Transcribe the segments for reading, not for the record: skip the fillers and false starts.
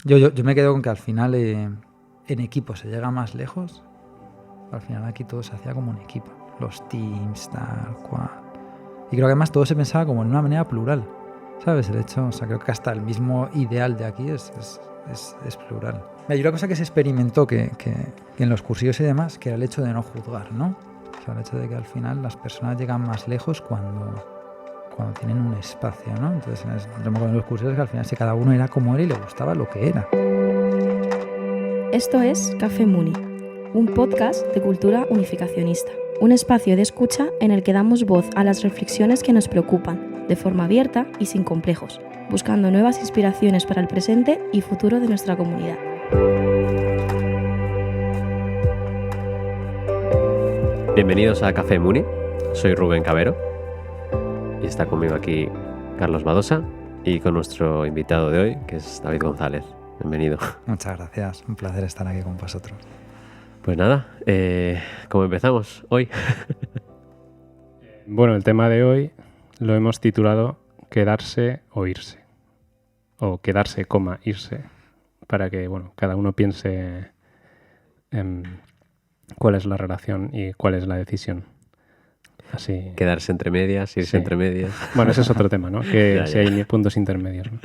Yo me quedo con que al final en equipo se llega más lejos. Al final aquí todo se hacía como un equipo. Los teams, tal cual. Y creo que además todo se pensaba como en una manera plural. ¿Sabes? El hecho, o sea, creo que hasta el mismo ideal de aquí es plural. Hay una cosa que se experimentó que en los cursillos y demás, que era el hecho de no juzgar, ¿no? O sea, el hecho de que al final las personas llegan más lejos cuando tienen un espacio, ¿no? Entonces, yo me acuerdo en los cursillos que al final si cada uno era como era y le gustaba lo que era. Esto es Café Muni, un podcast de cultura unificacionista. Un espacio de escucha en el que damos voz a las reflexiones que nos preocupan, de forma abierta y sin complejos, buscando nuevas inspiraciones para el presente y futuro de nuestra comunidad. Bienvenidos a Café Muni, soy Rubén Cabero y está conmigo aquí Carlos Badosa y con nuestro invitado de hoy, que es David González. Bienvenido. Muchas gracias, un placer estar aquí con vosotros. Pues nada, ¿cómo empezamos hoy? Bueno, el tema de hoy lo hemos titulado Quedarse o irse. O quedarse, irse. Para que, bueno, cada uno piense en cuál es la relación y cuál es la decisión. Así. Quedarse entre medias, irse Sí. entre medias. Bueno, ese es otro tema, ¿no? Que Ya, si ya. hay puntos intermedios, ¿no?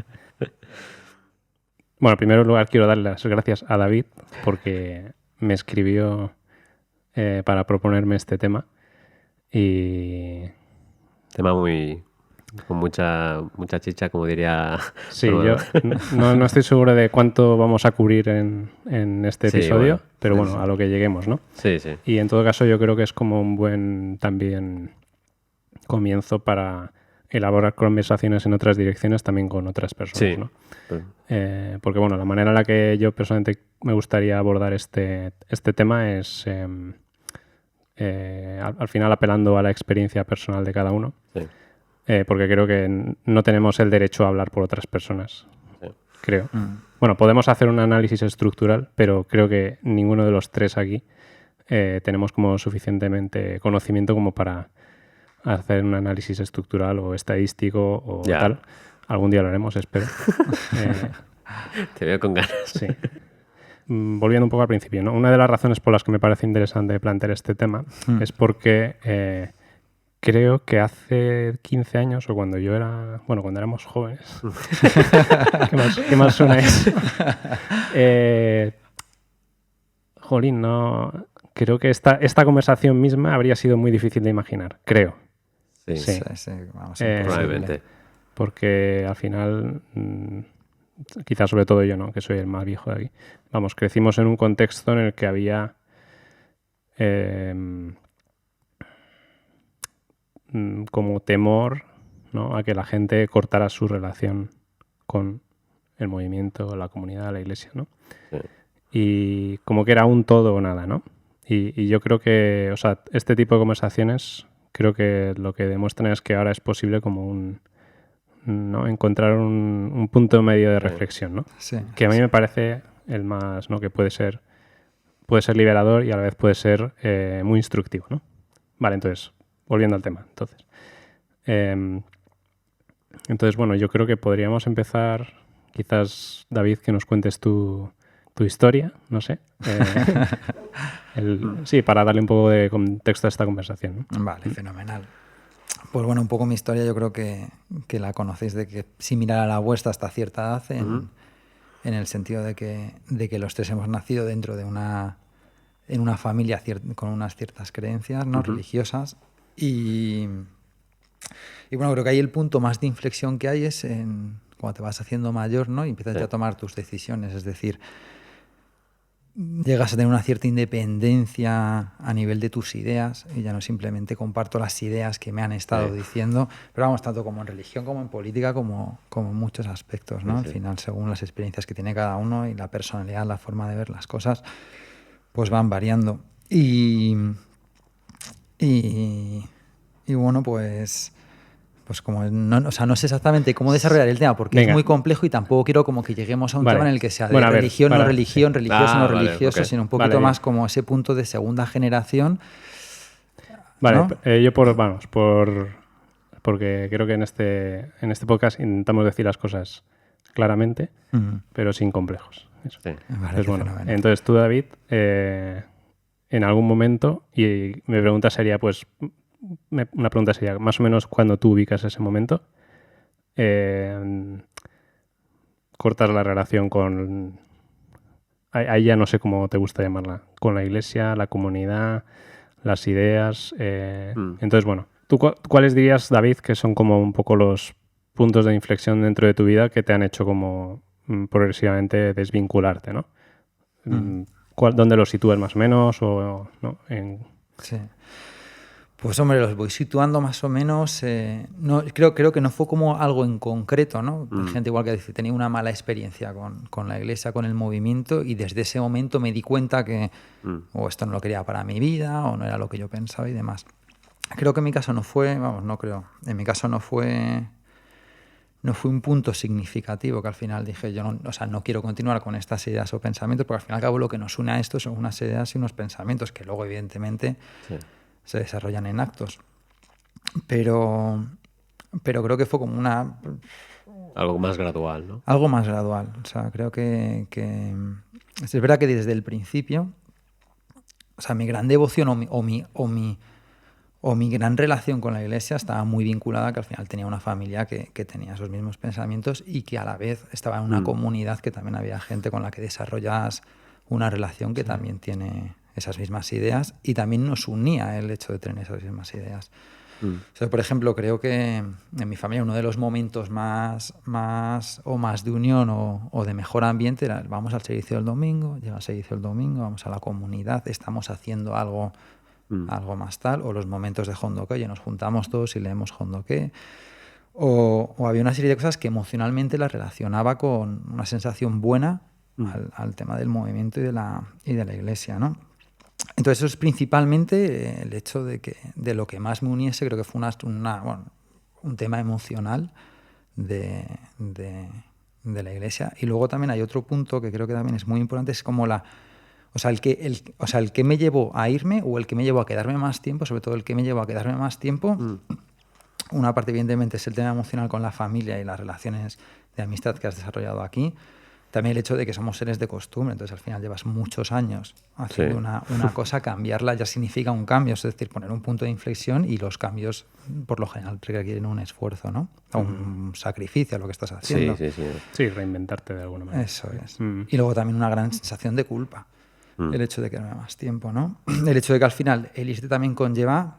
Bueno, en primer lugar quiero darle las gracias a David porque me escribió para proponerme este tema y Tema con mucha chicha, como diría. sí, Pero yo no estoy seguro de cuánto vamos a cubrir en este Sí, episodio, bueno, pero sí, bueno, sí. a lo que lleguemos, ¿no? Sí, sí. Y en todo caso yo creo que es como un buen también comienzo para elaborar conversaciones en otras direcciones también con otras personas, Sí. ¿no? Porque bueno, la manera en la que yo personalmente me gustaría abordar este tema es al final apelando a la experiencia personal de cada uno, Sí. porque creo que no tenemos el derecho a hablar por otras personas, Sí. creo. Bueno, podemos hacer un análisis estructural, pero creo que ninguno de los tres aquí tenemos como suficientemente conocimiento como para hacer un análisis estructural o estadístico o Ya. tal. Algún día lo haremos, espero. Te veo con ganas. Sí. Volviendo un poco al principio, ¿no? Una de las razones por las que me parece interesante plantear este tema es porque creo que hace 15 años o cuando cuando éramos jóvenes, ¿qué más suena eso? Jolín, no... Creo que esta conversación misma habría sido muy difícil de imaginar, creo. Sí. Sí. Sí, vamos, Probablemente. Porque al final, quizás sobre todo yo, ¿no? Que soy el más viejo de aquí. Vamos, crecimos en un contexto en el que había como temor, ¿no? A que la gente cortara su relación con el movimiento, la comunidad, la iglesia, ¿no? Sí. Y como que era un todo o nada, ¿no? Y yo creo que, o sea, este tipo de conversaciones creo que lo que demuestran es que ahora es posible como ¿no? Encontrar un punto medio de reflexión, ¿no? Sí, Que a mí me parece el más, ¿no? Que puede ser liberador y a la vez puede ser muy instructivo, ¿no? Vale, entonces, volviendo al tema. Entonces, bueno, yo creo que podríamos empezar, quizás, David, que nos cuentes tu historia, no sé. Sí, para darle un poco de contexto a esta conversación, ¿no? Vale, fenomenal. Pues bueno, un poco mi historia yo creo que la conocéis de que similar a la vuestra hasta cierta edad en el sentido de que los tres hemos nacido dentro de en una familia con unas ciertas creencias, ¿no? Religiosas y bueno, creo que ahí el punto más de inflexión que hay es cuando te vas haciendo mayor, ¿no? Y empiezas ya a tomar tus decisiones, es decir, llegas a tener una cierta independencia a nivel de tus ideas y ya no simplemente comparto las ideas que me han estado diciendo, pero vamos, tanto como en religión como en política como en muchos aspectos, ¿no? Al final, según las experiencias que tiene cada uno y la personalidad, la forma de ver las cosas, pues van variando. Y bueno, pues como no sé exactamente cómo desarrollar el tema porque Venga. es muy complejo y tampoco quiero como que lleguemos a un Vale. tema en el que sea de Bueno, a ver, religión, no para- religión, religioso, no vale, religioso, ok. sino un poquito Vale, más bien. como ese punto de segunda generación. Vale, ¿no? yo porque creo que en este podcast intentamos decir las cosas claramente, Mm. pero sin complejos. Eso. Sí. Me parece Entonces, bueno, fenomenal. entonces tú, David, en algún momento, y mi pregunta sería, pues, una pregunta sería, más o menos cuando tú ubicas ese momento, cortas la relación con... Ahí ya no sé cómo te gusta llamarla, con la iglesia, la comunidad, las ideas. Entonces, bueno, ¿tú cuáles dirías, David, que son como un poco los puntos de inflexión dentro de tu vida que te han hecho como progresivamente desvincularte, ¿no? ¿Dónde los sitúas más o menos? O, ¿no? Sí. Pues hombre, los voy situando más o menos. No, creo que no fue como algo en concreto, ¿no? Hay gente igual que dice, tenía una mala experiencia con la iglesia, con el movimiento, y desde ese momento me di cuenta que o esto no lo quería para mi vida, o no era lo que yo pensaba y demás. Creo que en mi caso no fue, vamos, no creo, en mi caso no fue un punto significativo que al final dije, yo no, o sea, no quiero continuar con estas ideas o pensamientos, porque al fin y al cabo lo que nos une a esto son unas ideas y unos pensamientos que luego evidentemente se desarrollan en actos. Pero creo que fue como Algo más gradual, ¿no? algo más gradual. O sea, creo que es verdad que desde el principio, o sea, mi gran devoción o mi gran relación con la iglesia estaba muy vinculada, que al final tenía una familia que tenía esos mismos pensamientos y que a la vez estaba en una comunidad que también había gente con la que desarrollas una relación que también tiene esas mismas ideas, y también nos unía el hecho de tener esas mismas ideas. O sea, por ejemplo, creo que en mi familia uno de los momentos más de unión o de mejor ambiente era vamos al servicio del domingo, llega el servicio del domingo, vamos a la comunidad, estamos haciendo algo más tal, o los momentos de Hondoke, oye, nos juntamos todos y leemos Hondoke, o había una serie de cosas que emocionalmente las relacionaba con una sensación buena al tema del movimiento y de la iglesia, ¿no? Entonces eso es principalmente el hecho de lo que más me uniese, creo que fue un tema emocional de la iglesia. Y luego también hay otro punto que creo que también es muy importante, es como el que me llevó a irme o el que me llevó a quedarme más tiempo, sobre todo el que me llevó a quedarme más tiempo. Una parte evidentemente es el tema emocional con la familia y las relaciones de amistad que has desarrollado aquí. También el hecho de que somos seres de costumbre, entonces al final llevas muchos años haciendo una cosa, cambiarla ya significa un cambio, es decir, poner un punto de inflexión, y los cambios por lo general requieren un esfuerzo, ¿no? O un sacrificio a lo que estás haciendo. Sí, reinventarte de alguna manera. Eso es. Y luego también una gran sensación de culpa, el hecho de quedarme más tiempo, ¿no? El hecho de que al final el irte también conlleva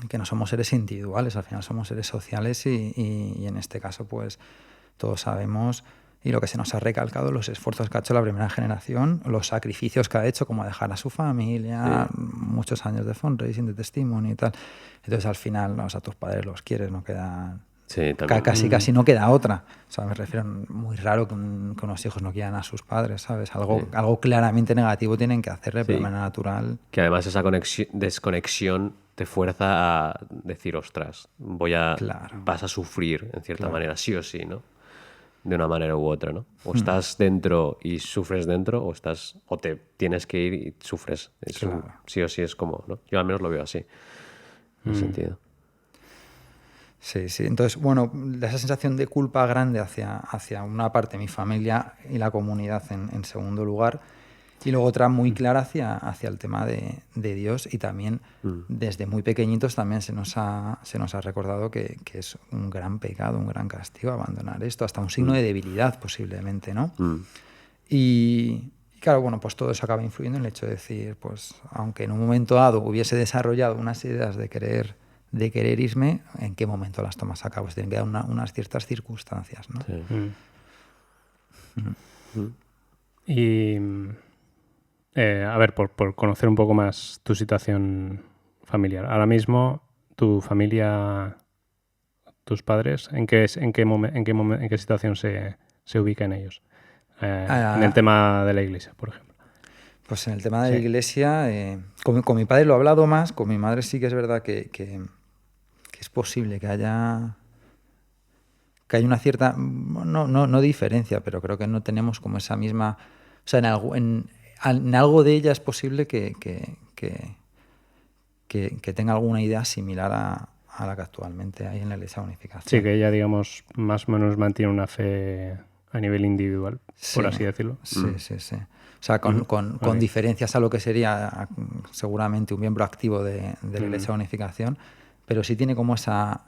que no somos seres individuales, al final somos seres sociales y en este caso pues todos sabemos, y lo que se nos ha recalcado, los esfuerzos que ha hecho la primera generación, los sacrificios que ha hecho, como dejar a su familia, muchos años de fundraising, de testimonio y tal. Entonces al final, o sea, tus padres los quieres, no queda... Sí, casi no queda otra. O sea, me refiero, muy raro que unos hijos no quieran a sus padres, ¿sabes? Algo claramente negativo tienen que hacerle, pero de manera natural. Que además esa desconexión te fuerza a decir, ostras, vas a sufrir en cierta manera, sí o sí, ¿no? De una manera u otra, ¿no? O estás dentro y sufres dentro, o te tienes que ir y sufres. Sí o sí es como, ¿no? Yo al menos lo veo así, en ese sentido. Sí. Entonces, bueno, esa sensación de culpa grande hacia una parte, mi familia y la comunidad en segundo lugar, y luego otra muy clara hacia el tema de Dios, y también desde muy pequeñitos también se nos ha recordado que es un gran pecado, un gran castigo abandonar esto, hasta un signo de debilidad posiblemente, ¿no? Y claro, bueno, pues todo eso acaba influyendo en el hecho de decir, pues aunque en un momento dado hubiese desarrollado unas ideas de querer irme, ¿en qué momento las tomas a cabo? Tienen que dar unas ciertas circunstancias, ¿no? Y a ver, por conocer un poco más tu situación familiar. Ahora mismo, tu familia, tus padres, ¿en qué situación se ubican ellos? En el tema de la iglesia, por ejemplo. Pues en el tema de la iglesia, con mi padre lo he hablado más, con mi madre sí que es verdad que es posible que haya una cierta, no diferencia, pero creo que no tenemos como esa misma, o sea, en algo de ella es posible que tenga alguna idea similar a la que actualmente hay en la Iglesia de Unificación. Sí, que ella, digamos, más o menos mantiene una fe a nivel individual, por así decirlo. Sí, sí, sí. O sea, con diferencias a lo que sería seguramente un miembro activo de la Iglesia de Unificación, pero sí tiene como esa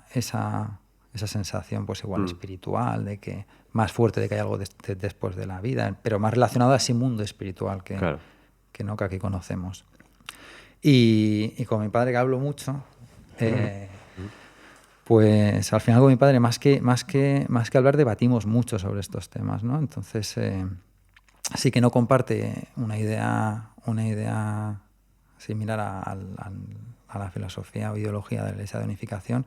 sensación, pues igual espiritual, de que más fuerte de que hay algo después de la vida, pero más relacionado a ese mundo espiritual que aquí conocemos. Y con mi padre, que hablo mucho, pues al final con mi padre, más que hablar, debatimos mucho sobre estos temas, ¿no? Entonces, sí que no comparte una idea similar a la filosofía o ideología de la Iglesia de Unificación,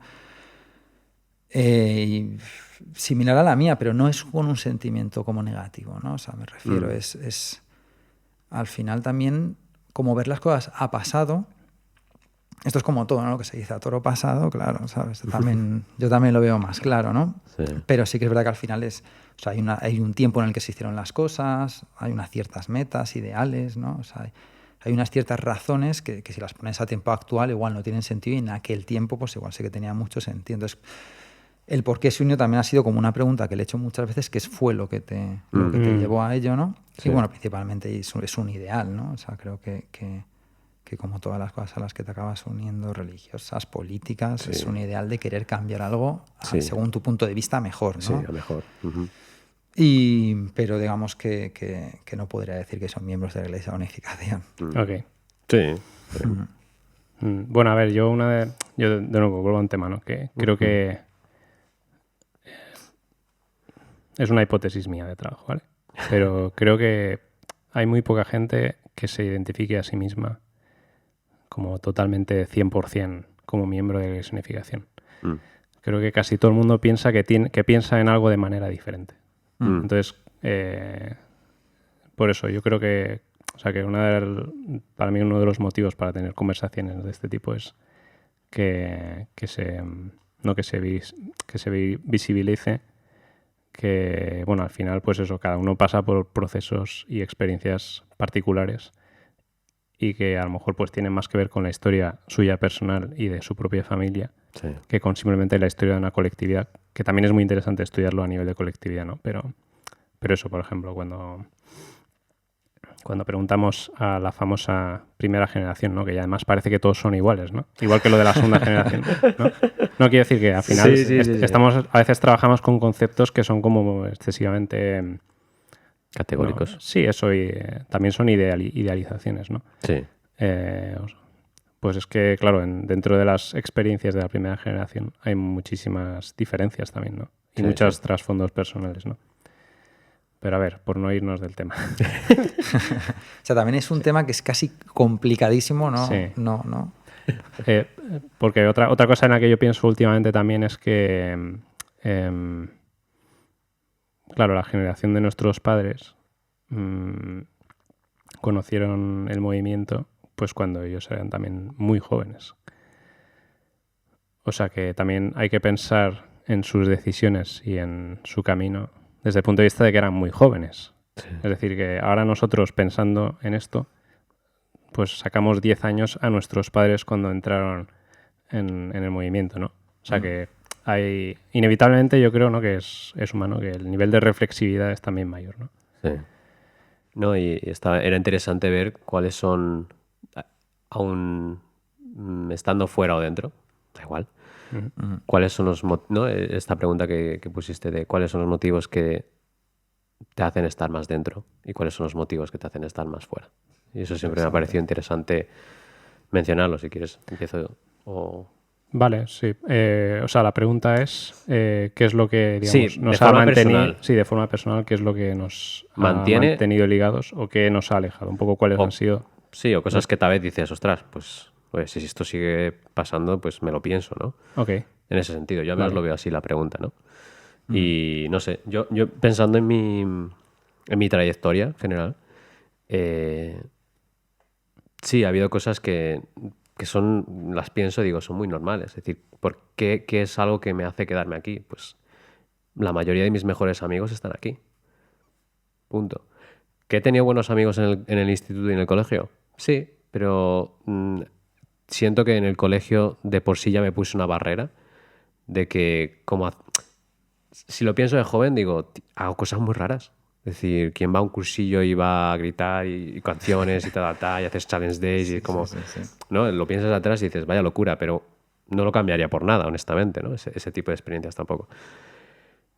y similar a la mía, pero no es con un sentimiento como negativo, ¿no? O sea, me refiero, es al final también como ver las cosas a pasado. Esto es como todo, ¿no? Lo que se dice a toro pasado, claro, ¿sabes? Yo también lo veo más claro, ¿no? Sí. Pero sí que es verdad que al final o sea, hay un tiempo en el que se hicieron las cosas, hay unas ciertas metas, ideales, ¿no? O sea, hay unas ciertas razones que si las pones a tiempo actual igual no tienen sentido, y en aquel tiempo pues igual sí que tenía mucho sentido. Entonces, el por qué se unió también ha sido como una pregunta que le he hecho muchas veces, que fue lo que te llevó a ello, ¿no? Sí. Y bueno, principalmente es un ideal, ¿no? O sea, creo que como todas las cosas a las que te acabas uniendo, religiosas, políticas, es un ideal de querer cambiar algo según tu punto de vista mejor, ¿no? Sí, a mejor. Pero digamos que no podría decir que son miembros de la Iglesia de Unificación. Ok. Sí. Bueno, a ver, yo de nuevo vuelvo a un tema, ¿no? Que creo que es una hipótesis mía de trabajo, ¿vale? Pero creo que hay muy poca gente que se identifique a sí misma como totalmente 100% como miembro de la Iglesia de Unificación. Creo que casi todo el mundo piensa que piensa en algo de manera diferente. Entonces, por eso yo creo que, o sea, que para mí uno de los motivos para tener conversaciones de este tipo es que se visibilice que, bueno, al final, pues eso, cada uno pasa por procesos y experiencias particulares, y que a lo mejor pues tienen más que ver con la historia suya personal y de su propia familia que con simplemente la historia de una colectividad, que también es muy interesante estudiarlo a nivel de colectividad, ¿no? Pero eso, por ejemplo, cuando preguntamos a la famosa primera generación, ¿no? Que ya además parece que todos son iguales, ¿no? Igual que lo de la segunda generación, ¿no? No quiere decir que al final a veces trabajamos con conceptos que son como excesivamente categóricos. No, sí, eso, y también son idealizaciones, ¿no? Sí. Pues es que, claro, dentro de las experiencias de la primera generación hay muchísimas diferencias también, ¿no? Y muchos trasfondos personales, ¿no? Pero a ver, por no irnos del tema. O sea, también es un tema que es casi complicadísimo, ¿no? Sí. No. Porque otra cosa en la que yo pienso últimamente también es que claro, la generación de nuestros padres conocieron el movimiento pues cuando ellos eran también muy jóvenes. O sea que también hay que pensar en sus decisiones y en su camino desde el punto de vista de que eran muy jóvenes. Sí. Es decir, que ahora nosotros, pensando en esto, pues sacamos 10 años a nuestros padres cuando entraron en el movimiento, ¿no? O sea que inevitablemente yo creo, ¿no?, que es humano, que el nivel de reflexividad es también mayor, ¿no? Sí. No, y era interesante ver cuáles son, aún estando fuera o dentro, da igual, cuáles son los ¿no? Esta pregunta que pusiste de cuáles son los motivos que te hacen estar más dentro y cuáles son los motivos que te hacen estar más fuera. Y eso siempre me ha parecido interesante mencionarlo. Si quieres, empiezo o... Vale, sí. O sea, la pregunta es qué es lo que, digamos, nos ha mantenido... Sí, de forma personal, qué es lo que nos ha mantenido ligados o qué nos ha alejado. Un poco cuáles han sido... Sí, o cosas que tal vez dices, ostras, pues si esto sigue pasando, pues me lo pienso, ¿no? Ok. En ese sentido. Yo al menos lo veo así la pregunta, ¿no? Y no sé, yo pensando en mi trayectoria general, sí, ha habido cosas que las pienso y digo, son muy normales. Es decir, ¿por qué es algo que me hace quedarme aquí? Pues la mayoría de mis mejores amigos están aquí. Punto. ¿Que he tenido buenos amigos en el instituto y en el colegio? Sí, pero siento que en el colegio de por sí ya me puse una barrera de que si lo pienso de joven, digo, hago cosas muy raras. Es decir, ¿quién va a un cursillo y va a gritar y canciones y tal, y haces challenge days y como... ¿no? Lo piensas atrás y dices, vaya locura, pero no lo cambiaría por nada, honestamente, ¿no? Ese tipo de experiencias tampoco.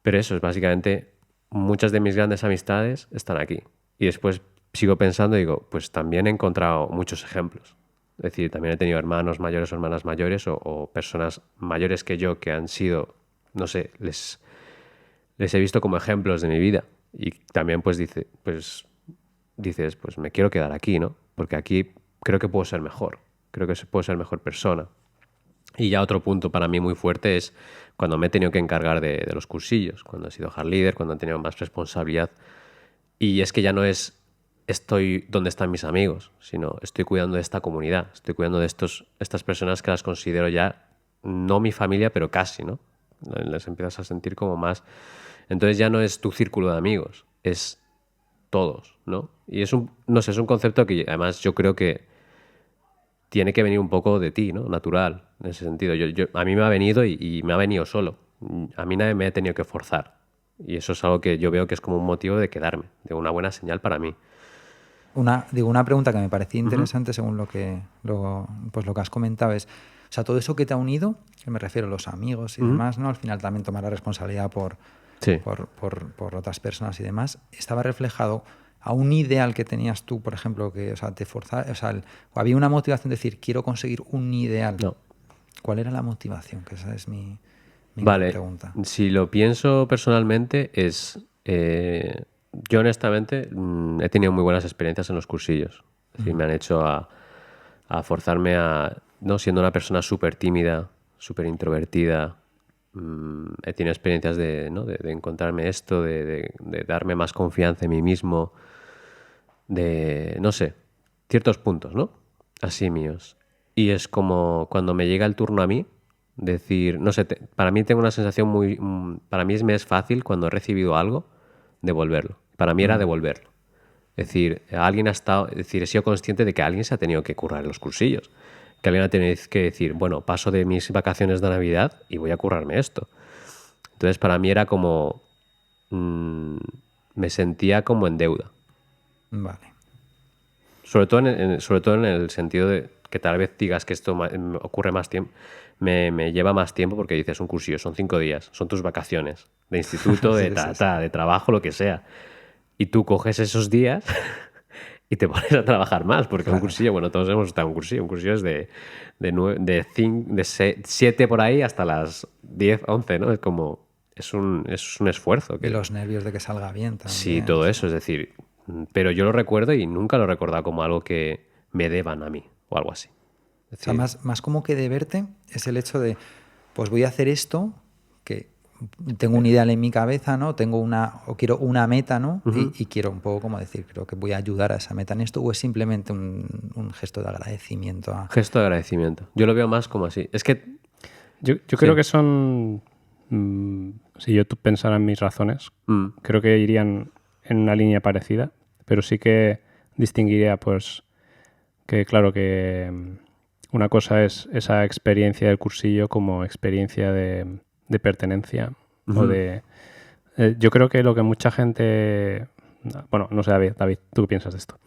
Pero eso es básicamente, muchas de mis grandes amistades están aquí. Y después sigo pensando y digo, pues también he encontrado muchos ejemplos. Es decir, también he tenido hermanos mayores o hermanas mayores o personas mayores que yo que han sido, no sé, les he visto como ejemplos de mi vida. Y también pues dices, pues me quiero quedar aquí, ¿no? Porque aquí creo que puedo ser mejor. Creo que puedo ser mejor persona. Y ya otro punto para mí muy fuerte es cuando me he tenido que encargar de los cursillos, cuando he sido hard leader, cuando he tenido más responsabilidad. Y es que ya no es estoy donde están mis amigos, sino estoy cuidando de esta comunidad, estoy cuidando de estas personas que las considero ya no mi familia, pero casi, ¿no? Les empiezas a sentir como más... Entonces ya no es tu círculo de amigos, es todos, ¿no? Y es no sé, es un concepto que además yo creo que tiene que venir un poco de ti, ¿no? Natural, en ese sentido. A mí me ha venido y me ha venido solo. A mí nadie me ha tenido que forzar. Y eso es algo que yo veo que es como un motivo de quedarme, de una buena señal para mí. Una pregunta que me parecía interesante según lo que has comentado es, o sea, todo eso que te ha unido, que me refiero a los amigos y demás, ¿no? Al final también tomar la responsabilidad por otras personas y demás, estaba reflejado a un ideal que tenías tú, por ejemplo, que, o sea, te forzaba, o sea, había una motivación de decir, quiero conseguir un ideal. No. ¿Cuál era la motivación? Que esa es mi pregunta. Si lo pienso personalmente es... yo honestamente he tenido muy buenas experiencias en los cursillos. Es decir, me han hecho a forzarme a... ¿no? Siendo una persona súper tímida, súper introvertida, he tenido experiencias de encontrarme esto, de darme más confianza en mí mismo, de, no sé, ciertos puntos, ¿no? Así míos. Y es como cuando me llega el turno a mí, decir, no sé, para mí tengo una sensación muy... para mí me es fácil cuando he recibido algo, devolverlo. Para mí era devolverlo. Es decir, he sido consciente de que alguien se ha tenido que currar en los cursillos. Que alguien ha tenido que decir, bueno, paso de mis vacaciones de Navidad y voy a currarme esto. Entonces, para mí era como... me sentía como en deuda. Vale. Sobre todo en el sentido de que tal vez digas que esto me ocurre más tiempo, me lleva más tiempo porque dices un cursillo, son 5 días, son tus vacaciones de instituto, de trabajo, lo que sea. Y tú coges esos días y te pones a trabajar más, porque un cursillo, bueno, todos hemos estado en un cursillo es de 7 por ahí hasta las 10, 11, ¿no? Es como, es un esfuerzo. Y los nervios de que salga bien también. Sí, todo eso, es decir, pero yo lo recuerdo y nunca lo he recordado como algo que me deban a mí o algo así. Es decir, o sea, más como que deberte es el hecho de, pues voy a hacer esto, que tengo un ideal en mi cabeza, ¿no? Quiero una meta, ¿no? Y quiero un poco como decir, creo que voy a ayudar a esa meta en esto, o es simplemente un gesto de agradecimiento. Gesto de agradecimiento. Yo lo veo más como así. Es que... Yo creo que son... si yo pensara en mis razones, creo que irían en una línea parecida, pero sí que distinguiría, pues, que claro que una cosa es esa experiencia del cursillo como experiencia de pertenencia o de... yo creo que lo que mucha gente... Bueno, no sé, David, ¿tú qué piensas de esto?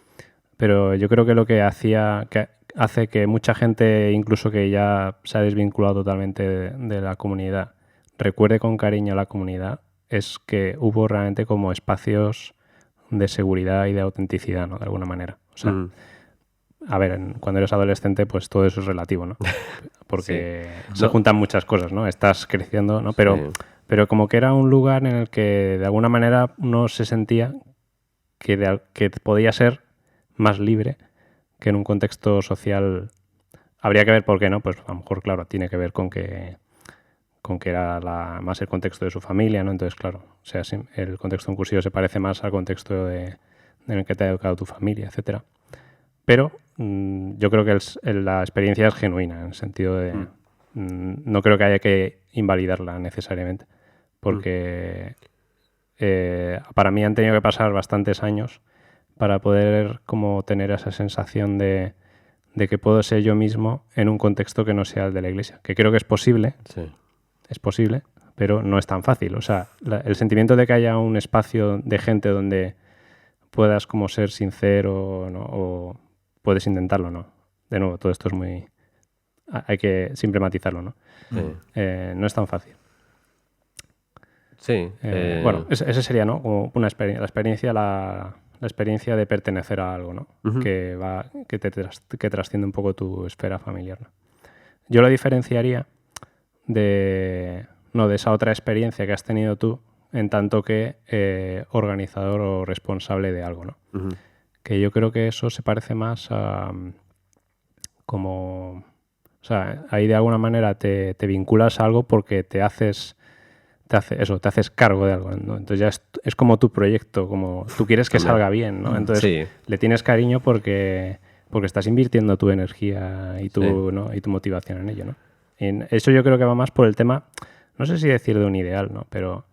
Pero yo creo que lo que hace que mucha gente, incluso que ya se ha desvinculado totalmente de la comunidad, recuerde con cariño a la comunidad, es que hubo realmente como espacios de seguridad y de autenticidad, ¿no? De alguna manera. O sea, a ver, cuando eres adolescente, pues todo eso es relativo, ¿no? Porque se juntan muchas cosas, ¿no? Estás creciendo, ¿no? Pero como que era un lugar en el que de alguna manera uno se sentía que podía ser más libre que en un contexto social. Habría que ver por qué, ¿no? Pues a lo mejor, claro, tiene que ver con que era más el contexto de su familia, ¿no? Entonces, claro, o sea, sí, el contexto de un cursillo se parece más al contexto en el que te ha educado tu familia, etcétera. Pero yo creo que la experiencia es genuina, en el sentido de... no creo que haya que invalidarla necesariamente, porque para mí han tenido que pasar bastantes años para poder como tener esa sensación de que puedo ser yo mismo en un contexto que no sea el de la iglesia. Que creo que es posible. Sí. Es posible, pero no es tan fácil. O sea, el sentimiento de que haya un espacio de gente donde puedas como ser sincero, ¿no? O puedes intentarlo, ¿no? De nuevo, todo esto es muy... Hay que siempre matizarlo, ¿no? No es tan fácil. Sí. Bueno, ese sería, ¿no? Como una experiencia, la experiencia de pertenecer a algo, ¿no? Uh-huh. Que trasciende un poco tu esfera familiar, ¿no? Yo lo diferenciaría de esa otra experiencia que has tenido tú, en tanto que organizador o responsable de algo, ¿no? Uh-huh. Que yo creo que eso se parece más a como... O sea, ahí de alguna manera te vinculas a algo porque te haces cargo de algo, ¿no? Entonces ya es como tu proyecto, como tú quieres que salga bien, ¿no? Entonces le tienes cariño porque estás invirtiendo tu energía y ¿no? y tu motivación en ello, ¿no? Y eso yo creo que va más por el tema, no sé si decir de un ideal, ¿no? Pero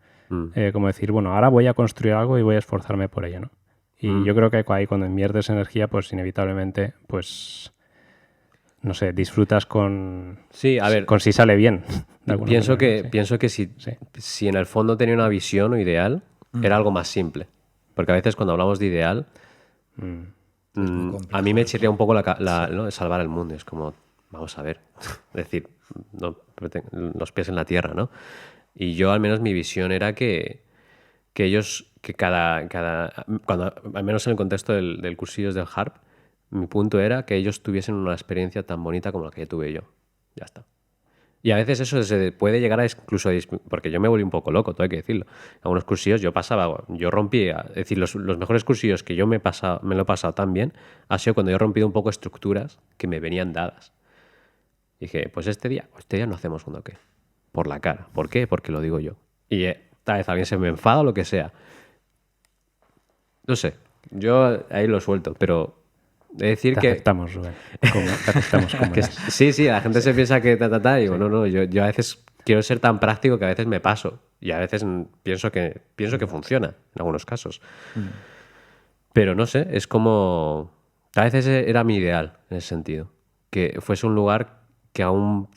como decir, bueno, ahora voy a construir algo y voy a esforzarme por ello, ¿no? Y yo creo que ahí cuando inviertes energía, pues inevitablemente, pues... no sé, disfrutas con... Sí, a ver... con si sale bien. Pienso que si en el fondo tenía una visión o ideal, era algo más simple. Porque a veces cuando hablamos de ideal, a mí me chirría un poco ¿no? de salvar el mundo. Es como, vamos a ver, es decir, no, los pies en la tierra, ¿no? Y yo al menos mi visión era que ellos, que cuando, al menos en el contexto del cursillos del HARP, mi punto era que ellos tuviesen una experiencia tan bonita como la que yo tuve yo. Ya está. Y a veces eso se puede llegar a incluso... porque yo me volví un poco loco, todo hay que decirlo. En algunos cursillos yo rompía... Es decir, los mejores cursillos que yo me lo he pasado tan bien ha sido cuando yo he rompido un poco estructuras que me venían dadas. Y dije, pues este día no hacemos un doque. Por la cara. ¿Por qué? Porque lo digo yo. Y tal vez alguien se me enfada o lo que sea. No sé. Yo ahí lo suelto, pero... de decir te aceptamos, Rubén. Aceptamos como sí, la gente se piensa que y digo, no, yo a veces quiero ser tan práctico que a veces me paso y a veces pienso que funciona en algunos casos. Pero no sé, es como... a veces era mi ideal en ese sentido, que fuese un lugar que aún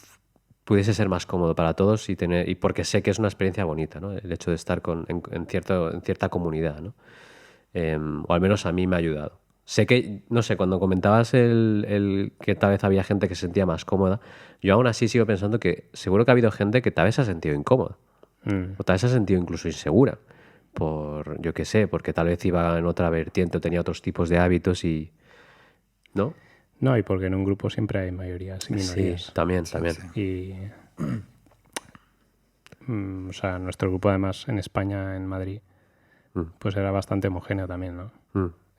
pudiese ser más cómodo para todos y porque sé que es una experiencia bonita, ¿no? El hecho de estar en cierta comunidad, ¿no? O al menos a mí me ha ayudado. Sé que, no sé, cuando comentabas que tal vez había gente que se sentía más cómoda, yo aún así sigo pensando que seguro que ha habido gente que tal vez se ha sentido incómoda. O tal vez se ha sentido incluso insegura. Yo qué sé, porque tal vez iba en otra vertiente o tenía otros tipos de hábitos y... ¿no? No, y porque en un grupo siempre hay mayorías y minorías. Sí, también. Y... o sea, nuestro grupo además en España, en Madrid, pues era bastante homogéneo también, ¿no?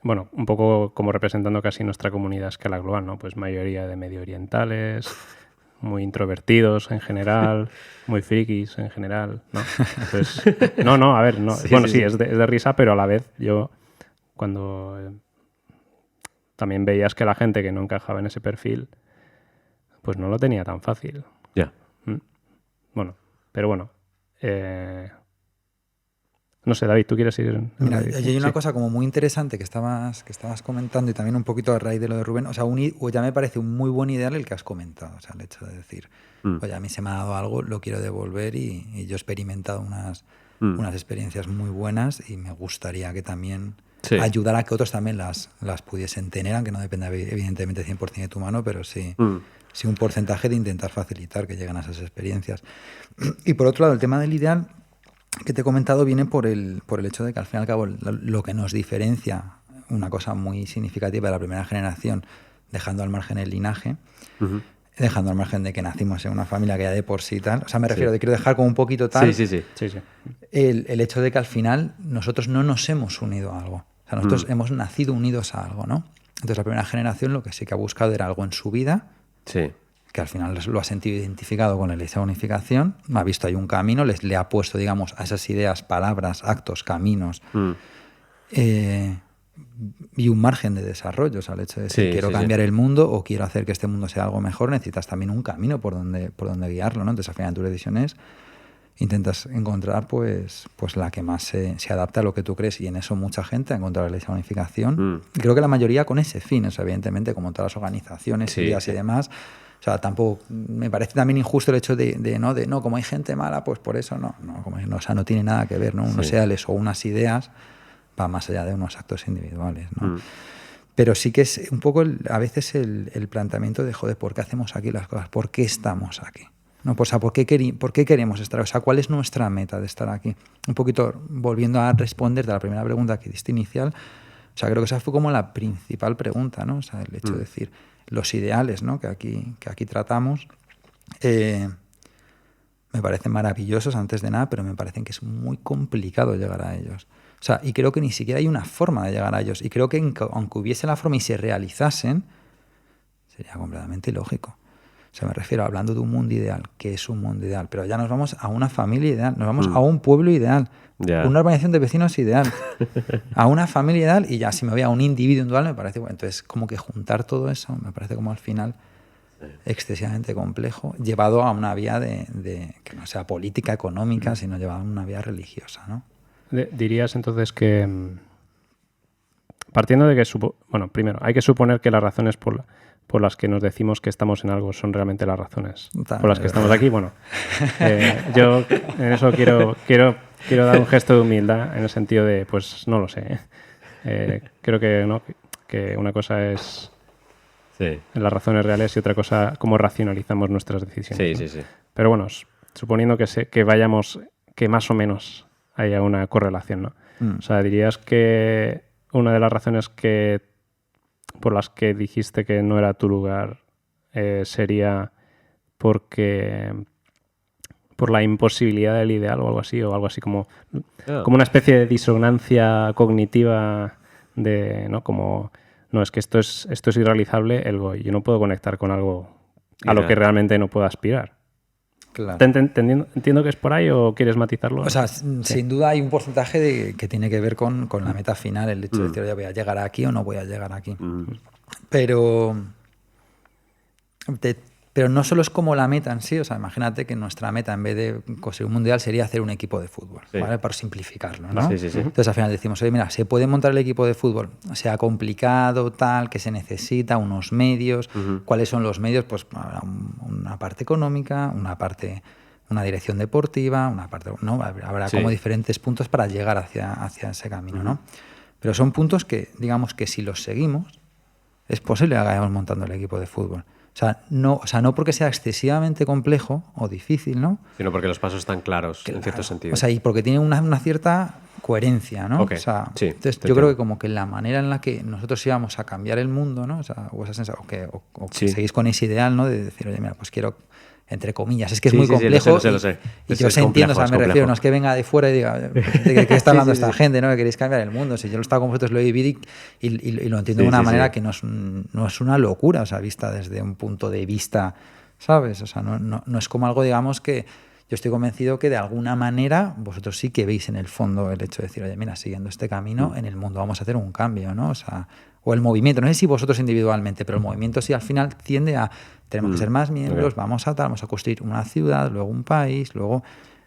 Bueno, un poco como representando casi nuestra comunidad a escala global, ¿no? Pues mayoría de medio orientales, muy introvertidos en general, muy frikis en general, ¿no? Pues, a ver, no. Sí, bueno, sí. Es de risa, pero a la vez yo cuando también veías que la gente que no encajaba en ese perfil, pues no lo tenía tan fácil. Ya. Bueno, pero bueno. No sé, David, ¿tú quieres ir? Mira, hay una cosa como muy interesante que estabas comentando y también un poquito a raíz de lo de Rubén. O sea, ya me parece un muy buen ideal el que has comentado. O sea, el hecho de decir, oye, a mí se me ha dado algo, lo quiero devolver y yo he experimentado unas experiencias muy buenas y me gustaría que también ayudara a que otros también las pudiesen tener, aunque no dependa evidentemente 100% de tu mano, pero sí un porcentaje de intentar facilitar que lleguen a esas experiencias. Y por otro lado, el tema del ideal que te he comentado viene por el hecho de que al fin y al cabo lo que nos diferencia, una cosa muy significativa de la primera generación, dejando al margen el linaje, dejando al margen de que nacimos en una familia que ya de por sí tal, o sea, me refiero, quiero dejar como un poquito tal, sí. El hecho de que al final nosotros no nos hemos unido a algo, o sea, nosotros hemos nacido unidos a algo, ¿no? Entonces la primera generación lo que sí que ha buscado era algo en su vida, que al final lo ha sentido identificado con la Iglesia de Unificación, ha visto ahí un camino, le ha puesto, digamos, a esas ideas, palabras, actos, caminos, y un margen de desarrollo. O sea, el hecho de decir, quiero cambiar el mundo o quiero hacer que este mundo sea algo mejor, necesitas también un camino por donde guiarlo, ¿no? Entonces, al final, tus decisiones intentas encontrar pues la que más se adapta a lo que tú crees, y en eso mucha gente ha encontrado la Iglesia de Unificación. Y creo que la mayoría con ese fin, o sea, evidentemente, como todas las organizaciones, ideas y demás, O sea, tampoco me parece también injusto el hecho de no, como hay gente mala, pues por eso no, o sea, no tiene nada que ver, ¿no? Unos ideales o unas ideas va más allá de unos actos individuales, ¿no? Pero sí que es un poco a veces el planteamiento de, joder, ¿por qué hacemos aquí las cosas? ¿Por qué estamos aquí? ¿No? Pues, o sea, ¿por qué queremos estar? O sea, ¿cuál es nuestra meta de estar aquí? Un poquito volviendo a responder de la primera pregunta que diste inicial, o sea, creo que esa fue como la principal pregunta, ¿no? O sea, el hecho de decir, los ideales, ¿no? que aquí tratamos me parecen maravillosos antes de nada, pero me parecen que es muy complicado llegar a ellos. O sea, y creo que ni siquiera hay una forma de llegar a ellos. Y creo que aunque hubiese la forma y se realizasen, sería completamente ilógico. O sea, me refiero hablando de un mundo ideal. ¿Qué es un mundo ideal? Pero ya nos vamos a una familia ideal, nos vamos a un pueblo ideal, una organización de vecinos ideal, a una familia ideal, y ya si me voy a un individuo individual me parece... Bueno, entonces, como que juntar todo eso me parece como al final excesivamente complejo, llevado a una vía de que no sea política, económica, sino llevado a una vía religiosa, ¿no? Dirías entonces que, partiendo de que, bueno, primero, hay que suponer que las razones por las que nos decimos que estamos en algo son realmente las razones por las que estamos aquí. Bueno, yo en eso quiero dar un gesto de humildad en el sentido de, pues no lo sé. Creo que no, que una cosa es las razones reales y otra cosa cómo racionalizamos nuestras decisiones. Sí. Pero bueno, suponiendo que más o menos haya una correlación, ¿no? O sea, dirías que una de las razones por las que dijiste que no era tu lugar sería por la imposibilidad del ideal o algo así como una especie de disonancia cognitiva de, ¿no? Como, no, es que esto es irrealizable, yo no puedo conectar con algo a lo que realmente no puedo aspirar. Claro. ¿Entiendo que es por ahí o quieres matizarlo? O sea, sin duda hay un porcentaje que tiene que ver con la meta final, el hecho de decir, oye, ¿voy a llegar aquí o no voy a llegar aquí? Pero no solo es como la meta en sí, o sea, imagínate que nuestra meta en vez de conseguir un mundial sería hacer un equipo de fútbol, ¿vale? Por simplificarlo, ¿no? Sí. Entonces al final decimos, oye, mira, se puede montar el equipo de fútbol, sea complicado, tal, que se necesita, unos medios. ¿Cuáles son los medios? Pues habrá una parte económica, una dirección deportiva, una parte, ¿no? Habrá como diferentes puntos para llegar hacia ese camino, ¿no? Pero son puntos que, digamos que si los seguimos, es posible que vayamos montando el equipo de fútbol. O sea, no porque sea excesivamente complejo o difícil, ¿no? Sino porque los pasos están claros, en cierto sentido. O sea, y porque tiene una cierta coherencia, ¿no? Okay. O sea, sí, entonces yo creo que como que la manera en la que nosotros íbamos a cambiar el mundo, ¿no? O sea, o esa sensación, o que seguís con ese ideal, ¿no? De decir, oye, mira, pues quiero, entre comillas, es que es muy complejo. Lo sé. Y yo entiendo, o sea, me refiero, no es que venga de fuera y diga, ¿de qué está hablando esta gente, ¿no? Que queréis cambiar el mundo. Si yo lo he estado con vosotros, lo he vivido y lo entiendo de una manera que no es una locura, o sea, vista desde un punto de vista, ¿sabes? O sea, no es como algo, digamos, que yo estoy convencido que de alguna manera vosotros sí que veis en el fondo el hecho de decir, oye, mira, siguiendo este camino, en el mundo vamos a hacer un cambio, ¿no? O sea, o el movimiento, no sé si vosotros individualmente, pero el movimiento sí al final tiende a, tenemos que ser más miembros, vamos a construir una ciudad, luego un país, luego,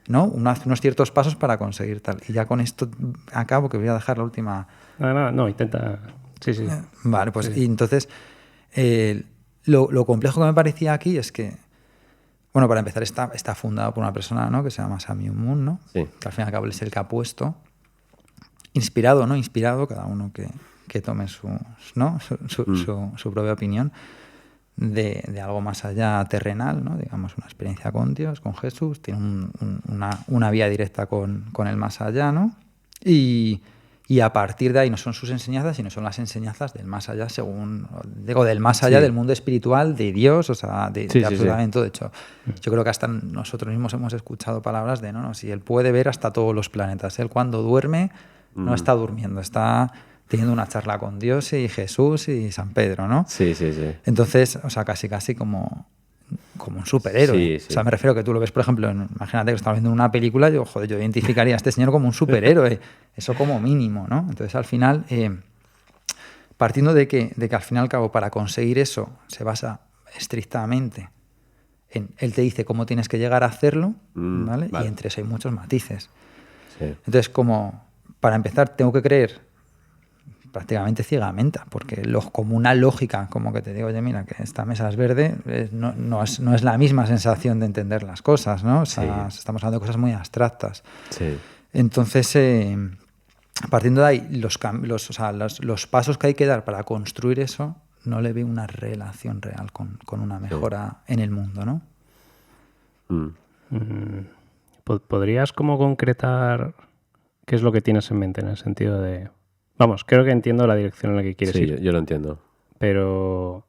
¿no? Unos ciertos pasos para conseguir tal. Y ya con esto acabo, que voy a dejar la última... No, intenta... Sí. Vale, pues y entonces lo complejo que me parecía aquí es que, bueno, para empezar está fundado por una persona, ¿no? Que se llama Samyun Moon, ¿no? Sí. Que al fin y al cabo es el que ha puesto, inspirado, ¿no? Inspirado, cada uno que tome su propia opinión de algo más allá terrenal, ¿no? Digamos, una experiencia con Dios, con Jesús, tiene una vía directa con el más allá, ¿no? Y a partir de ahí no son sus enseñanzas, sino son las enseñanzas del más allá, del más allá del mundo espiritual, de Dios, o sea, de absolutamente todo. De hecho, yo creo que hasta nosotros mismos hemos escuchado palabras de, no, si él puede ver hasta todos los planetas. Él cuando duerme no está durmiendo, está teniendo una charla con Dios y Jesús y San Pedro, ¿no? Sí. Entonces, o sea, casi como un superhéroe. Sí. O sea, me refiero que tú lo ves, por ejemplo, imagínate que estás viendo una película, yo identificaría a este señor como un superhéroe. Eso como mínimo, ¿no? Entonces, al final, partiendo de que al fin y al cabo, para conseguir eso, se basa estrictamente en... Él te dice cómo tienes que llegar a hacerlo, ¿vale? Y entre eso hay muchos matices. Sí. Entonces, como para empezar, tengo que creer prácticamente ciegamente, porque como una lógica, como que te digo, oye, mira, que esta mesa es verde, no es la misma sensación de entender las cosas, ¿no? O sea, estamos hablando de cosas muy abstractas. Sí. Entonces, partiendo de ahí, los pasos que hay que dar para construir eso, no le veo una relación real con una mejora en el mundo, ¿no? ¿Podrías como concretar qué es lo que tienes en mente en el sentido de... Vamos, creo que entiendo la dirección en la que quieres ir. Sí, yo lo entiendo. Pero,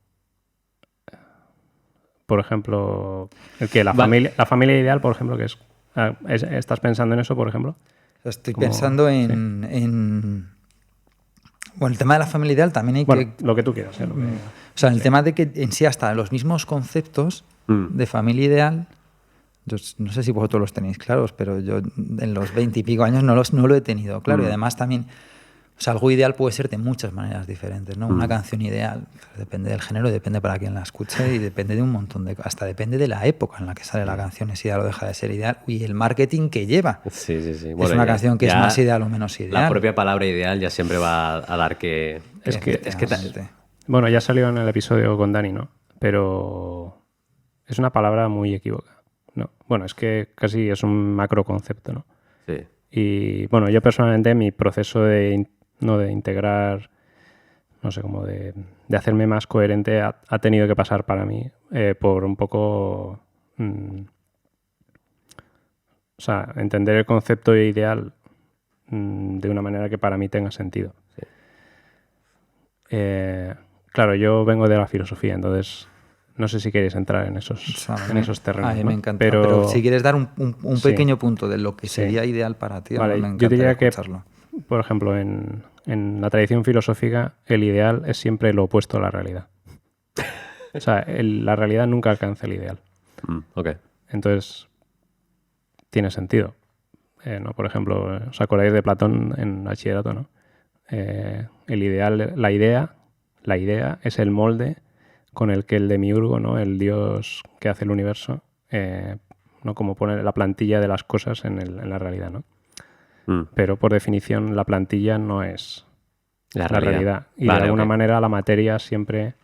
por ejemplo, la familia ideal, por ejemplo, que ¿estás pensando en eso, por ejemplo? Estoy pensando en... Bueno, el tema de la familia ideal también hay que... Lo que tú quieras. O sea, el tema de que en sí hasta los mismos conceptos de familia ideal, yo no sé si vosotros los tenéis claros, pero yo en los 20 y pico años no lo he tenido claro. Y además también, o sea, algo ideal puede ser de muchas maneras diferentes, ¿no? Una canción ideal, depende del género, depende para quién la escuche y depende de un montón de cosas. Hasta depende de la época en la que sale la canción, es ideal o deja de ser ideal, y el marketing que lleva. Sí. Bueno, es una canción que es más ideal o menos ideal. La propia palabra ideal ya siempre va a dar que... Bueno, ya salió en el episodio con Dani, ¿no? Pero es una palabra muy equívoca, ¿no? Bueno, es que casi es un macro concepto, ¿no? Sí. Y bueno, yo personalmente mi proceso de integrar, no sé, como de hacerme más coherente ha tenido que pasar para mí por un poco... o sea, entender el concepto ideal de una manera que para mí tenga sentido. Sí. Claro, yo vengo de la filosofía, entonces no sé si queréis entrar en esos terrenos. A mí me encanta, pero si quieres dar un pequeño punto de lo que sería ideal para ti, vale, me encantaría yo diría escucharlo. Que, por ejemplo, en la tradición filosófica, el ideal es siempre lo opuesto a la realidad. O sea, la realidad nunca alcanza el ideal. Okay. Entonces, tiene sentido. ¿No? Por ejemplo, ¿os acordáis de Platón en bachillerato, ¿no? El ideal, la idea es el molde con el que el demiurgo, ¿no? El dios que hace el universo, ¿no? Como pone la plantilla de las cosas en la realidad, ¿no? Pero por definición la plantilla no es la realidad. Y de alguna manera la materia siempre,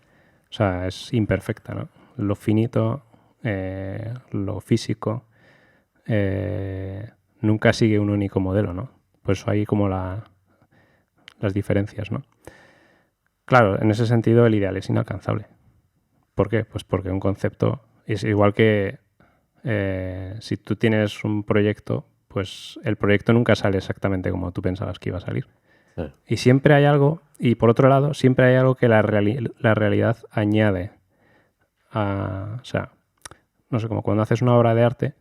o sea, es imperfecta, ¿no? Lo finito, lo físico, nunca sigue un único modelo, ¿no? Por eso hay como las diferencias, ¿no? Claro, en ese sentido el ideal es inalcanzable. ¿Por qué? Pues porque un concepto es igual que si tú tienes un proyecto, pues el proyecto nunca sale exactamente como tú pensabas que iba a salir. Sí. Y siempre hay algo, y por otro lado, siempre hay algo que la realidad añade. O sea, no sé, como cuando haces una obra de arte,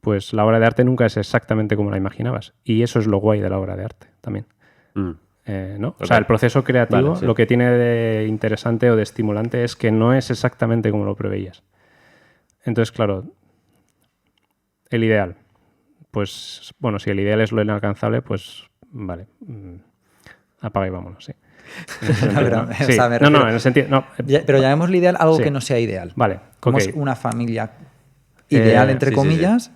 pues la obra de arte nunca es exactamente como la imaginabas. Y eso es lo guay de la obra de arte también. ¿No? Okay. O sea, el proceso creativo, lo que tiene de interesante o de estimulante es que no es exactamente como lo preveías. Entonces, claro, el ideal. Pues, bueno, si el ideal es lo inalcanzable, pues, vale, apaga y vámonos, sí. En el sentido... No, pero llamémosle ideal algo que no sea ideal. Vale, como es una familia ideal, entre comillas...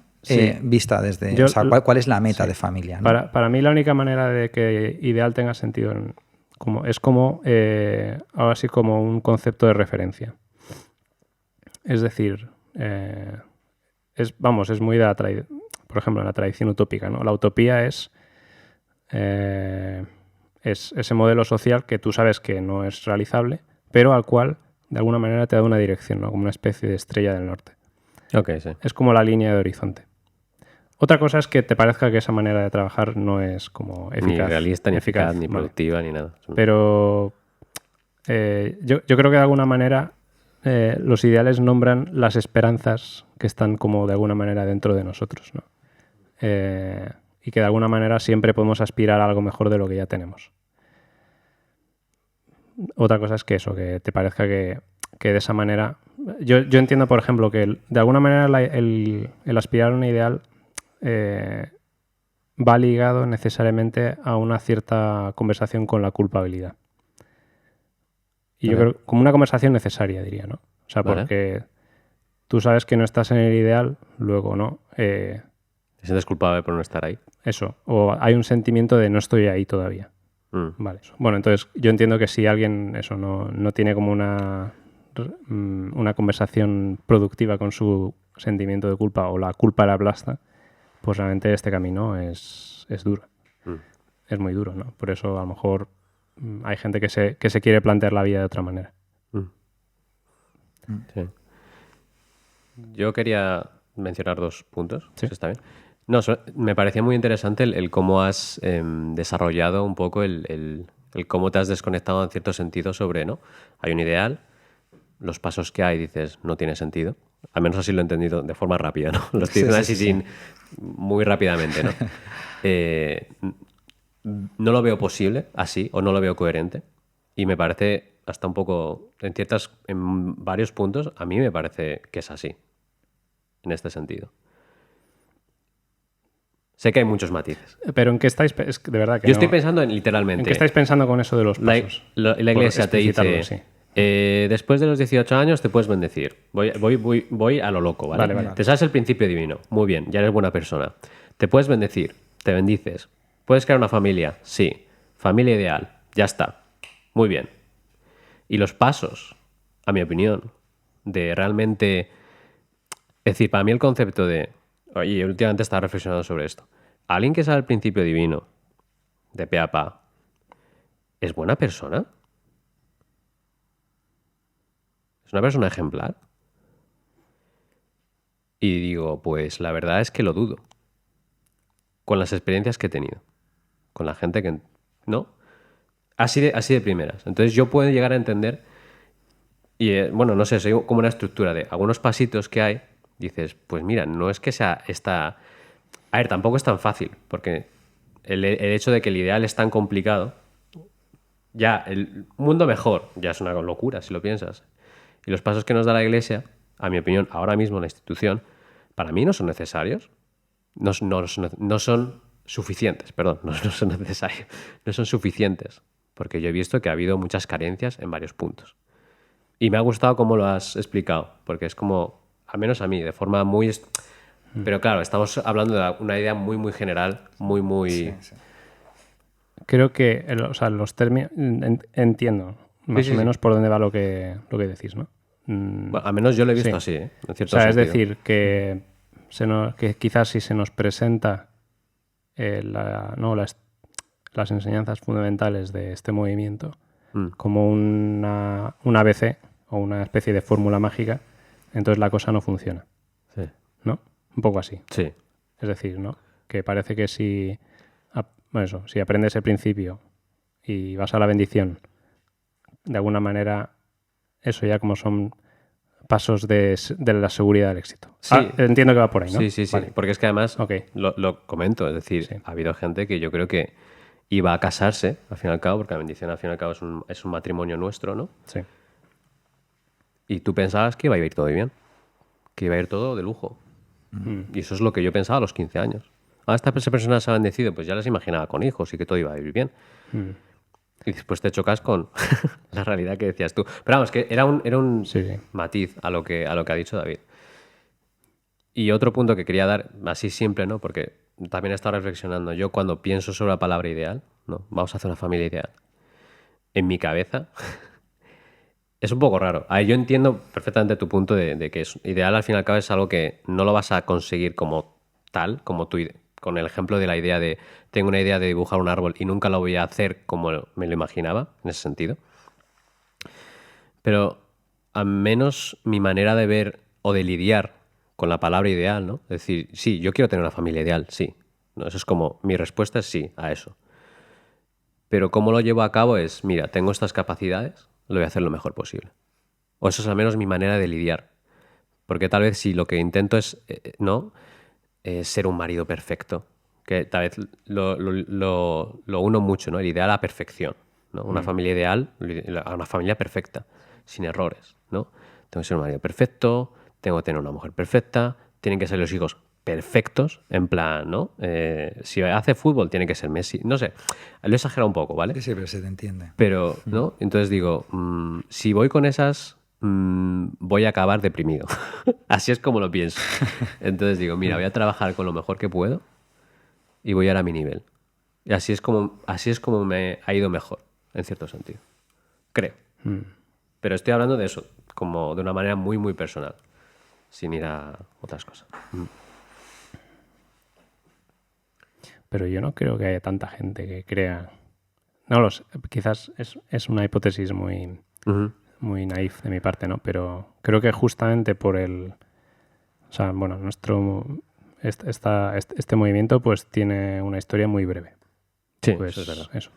vista desde... o sea, ¿cuál es la meta de familia? ¿No? Para mí la única manera de que ideal tenga sentido es como ahora sí como un concepto de referencia. Es decir, es muy de la tradición, por ejemplo, en la tradición utópica, ¿no? La utopía es ese modelo social que tú sabes que no es realizable, pero al cual de alguna manera te da una dirección, ¿no? Como una especie de estrella del norte. Okay, sí. Es como la línea de horizonte. Otra cosa es que te parezca que esa manera de trabajar no es como eficaz. Ni realista, ni eficaz, ni productiva, ni nada. Pero yo creo que de alguna manera los ideales nombran las esperanzas que están como de alguna manera dentro de nosotros, ¿no? Y que de alguna manera siempre podemos aspirar a algo mejor de lo que ya tenemos. Otra cosa es que eso, que te parezca que de esa manera... Yo entiendo, por ejemplo, que de alguna manera el aspirar a un ideal va ligado necesariamente a una cierta conversación con la culpabilidad. Y yo creo como una conversación necesaria, diría, ¿no? O sea, porque tú sabes que no estás en el ideal, luego no. ¿Te sientes culpable por no estar ahí? Eso. O hay un sentimiento de no estoy ahí todavía. Vale. Bueno, entonces yo entiendo que si alguien eso no tiene como una conversación productiva con su sentimiento de culpa o la culpa le aplasta, pues realmente este camino es duro. Es muy duro, ¿no? Por eso a lo mejor hay gente que se quiere plantear la vida de otra manera. Sí. Yo quería mencionar 2 puntos, ¿Sí? si está bien. No, me parecía muy interesante el cómo has desarrollado un poco el cómo te has desconectado en cierto sentido sobre, ¿no? Hay un ideal, los pasos que hay, dices, no tiene sentido. Al menos así lo he entendido de forma rápida, ¿no? Lo estoy diciendo así muy rápidamente, ¿no? No lo veo posible así o no lo veo coherente. Y me parece hasta un poco, en varios puntos, a mí me parece que es así, en este sentido. Sé que hay muchos matices. Pero ¿en qué estáis? Es que de verdad que yo estoy pensando en literalmente... ¿En qué estáis pensando con eso de los pasos? La iglesia te dice, sí. Después de los 18 años te puedes bendecir. Voy a lo loco, ¿vale? Vale. Te sabes el principio divino. Muy bien, ya eres buena persona. Te puedes bendecir, te bendices. ¿Puedes crear una familia? Sí. Familia ideal. Ya está. Muy bien. Y los pasos, a mi opinión, de realmente... Es decir, para mí el concepto de... Y últimamente estaba reflexionando sobre esto. Alguien que sabe el principio divino, de pe a pa, ¿es buena persona? ¿Es una persona ejemplar? Y digo, pues la verdad es que lo dudo. Con las experiencias que he tenido. Con la gente que... ¿No? Así de primeras. Entonces yo puedo llegar a entender... Y bueno, no sé, soy como una estructura de algunos pasitos que hay. Dices, pues mira, no es que sea esta... A ver, tampoco es tan fácil, porque el hecho de que el ideal es tan complicado, ya el mundo mejor, ya es una locura si lo piensas. Y los pasos que nos da la Iglesia, a mi opinión, ahora mismo la institución, para mí no son necesarios. No son suficientes, perdón, no son necesarios. No son suficientes, porque yo he visto que ha habido muchas carencias en varios puntos. Y me ha gustado cómo lo has explicado, porque es como, al menos a mí, de forma muy... Pero claro, estamos hablando de una idea muy, muy general, muy... Sí. Creo que, los términos... Entiendo más o menos por dónde va lo que decís, ¿no? Bueno, al menos yo lo he visto así, en cierto sentido. Es decir, que quizás si se nos presenta las enseñanzas fundamentales de este movimiento como una ABC o una especie de fórmula mágica, entonces la cosa no funciona. Sí. ¿No? Un poco así. Sí. Es decir, ¿no? Que parece que si aprendes el principio y vas a la bendición, de alguna manera, eso ya como son pasos de la seguridad del éxito. Sí. Entiendo que va por ahí, ¿no? Sí. Vale. Porque es que además, lo comento, es decir, sí. Ha habido gente que yo creo que iba a casarse, al fin y al cabo, porque la bendición al fin y al cabo es un matrimonio nuestro, ¿no? Sí. Y tú pensabas que iba a ir todo bien, que iba a ir todo de lujo. Y eso es lo que yo pensaba a los 15 años. Esta persona se ha bendecido, pues ya les imaginaba con hijos y que todo iba a ir bien. Y después te chocas con la realidad que decías tú. Pero vamos, que era un matiz a lo que ha dicho David. Y otro punto que quería dar, así simple, ¿no? Porque también he estado reflexionando. Yo cuando pienso sobre la palabra ideal, ¿no? Vamos a hacer una familia ideal. En mi cabeza... Es un poco raro. Yo entiendo perfectamente tu punto de que es ideal, al fin y al cabo es algo que no lo vas a conseguir como tal, como tú, con el ejemplo de la idea de tengo una idea de dibujar un árbol y nunca lo voy a hacer como me lo imaginaba, en ese sentido. Pero al menos mi manera de ver o de lidiar con la palabra ideal, ¿no? Es decir, sí, yo quiero tener una familia ideal, sí. ¿No? Eso es como, mi respuesta es sí a eso. Pero cómo lo llevo a cabo es, mira, tengo estas capacidades, lo voy a hacer lo mejor posible. O eso es al menos mi manera de lidiar. Porque tal vez si lo que intento es ser un marido perfecto, que tal vez lo uno mucho, ¿no? El ideal a la perfección, ¿no? Una familia ideal, una familia perfecta, sin errores, ¿no? Tengo que ser un marido perfecto, tengo que tener una mujer perfecta, tienen que ser los hijos perfectos, en plan, ¿no? Si hace fútbol tiene que ser Messi, no sé, lo he exagerado un poco, ¿vale? Sí, pero se te entiende. Pero, ¿no? Entonces digo, si voy con esas, voy a acabar deprimido. Así es como lo pienso. Entonces digo, mira, voy a trabajar con lo mejor que puedo y voy a ir a mi nivel. Y así es como me ha ido mejor, en cierto sentido. Creo. Pero estoy hablando de eso, como de una manera muy, muy personal, sin ir a otras cosas. Pero yo no creo que haya tanta gente que crea... No lo sé, quizás es una hipótesis muy, muy naif de mi parte, ¿no? Pero creo que justamente por el... O sea, bueno, este movimiento pues tiene una historia muy breve. Sí, pues, eso es verdad. Eso.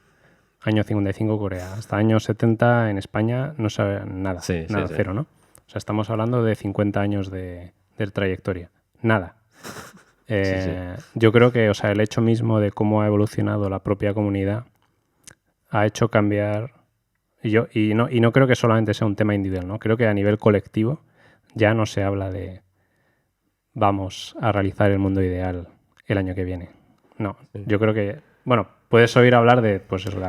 Año 55 Corea. Hasta años 70 en España no sabe nada. Sí, nada, sí. Cero, ¿no? O sea, estamos hablando de 50 años de trayectoria. Nada. Sí. Yo creo que, o sea, el hecho mismo de cómo ha evolucionado la propia comunidad ha hecho cambiar... Y no creo que solamente sea un tema individual, ¿no? Creo que a nivel colectivo ya no se habla de vamos a realizar el mundo ideal el año que viene. No, yo creo que... Bueno, puedes oír hablar de, pues eso,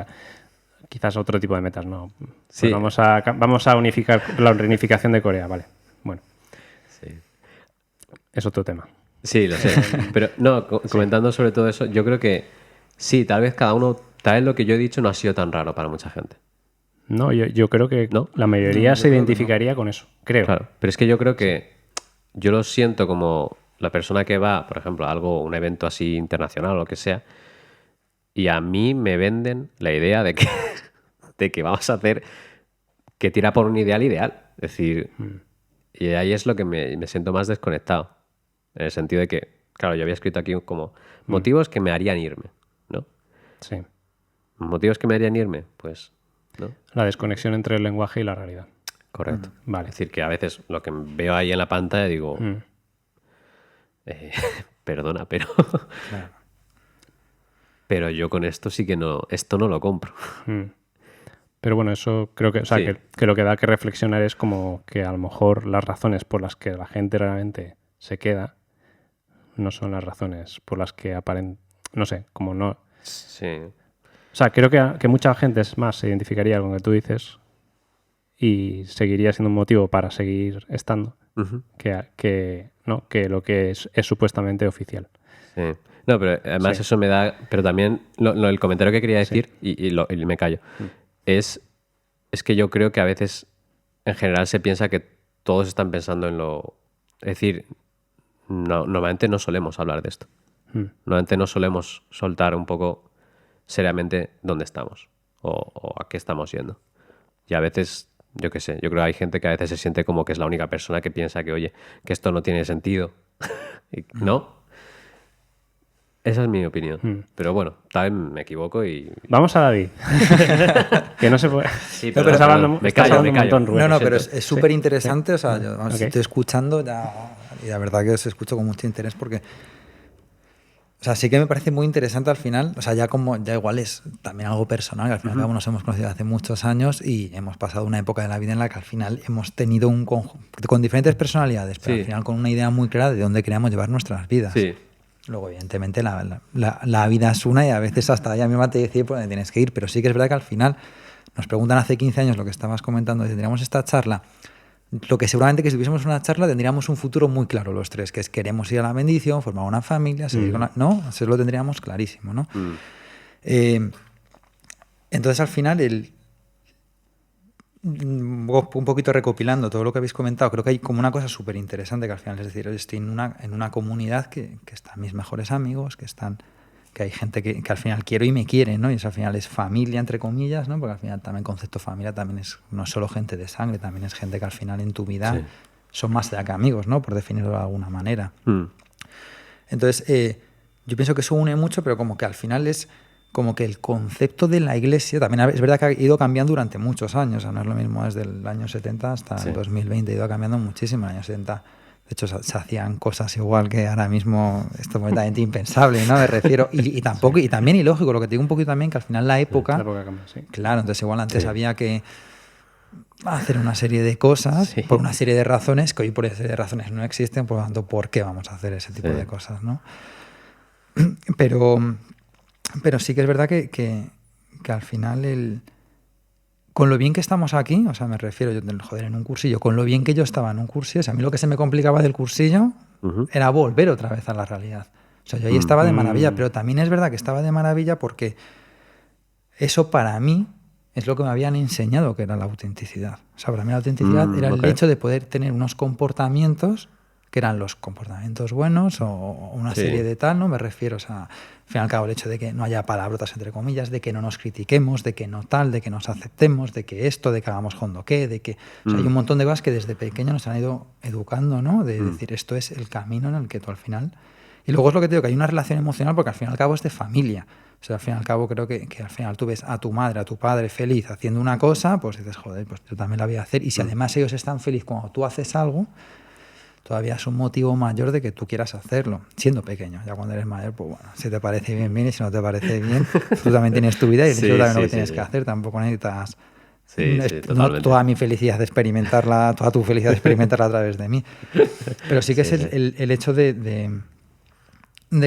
quizás otro tipo de metas, ¿no? Pues Sí. vamos a unificar la reunificación de Corea, vale. Bueno. Sí. Es otro tema. Sí, lo sé. Pero no, comentando sobre todo eso, yo creo que sí, tal vez lo que yo he dicho no ha sido tan raro para mucha gente. No, yo creo que ¿No? la mayoría se identificaría con eso, creo. Claro, pero es que yo creo que yo lo siento como la persona que va, por ejemplo, a un evento así internacional o lo que sea, y a mí me venden la idea de que vamos a hacer que tira por un ideal. Es decir, y ahí es lo que me siento más desconectado. En el sentido de que, claro, yo había escrito aquí como motivos que me harían irme, ¿no? Sí. ¿Motivos que me harían irme? Pues, ¿no? La desconexión entre el lenguaje y la realidad. Correcto. Vale. Es decir, que a veces lo que veo ahí en la pantalla digo, perdona, pero... Claro. Pero yo con esto sí que no... Esto no lo compro. Pero bueno, eso creo que... O sea, Sí. que lo que da que reflexionar es como que a lo mejor las razones por las que la gente realmente se queda no son las razones por las que no sé, como no... Sí. O sea, creo que mucha gente es más se identificaría con lo que tú dices y seguiría siendo un motivo para seguir estando que lo que es supuestamente oficial. Sí. No, pero además eso me da... Pero también el comentario que quería decir, y me callo, es que yo creo que a veces en general se piensa que todos están pensando en lo... Es decir, normalmente no solemos hablar de esto. Normalmente no solemos soltar un poco seriamente dónde estamos o a qué estamos yendo. Y a veces, yo qué sé, yo creo que hay gente que a veces se siente como que es la única persona que piensa que, oye, que esto no tiene sentido. ¿No? Esa es mi opinión. Pero bueno, tal vez me equivoco y... Vamos a David. Que no se puede... Sí, pero estás hablando me callo. un montón, Rubén. No, pero es súper interesante. O sea, yo Ok. estoy escuchando y la verdad que os escucho con mucho interés porque... O sea, sí que me parece muy interesante al final. O sea, ya igual es también algo personal, que al final nos hemos conocido hace muchos años y hemos pasado una época de la vida en la que al final hemos tenido un conjunto con diferentes personalidades, pero al final con una idea muy clara de dónde queremos llevar nuestras vidas. Sí. Luego, evidentemente, la vida es una y a veces hasta ella misma te dice por dónde tienes que ir, pero sí que es verdad que al final nos preguntan hace 15 años lo que estabas comentando, si tendríamos esta charla, lo que seguramente que si tuviésemos una charla tendríamos un futuro muy claro los tres, que es queremos ir a la bendición, formar una familia, seguir con ¿no? Eso lo tendríamos clarísimo, ¿no? Entonces, al final, un poquito recopilando todo lo que habéis comentado, creo que hay como una cosa súper interesante que al final es decir, estoy en una comunidad que están mis mejores amigos, que hay gente que al final quiero y me quiere, ¿no? Y eso al final es familia, entre comillas, ¿no? Porque al final también el concepto familia también no es solo gente de sangre, también es gente que al final en tu vida son más allá que amigos, ¿no? Por definirlo de alguna manera. Entonces, yo pienso que eso une mucho, pero como que al final es como que el concepto de la iglesia también es verdad que ha ido cambiando durante muchos años. O sea, no es lo mismo desde el año 70 hasta el 2020, ha ido cambiando muchísimo. En el año 70, de hecho, se hacían cosas igual que ahora mismo, esto es completamente impensable, ¿no? Me refiero. Y tampoco, y también ilógico, lo que te digo un poquito también, que al final la época cambia, claro, entonces igual antes había que hacer una serie de cosas por una serie de razones que hoy por esa serie de razones no existen, por lo tanto, ¿por qué vamos a hacer ese tipo de cosas, ¿no? Pero sí que es verdad que al final con lo bien que estamos aquí, o sea, me refiero, en un cursillo, con lo bien que yo estaba en un cursillo, o sea, a mí lo que se me complicaba del cursillo era volver otra vez a la realidad. O sea, yo ahí estaba de maravilla, pero también es verdad que estaba de maravilla porque eso para mí es lo que me habían enseñado que era la autenticidad. O sea, para mí la autenticidad era el hecho de poder tener unos comportamientos que eran los comportamientos buenos o una serie de tal, ¿no? Me refiero, o sea, al fin y al cabo, el hecho de que no haya palabrotas entre comillas, de que no nos critiquemos, de que no tal, de que nos aceptemos, de que esto, de que hagamos hondoqué, de que... O sea, hay un montón de cosas que desde pequeño nos han ido educando, ¿no? De decir, esto es el camino en el que tú al final... Y luego es lo que te digo, que hay una relación emocional porque al fin y al cabo es de familia. O sea, al fin y al cabo creo que al final tú ves a tu madre, a tu padre feliz haciendo una cosa, pues dices, joder, pues yo también la voy a hacer. Y si además ellos están felices cuando tú haces algo, todavía es un motivo mayor de que tú quieras hacerlo, siendo pequeño. Ya cuando eres mayor, pues bueno, si te parece bien, bien, y si no te parece bien, tú también tienes tu vida y tú también lo que tienes que hacer. Tampoco necesitas no toda mi felicidad de experimentarla, toda tu felicidad de experimentarla a través de mí. Pero sí que es el hecho de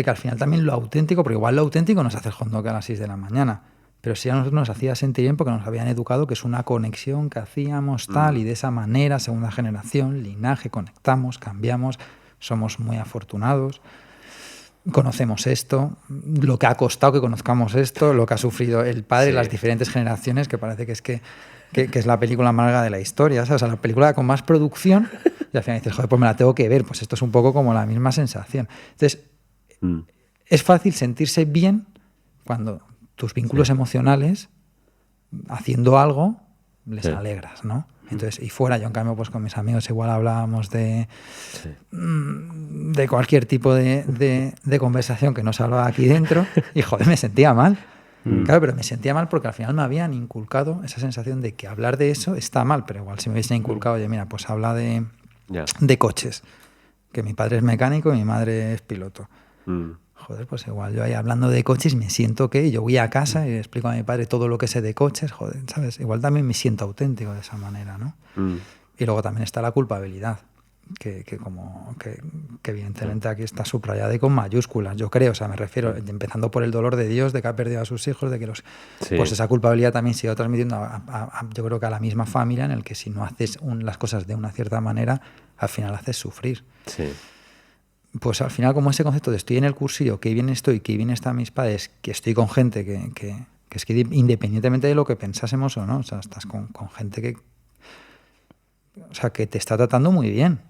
que al final también lo auténtico, porque igual lo auténtico nos hace el hot dog a las 6 de la mañana, pero sí a nosotros nos hacía sentir bien porque nos habían educado que es una conexión que hacíamos tal y de esa manera, segunda generación, linaje, conectamos, cambiamos, somos muy afortunados, conocemos esto, lo que ha costado que conozcamos esto, lo que ha sufrido el padre, las diferentes generaciones, que parece que es la película más larga de la historia, ¿sabes? O sea, la película con más producción, y al final dices, joder, pues me la tengo que ver, pues esto es un poco como la misma sensación. Entonces, es fácil sentirse bien cuando tus vínculos emocionales, haciendo algo, les alegras, ¿no? Entonces, y fuera, yo en cambio, pues con mis amigos igual hablábamos de cualquier tipo de conversación que no se hablaba aquí dentro, y joder, me sentía mal. Claro, pero me sentía mal porque al final me habían inculcado esa sensación de que hablar de eso está mal, pero igual si me hubiesen inculcado, oye, mira, pues habla de coches, que mi padre es mecánico y mi madre es piloto. Joder, pues igual yo ahí hablando de coches me siento que yo voy a casa y le explico a mi padre todo lo que sé de coches, joder, ¿sabes? Igual también me siento auténtico de esa manera, ¿no? Y luego también está la culpabilidad, que evidentemente aquí está subrayada y con mayúsculas, yo creo, o sea, me refiero, empezando por el dolor de Dios, de que ha perdido a sus hijos, de que pues esa culpabilidad también se ha ido transmitiendo yo creo que a la misma familia, en el que si no haces las cosas de una cierta manera, al final haces sufrir. Sí. Pues al final, como ese concepto de estoy en el cursillo, que bien estoy, que bien están mis padres, que estoy con gente que es que independientemente de lo que pensásemos o no, o sea, estás con gente que te está tratando muy bien,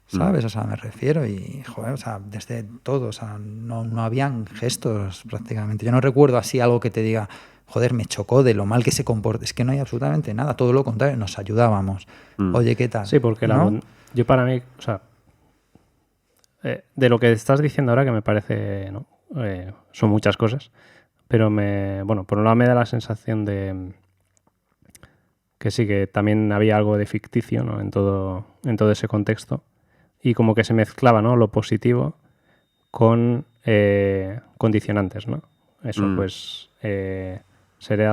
¿sabes? O sea, me refiero y, joder, o sea, desde todo, o sea, no habían gestos prácticamente. Yo no recuerdo así algo que te diga, joder, me chocó de lo mal que se comporta. Es que no hay absolutamente nada, todo lo contrario, nos ayudábamos. Oye, ¿qué tal? Sí, porque ¿no? Yo para mí, o sea, de lo que estás diciendo ahora, que me parece, ¿no? Son muchas cosas, pero por un lado me da la sensación de que sí, que también había algo de ficticio, ¿no? en todo ese contexto, y como que se mezclaba, ¿no? Lo positivo con condicionantes, ¿no? Eso, pues seré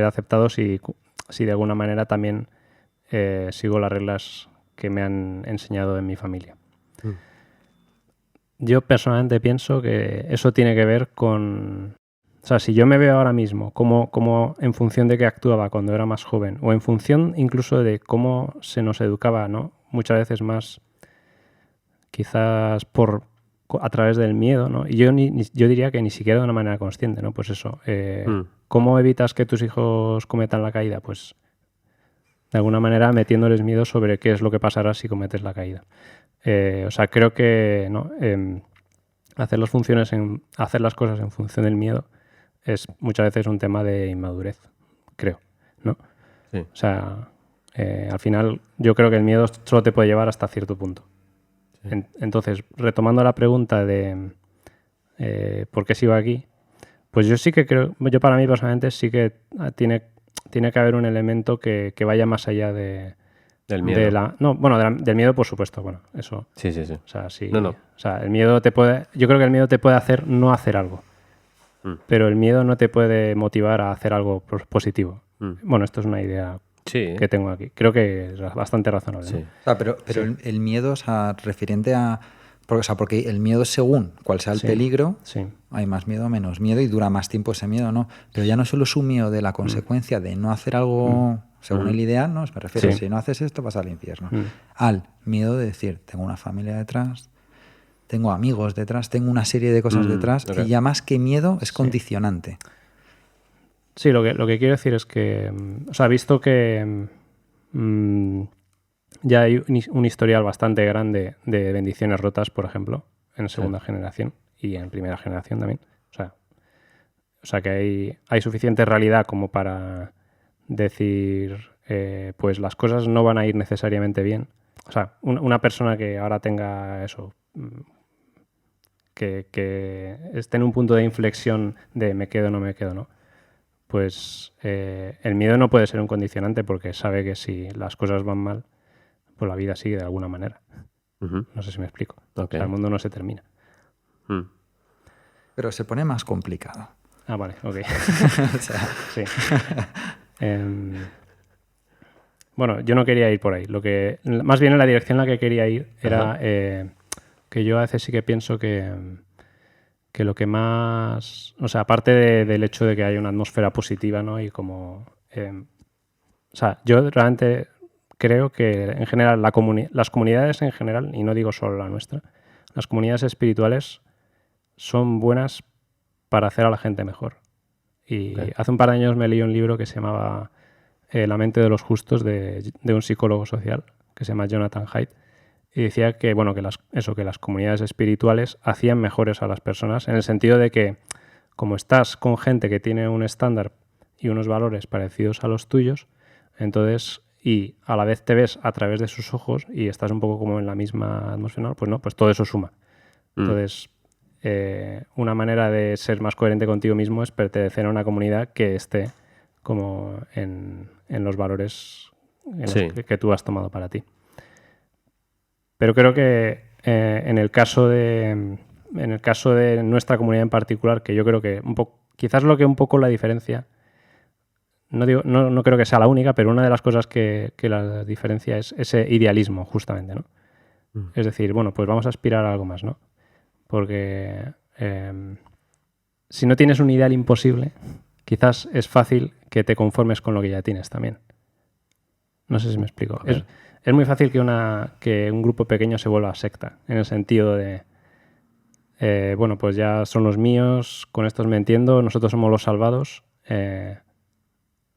aceptado si de alguna manera también sigo las reglas que me han enseñado en mi familia. Yo personalmente pienso que eso tiene que ver con... O sea, si yo me veo ahora mismo como en función de qué actuaba cuando era más joven, o en función incluso de cómo se nos educaba, ¿no? Muchas veces más quizás a través del miedo, ¿no? Y yo diría que ni siquiera de una manera consciente, ¿no? Pues eso, ¿cómo evitas que tus hijos cometan la caída? Pues de alguna manera metiéndoles miedo sobre qué es lo que pasará si cometes la caída. O sea, creo que ¿no? hacer las cosas en función del miedo es muchas veces un tema de inmadurez, creo, ¿no? Sí. O sea, al final yo creo que el miedo solo te puede llevar hasta cierto punto. Sí. Entonces, retomando la pregunta de ¿por qué sigo aquí? Pues yo sí que creo, yo para mí personalmente sí que tiene que haber un elemento que vaya más allá del miedo. Del miedo, por supuesto, bueno, eso. Sí. O sea, sí. No. O sea, el miedo yo creo que el miedo te puede hacer no hacer algo. Pero el miedo no te puede motivar a hacer algo positivo. Bueno, esto es una idea que tengo aquí. Creo que es bastante razonable. Sí. ¿no? O sea, pero el miedo, o sea, referente a... Porque el miedo, según cuál sea el peligro, hay más miedo o menos miedo y dura más tiempo ese miedo, ¿no? Pero ya no solo es un miedo de la consecuencia de no hacer algo según el ideal, ¿no? Me refiero, si no haces esto vas al infierno. Al miedo de decir, tengo una familia detrás, tengo amigos detrás, tengo una serie de cosas detrás, y ya más que miedo es condicionante. Sí, lo que quiero decir es que, o sea, visto que ya hay un historial bastante grande de bendiciones rotas, por ejemplo, en segunda generación y en primera generación también. O sea que hay suficiente realidad como para decir, pues las cosas no van a ir necesariamente bien. O sea, una persona que ahora tenga eso, que esté en un punto de inflexión de me quedo, no me quedo, ¿no? Pues el miedo no puede ser un condicionante porque sabe que si las cosas van mal, pues la vida sigue de alguna manera. No sé si me explico. Okay. O sea, el mundo no se termina. Pero se pone más complicado. Ah, vale, ok. O sea, sí. Bueno, yo no quería ir por ahí. Más bien en la dirección en la que quería ir era que yo a veces sí que pienso que lo que más... O sea, aparte del hecho de que hay una atmósfera positiva, ¿no? Y como... o sea, yo realmente creo que en general las comunidades en general, y no digo solo la nuestra, las comunidades espirituales son buenas para hacer a la gente mejor. Y hace un par de años me leí un libro que se llamaba La mente de los justos de un psicólogo social que se llama Jonathan Haidt, y decía que, bueno, que las comunidades espirituales hacían mejores a las personas en el sentido de que como estás con gente que tiene un estándar y unos valores parecidos a los tuyos, entonces, y a la vez te ves a través de sus ojos y estás un poco como en la misma atmósfera, pues no, pues todo eso suma. Entonces, una manera de ser más coherente contigo mismo es pertenecer a una comunidad que esté como en los valores los que tú has tomado para ti. Pero creo que en el caso de nuestra comunidad en particular, que yo creo que quizás lo que un poco la diferencia, no creo que sea la única, pero una de las cosas que la diferencia es ese idealismo, justamente, ¿no? Es decir, bueno, pues vamos a aspirar a algo más, ¿no? Porque si no tienes un ideal imposible, quizás es fácil que te conformes con lo que ya tienes también. No sé si me explico. Es muy fácil que un grupo pequeño se vuelva secta, en el sentido de, bueno, pues ya son los míos, con estos me entiendo, nosotros somos los salvados, ya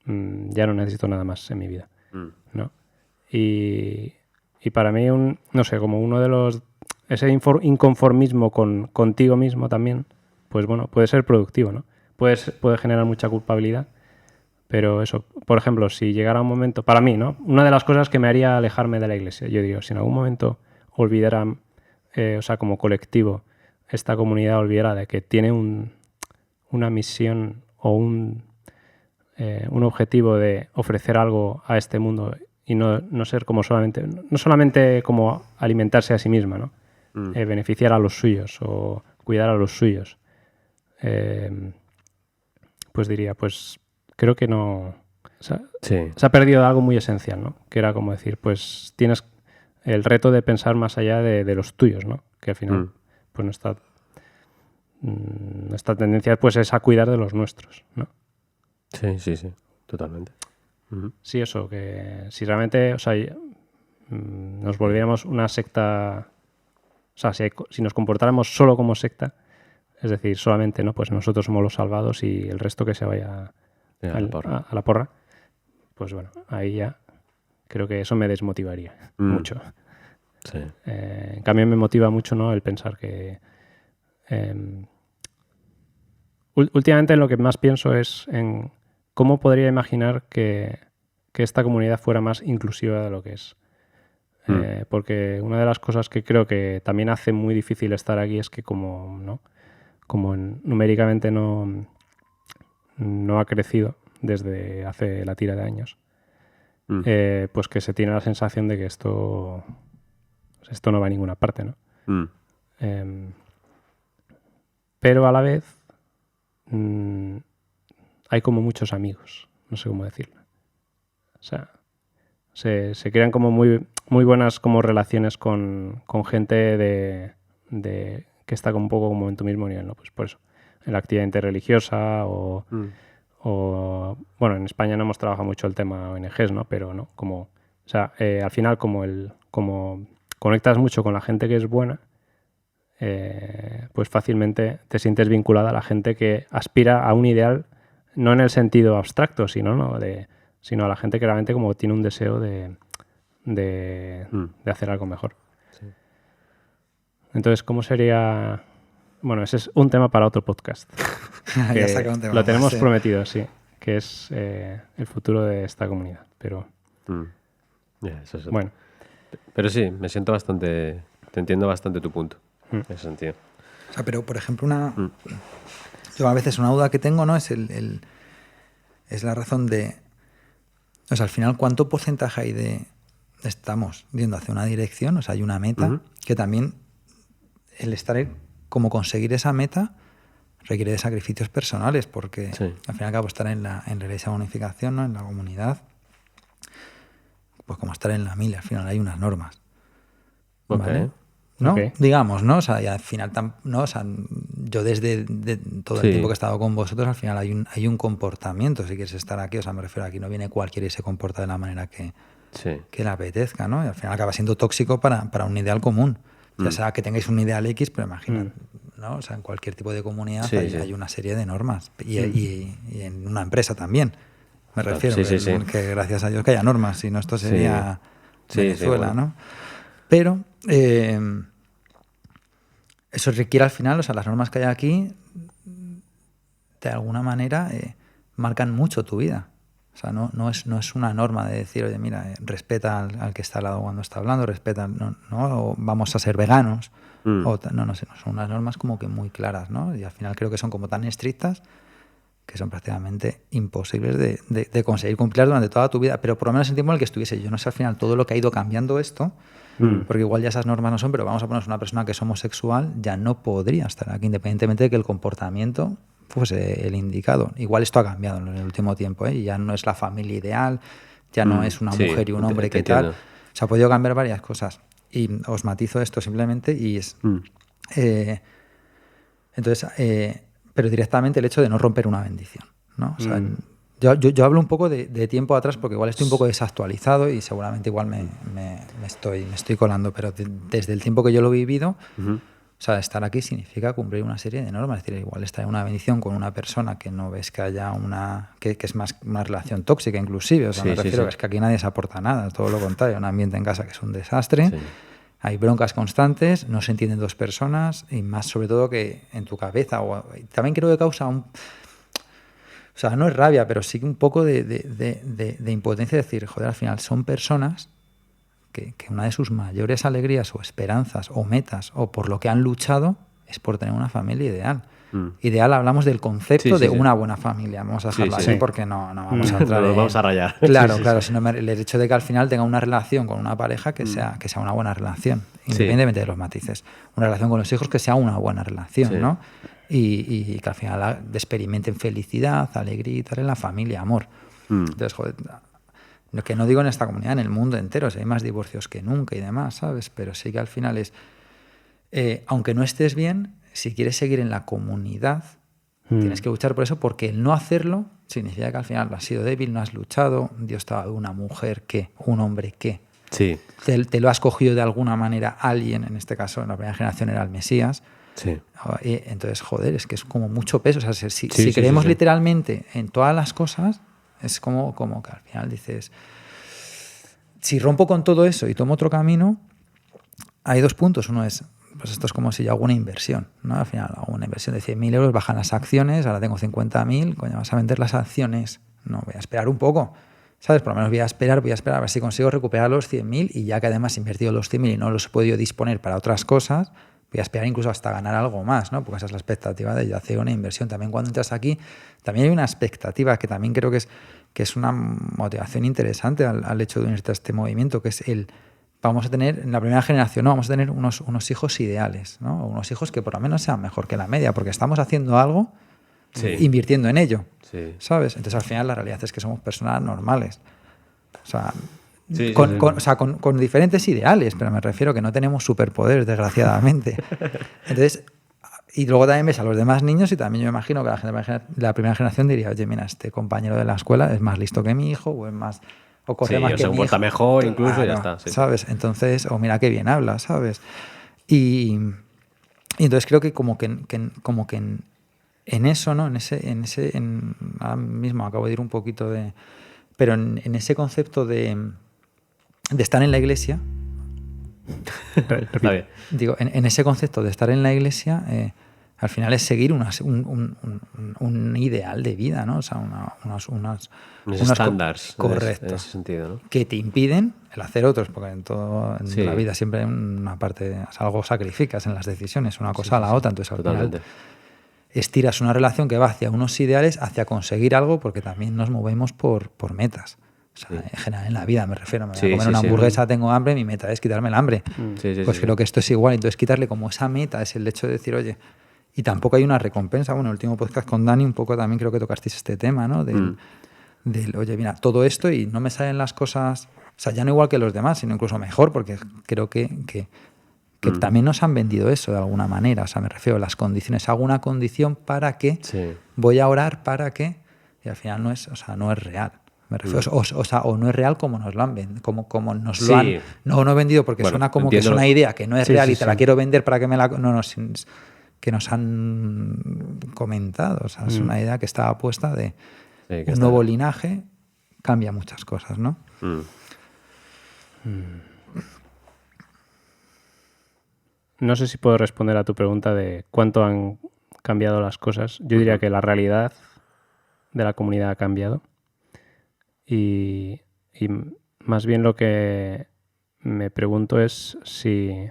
no necesito nada más en mi vida, ¿no? Y para mí, no sé, como uno de los... Ese inconformismo contigo mismo también, pues bueno, puede ser productivo, ¿no? Puede generar mucha culpabilidad. Pero eso, por ejemplo, si llegara un momento, para mí, ¿no? Una de las cosas que me haría alejarme de la iglesia, yo digo, si en algún momento olvidaran, o sea, como colectivo, esta comunidad olvidara de que tiene una misión o un objetivo de ofrecer algo a este mundo y no ser como no solamente como alimentarse a sí misma, ¿no? Beneficiar a los suyos o cuidar a los suyos. Pues diría, pues creo que no... Se ha perdido algo muy esencial, ¿no? Que era como decir, pues tienes el reto de pensar más allá de los tuyos, ¿no? Que al final, pues nuestra tendencia pues es a cuidar de los nuestros, ¿no? Sí, totalmente. Sí, eso, que si realmente, o sea, nos volviéramos una secta, o sea, si nos comportáramos solo como secta, es decir, solamente, ¿no? Pues nosotros somos los salvados y el resto que se vaya a la porra, pues bueno, ahí ya creo que eso me desmotivaría mucho. Sí. En cambio me motiva mucho, ¿no? El pensar que últimamente lo que más pienso es en cómo podría imaginar que esta comunidad fuera más inclusiva de lo que es. Porque una de las cosas que creo que también hace muy difícil estar aquí es que como numéricamente no ha crecido desde hace la tira de años, pues que se tiene la sensación de que esto no va a ninguna parte, ¿no? Pero a la vez hay como muchos amigos, no sé cómo decirlo. O sea, se crean como muy, muy buenas como relaciones con gente de que está un poco como en tu mismo nivel, ¿no? Pues por eso, en la actividad interreligiosa o bueno, en España no hemos trabajado mucho el tema ONGs, ¿no? Pero no, como, o sea, al final como conectas mucho con la gente que es buena, pues fácilmente te sientes vinculada a la gente que aspira a un ideal, no en el sentido abstracto, sino a la gente que realmente como tiene un deseo de hacer algo mejor. Sí. Entonces, ¿cómo sería...? Bueno, ese es un tema para otro podcast. Ya saca un tema lo tenemos más, prometido, sí, que es el futuro de esta comunidad. Pero eso es bueno. Pero sí, me siento bastante... Te entiendo bastante tu punto, en ese sentido. O sea, pero, por ejemplo, yo a veces una duda que tengo, ¿no? Es es la razón de... O sea, al final, ¿cuánto porcentaje hay de... Estamos yendo hacia una dirección, o sea, hay una meta, que también el estar... Como conseguir esa meta requiere de sacrificios personales, porque al fin y al cabo estar en la iglesia de unificación, ¿no? En la comunidad, pues como estar en la mili, al final hay unas normas. ¿Vale? ¿No? Digamos, ¿no? O sea, y al final, ¿no? O sea, yo desde todo el tiempo que he estado con vosotros, al final hay un comportamiento, si quieres estar aquí, o sea, me refiero aquí, no viene cualquiera y se comporta de la manera que le apetezca, ¿no? Y al final acaba siendo tóxico para un ideal común. Ya sea que tengáis un ideal X, pero imagina, ¿no? O sea, en cualquier tipo de comunidad hay una serie de normas. Y en una empresa también, me refiero. Que gracias a Dios que haya normas, si no esto sería Venezuela, bueno. ¿No? Pero eso requiere al final, o sea, las normas que hay aquí, de alguna manera, marcan mucho tu vida. O sea, no es una norma de decir, oye, mira, respeta al que está al lado cuando está hablando, respeta, ¿no? O vamos a ser veganos. O no sé, son unas normas como que muy claras, ¿no? Y al final creo que son como tan estrictas que son prácticamente imposibles de conseguir cumplir durante toda tu vida, pero por lo menos en el tiempo en el que estuviese. Yo no sé al final todo lo que ha ido cambiando esto, porque igual ya esas normas no son, pero vamos a ponernos una persona que es homosexual, ya no podría estar aquí, independientemente de que el comportamiento fuese el indicado. Igual esto ha cambiado en el último tiempo, ¿eh? Ya no es la familia ideal, ya no es una mujer y un hombre que tal. Se ha podido cambiar varias cosas. Y os matizo esto simplemente y es... pero directamente el hecho de no romper una bendición, ¿no? O sea, yo hablo un poco de tiempo atrás porque igual estoy un poco desactualizado y seguramente igual me estoy colando, pero desde el tiempo que yo lo he vivido... O sea, estar aquí significa cumplir una serie de normas. Es decir, igual estar en una bendición con una persona que no ves que haya que es más una relación tóxica inclusive. O sea, me refiero es que aquí nadie se aporta nada. Todo lo contrario, un ambiente en casa que es un desastre. Hay broncas constantes, no se entienden dos personas y más sobre todo que en tu cabeza. También creo que causa o sea, no es rabia, pero sí un poco de impotencia de decir, joder, al final son personas que una de sus mayores alegrías o esperanzas o metas o por lo que han luchado es por tener una familia ideal. Ideal, hablamos del concepto de una buena familia. Vamos a dejarlo así porque no vamos a entrar vamos a rayar. Claro, sino el hecho de que al final tenga una relación con una pareja que sea una buena relación, independientemente de los matices. Una relación con los hijos que sea una buena relación, ¿no? Y que al final experimenten felicidad, alegría y tal en la familia, amor. Entonces, joder... Que no digo en esta comunidad, en el mundo entero, hay más divorcios que nunca y demás, ¿sabes? Pero sí que al final es, aunque no estés bien, si quieres seguir en la comunidad, tienes que luchar por eso, porque el no hacerlo significa que al final has sido débil, no has luchado, Dios te ha dado una mujer que, un hombre que, te lo has cogido de alguna manera alguien, en este caso en la primera generación era el Mesías. Entonces, joder, es que es como mucho peso. O sea, si creemos literalmente en todas las cosas... Es como que al final dices, si rompo con todo eso y tomo otro camino, hay dos puntos. Uno es, pues esto es como si yo hago una inversión, ¿no? Al final hago una inversión de 100.000 euros, bajan las acciones, ahora tengo 50.000, coño, vas a vender las acciones. No, voy a esperar un poco, ¿sabes? Por lo menos voy a esperar a ver si consigo recuperar los 100.000 y ya que además he invertido los 100.000 y no los he podido disponer para otras cosas, voy a esperar incluso hasta ganar algo más, ¿no? Porque esa es la expectativa de yo hacer una inversión. También cuando entras aquí, también hay una expectativa que también creo que es una motivación interesante al hecho de unirte a este movimiento, que es vamos a tener, en la primera generación, ¿no? Vamos a tener unos hijos ideales, ¿no? Unos hijos que por lo menos sean mejor que la media, porque estamos haciendo algo, invirtiendo en ello, ¿sabes? Entonces al final la realidad es que somos personas normales. O sea... con diferentes ideales, pero me refiero que no tenemos superpoderes, desgraciadamente. Entonces, y luego también ves a los demás niños y también yo me imagino que la gente de la primera generación diría, oye, mira, este compañero de la escuela es más listo que mi hijo o es más... O corre más que se comporta mejor incluso, claro, y ya está. ¿sabes? Entonces, o mira qué bien habla, ¿sabes? Y Y entonces creo que como que en eso, ¿no? Ahora mismo acabo de ir un poquito de... Pero en ese concepto de estar en la iglesia... Digo, en ese concepto de estar en la iglesia, al final es seguir un ideal de vida, ¿no? O sea, unos estándares. Correcto. En ese sentido, ¿no? Que te impiden el hacer otros, porque en Sí. la vida siempre hay una parte, o sea, algo sacrificas en las decisiones, una cosa a la otra, entonces al final estiras una relación que va hacia unos ideales, hacia conseguir algo, porque también nos movemos por metas. O sea, en general en la vida me refiero, me voy a comer una hamburguesa, tengo hambre, mi meta es quitarme el hambre. Pues creo que esto es igual, entonces quitarle como esa meta es el hecho de decir, oye, y tampoco hay una recompensa. Bueno, el último podcast con Dani un poco también creo que tocasteis este tema, ¿no? Del, oye, mira, todo esto y no me salen las cosas, o sea, ya no igual que los demás, sino incluso mejor, porque creo que también nos han vendido eso de alguna manera. O sea, me refiero a las condiciones. Hago una condición para que, voy a orar para que, y al final no es, o sea, no es real. Me refiero, o no es real como nos lo han vendido, como nos lo han no vendido, porque suena como que es una idea que no es real y te la quiero vender para que me la... No, que nos han comentado. O sea, es una idea que estaba puesta de un nuevo linaje, cambia muchas cosas, ¿no? No sé si puedo responder a tu pregunta de cuánto han cambiado las cosas. Yo diría que la realidad de la comunidad ha cambiado. Y más bien lo que me pregunto es si...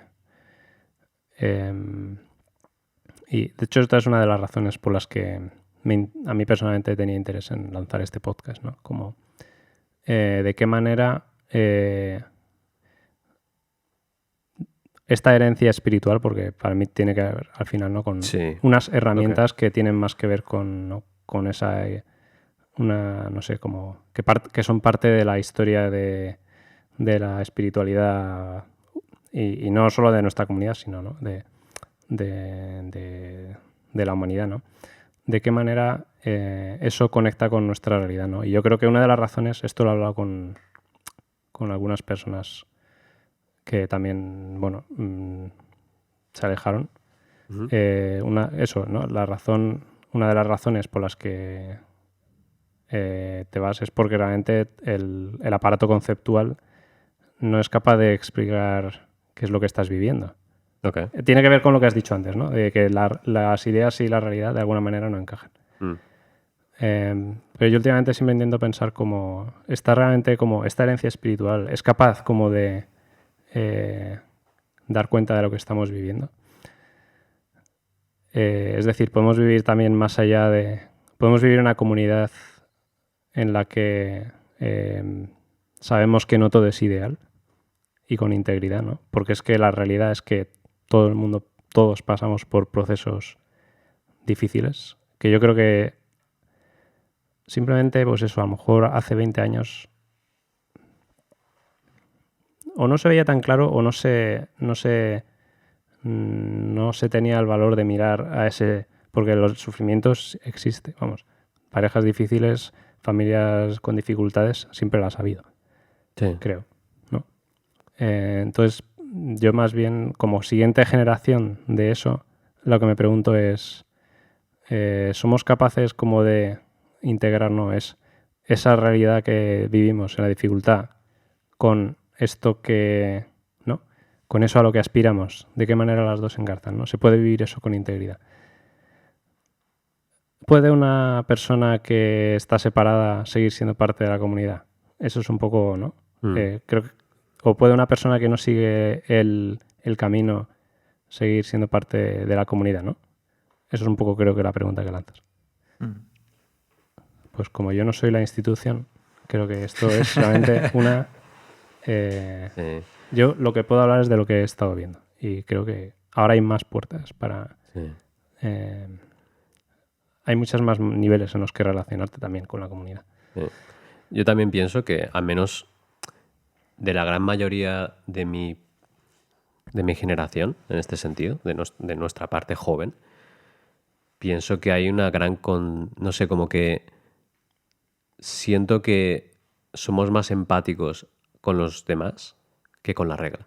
y de hecho esta es una de las razones por las que a mí personalmente tenía interés en lanzar este podcast, ¿no? Como de qué manera esta herencia espiritual, porque para mí tiene que ver al final, ¿no? Con unas herramientas que tienen más que ver con esa... no sé, como que son parte de la historia de la espiritualidad y no solo de nuestra comunidad, sino, ¿no? de la humanidad, ¿no? De qué manera eso conecta con nuestra realidad, ¿no? Y yo creo que una de las razones, esto lo he hablado con algunas personas que también, bueno, se alejaron. Una de las razones por las que te vas es porque realmente el aparato conceptual no es capaz de explicar qué es lo que estás viviendo. Tiene que ver con lo que has dicho antes, ¿no? De que las ideas y la realidad de alguna manera no encajan. Pero yo últimamente siempre intento pensar como esta herencia espiritual es capaz como de dar cuenta de lo que estamos viviendo. Es decir, podemos vivir también más allá podemos vivir en una comunidad en la que sabemos que no todo es ideal y con integridad, ¿no? Porque es que la realidad es que todos pasamos por procesos difíciles, que yo creo que simplemente, pues eso, a lo mejor hace 20 años o no se veía tan claro o no se tenía el valor de mirar a ese, porque los sufrimientos existen, vamos, parejas difíciles, familias con dificultades, siempre las ha habido, creo, ¿no? Entonces, yo más bien, como siguiente generación de eso, lo que me pregunto es, ¿somos capaces como de integrarnos esa realidad que vivimos en la dificultad con esto que, ¿no? Con eso a lo que aspiramos? ¿De qué manera las dos engarzan, ¿no? ¿Se puede vivir eso con integridad? ¿Puede una persona que está separada seguir siendo parte de la comunidad? Eso es un poco, ¿no? Creo que, o puede una persona que no sigue el camino seguir siendo parte de la comunidad, ¿no? Eso es un poco, creo que, la pregunta que lanzas. Pues como yo no soy la institución, creo que esto es solamente una... Yo lo que puedo hablar es de lo que he estado viendo. Y creo que ahora hay más puertas para... hay muchos más niveles en los que relacionarte también con la comunidad. Yo también pienso que, al menos de la gran mayoría de mi generación, en este sentido, de nuestra parte joven, pienso que hay una gran... no sé, como que siento que somos más empáticos con los demás que con la regla.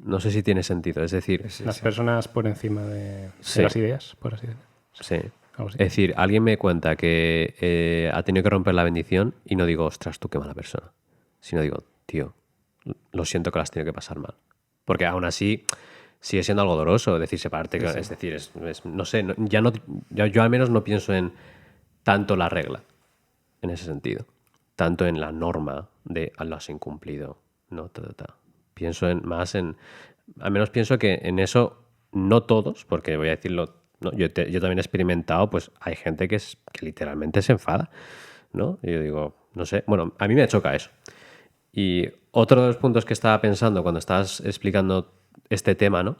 No sé si tiene sentido. Es decir... Las personas por encima de las ideas, por así decirlo. Sí. Es decir, alguien me cuenta que ha tenido que romper la bendición y no digo, ostras, tú qué mala persona. Sino digo, tío, lo siento que lo has tenido que pasar mal. Porque aún así sigue siendo algo doloroso decir separarte. Sí. Es decir, no sé, yo al menos no pienso en tanto la regla, en ese sentido. Tanto en la norma de lo has incumplido. No, pienso al menos pienso que en eso, no todos, porque voy a decirlo, ¿no? Yo también he experimentado, pues hay gente que literalmente se enfada, ¿no? Y yo digo, no sé, bueno, a mí me choca eso. Y otro de los puntos que estaba pensando cuando estabas explicando este tema, ¿no?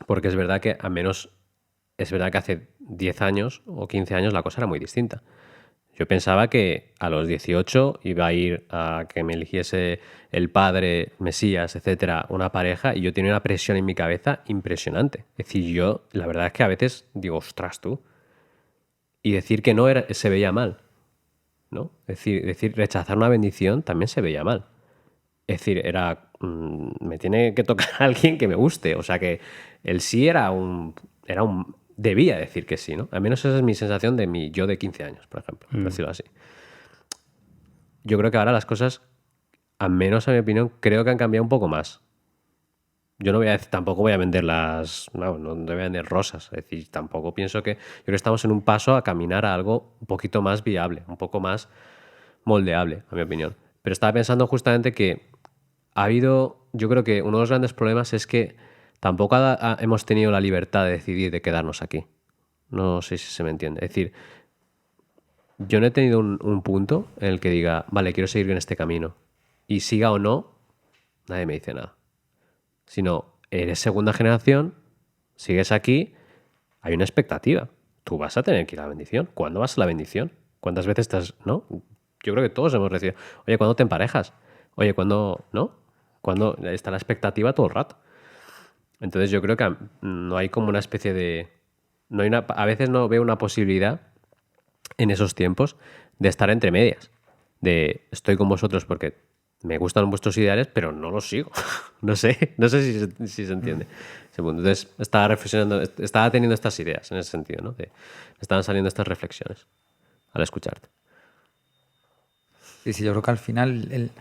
Porque es verdad que hace 10 años o 15 años la cosa era muy distinta. Yo pensaba que a los 18 iba a ir a que me eligiese el padre, Mesías, etcétera, una pareja, y yo tenía una presión en mi cabeza impresionante. Es decir, yo la verdad es que a veces digo, ostras tú, y decir que no se veía mal, ¿no? Es decir, rechazar una bendición también se veía mal. Es decir, me tiene que tocar a alguien que me guste. O sea que el sí debía decir que sí, ¿no? Al menos esa es mi sensación de mi yo de 15 años, por ejemplo, por decirlo así. Yo creo que ahora las cosas, al menos a mi opinión, creo que han cambiado un poco más. Yo tampoco voy a vender no voy a vender rosas. Es decir, tampoco pienso yo creo que estamos en un paso a caminar a algo un poquito más viable, un poco más moldeable, a mi opinión. Pero estaba pensando justamente que yo creo que uno de los grandes problemas es que tampoco hemos tenido la libertad de decidir de quedarnos aquí. No sé si se me entiende. Es decir, yo no he tenido un punto en el que diga, vale, quiero seguir en este camino. Y siga o no, nadie me dice nada. Sino, eres segunda generación, sigues aquí, hay una expectativa. Tú vas a tener que ir a la bendición. ¿Cuándo vas a la bendición? ¿Cuántas veces no? Yo creo que todos hemos recibido, oye, ¿cuándo te emparejas? Oye, ¿cuándo no? ¿Cuándo está la expectativa todo el rato? Entonces yo creo que no hay como una especie de... a veces no veo una posibilidad en esos tiempos de estar entre medias. De estoy con vosotros porque me gustan vuestros ideales, pero no los sigo. No sé si se entiende. Entonces estaba reflexionando, estaba teniendo estas ideas en ese sentido, ¿no? Estaban saliendo estas reflexiones al escucharte. Sí, yo creo que al final,